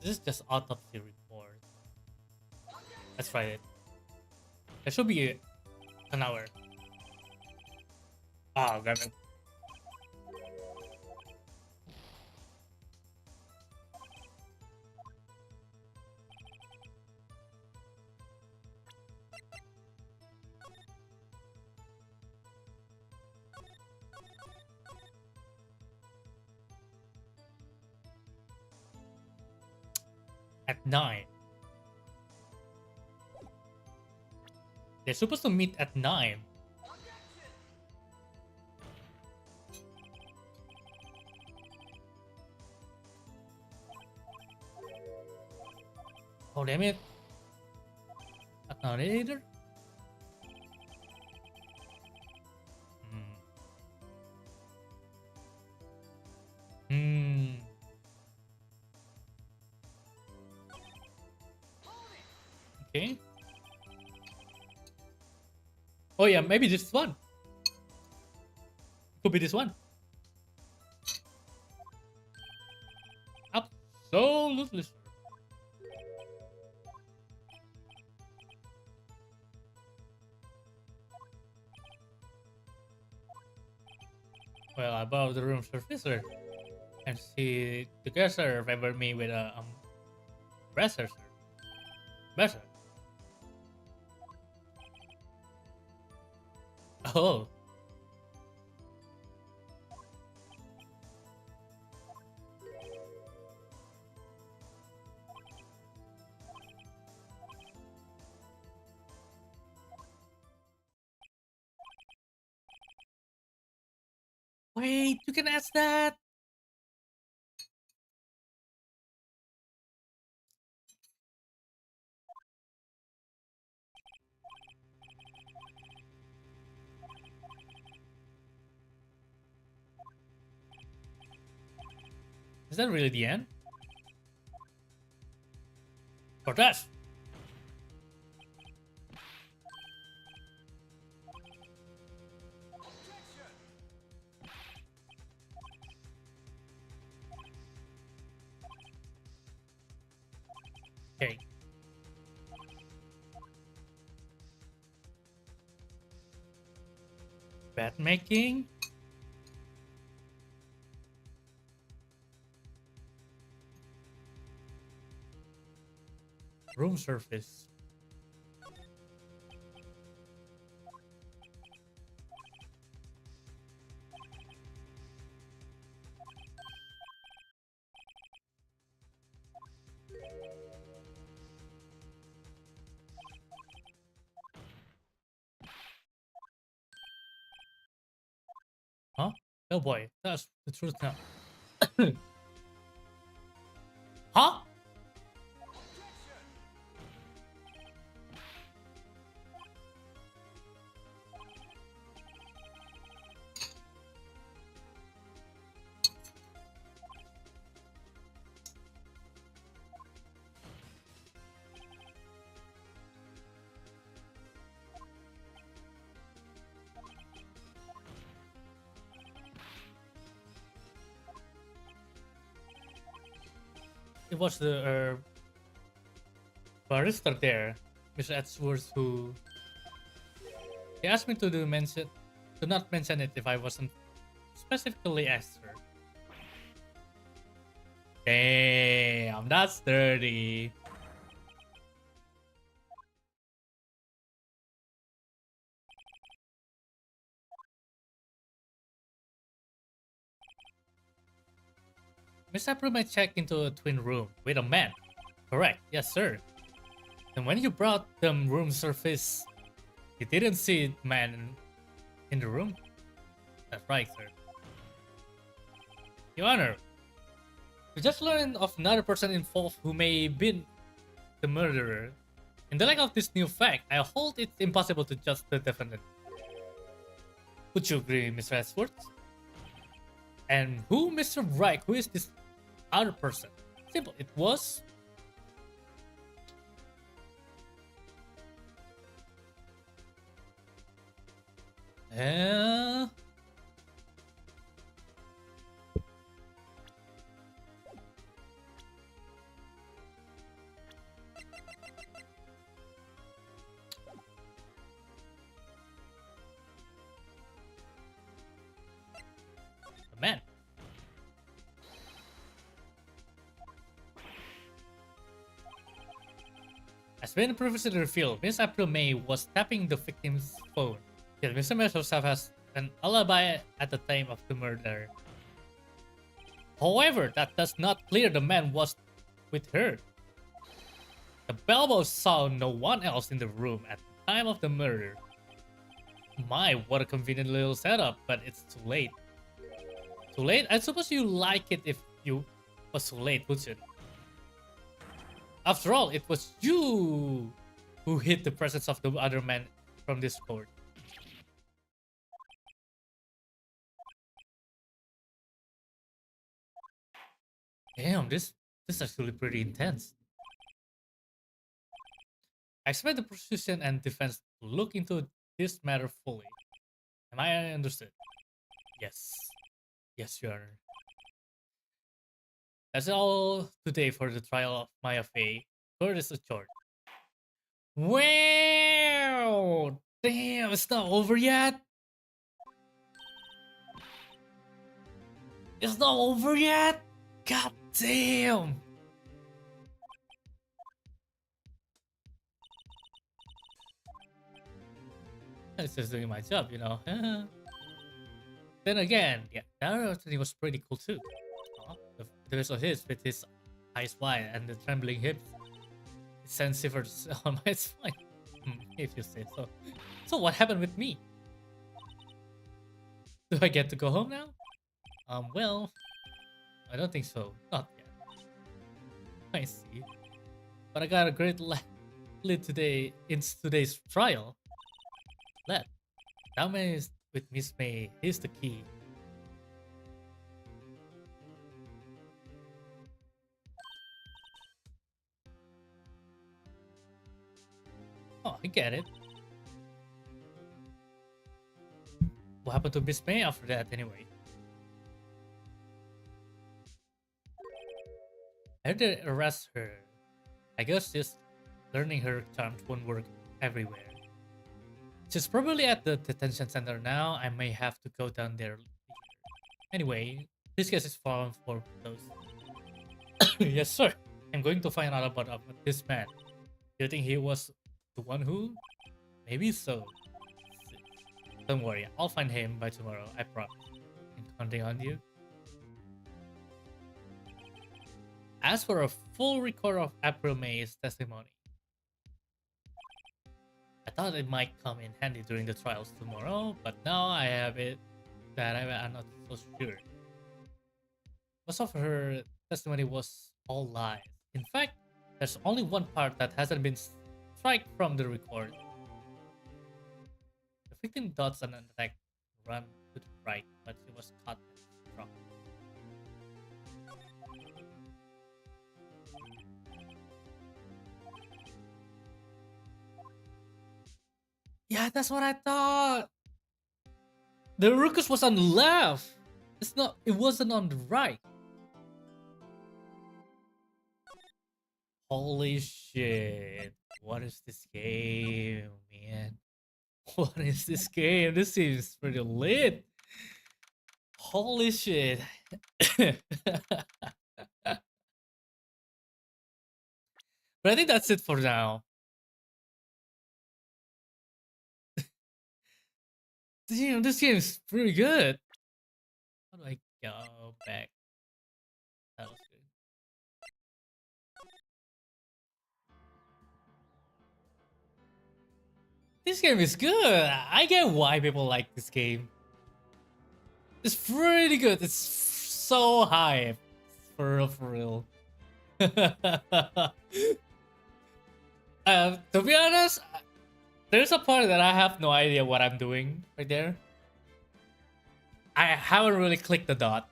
This is just autopsy report. Let's try it. It should be an hour. Oh, got it. At 9. They're supposed to meet at 9. Oh, damn it. That's not it either. Hmm. Hmm. Okay. Oh yeah, maybe this one. Could be this one. Absolutely. Sure. Well, above the room surfacer. And see the cursor favor me with a brasser. Brasser. Oh. Wait, you can ask that. Is that really the end? Or that? Okay. Bet making. Room surface. Huh? Oh boy, that's the truth now. Huh? It was the barista there, Mr. Edgeworth, who he asked me to not mention it if I wasn't specifically asked her. Damn, that's dirty. Miss April might check into a twin room with a man. Correct, yes sir. And when you brought them room surface, you didn't see man in the room? That's right, sir. Your Honor, we just learned of another person involved who may have been the murderer. In the light of this new fact, I hold it impossible to judge the defendant. Would you agree, Mr. Ashworth? And who, Mr. Reich, who is this other person? Simple, it was... Uh... As been previously revealed, Miss April May was tapping the victim's phone. Yet Mr. May herself has an alibi at the time of the murder. However, that does not clear the man was with her. The bellboy saw no one else in the room at the time of the murder. My, what a convenient little setup, but it's too late. Too late? I suppose you like it if you was too late, would you? After all, it was you who hid the presence of the other man from this court. Damn, this is actually pretty intense. I expect the prosecution and defense to look into this matter fully. Am I understood? Yes. Yes, Your Honor. That's all today for the trial of Maya Fey. Court is adjourned. Wow! Damn, it's not over yet? It's not over yet? God damn! It's just doing my job, you know. Then again, yeah, that other thing was pretty cool too. The rest of his with his eyes wide and the trembling hips. It sends shivers on my spine, if you say so. So what happened with me? Do I get to go home now? Well, I don't think so. Not yet. I see. But I got a great lead today in today's trial. Let. That man is with Miss May. He's the key. Oh, I get it. What happened to Miss May after that, anyway? I had to arrest her. I guess just learning her charms won't work everywhere. She's probably at the detention center now. I may have to go down there later. Anyway, this case is fallen for those. Yes, sir. I'm going to find out about this man. Do you think he was the one who? Maybe so. Don't worry, I'll find him by tomorrow. I promise. I'm counting on you. As for a full record of April May's testimony, I thought it might come in handy during the trials tomorrow, but now I have it that I'm not so sure. Most of her testimony was all lies. In fact, there's only one part that hasn't been struck from the record. The victim dodged an attack, ran to the right, but she was caught and struck. Yeah, that's what I thought. The ruckus was on the left. It's not. It wasn't on the right. Holy shit! What is this game, man? What is this game? This seems pretty lit. Holy shit! But I think that's it for now. Damn, this game is pretty good. How do I go back? That was good. This game is good. I get why people like this game. It's pretty good. It's so hype. For real, for real. To be honest, there's a part that I have no idea what I'm doing right there. I haven't really clicked the dot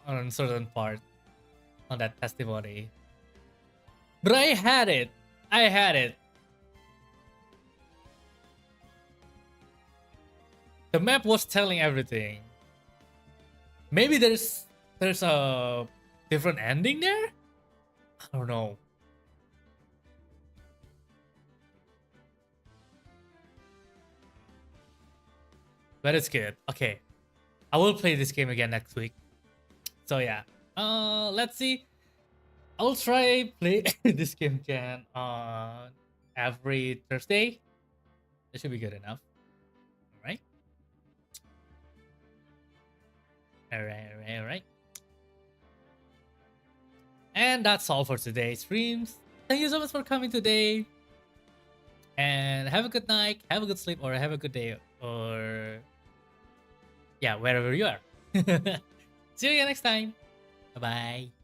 on a certain part on that testimony. But I had it. I had it. The map was telling everything. Maybe there's a different ending there? I don't know. But it's good. Okay. I will play this game again next week. So yeah. Let's see. I'll try play this game again on every Thursday. That should be good enough. All right. All right. All right. All right. And that's all for today's streams. Thank you so much for coming today. And have a good night, have a good sleep, or have a good day, or yeah, wherever you are. See you again next time. Bye bye.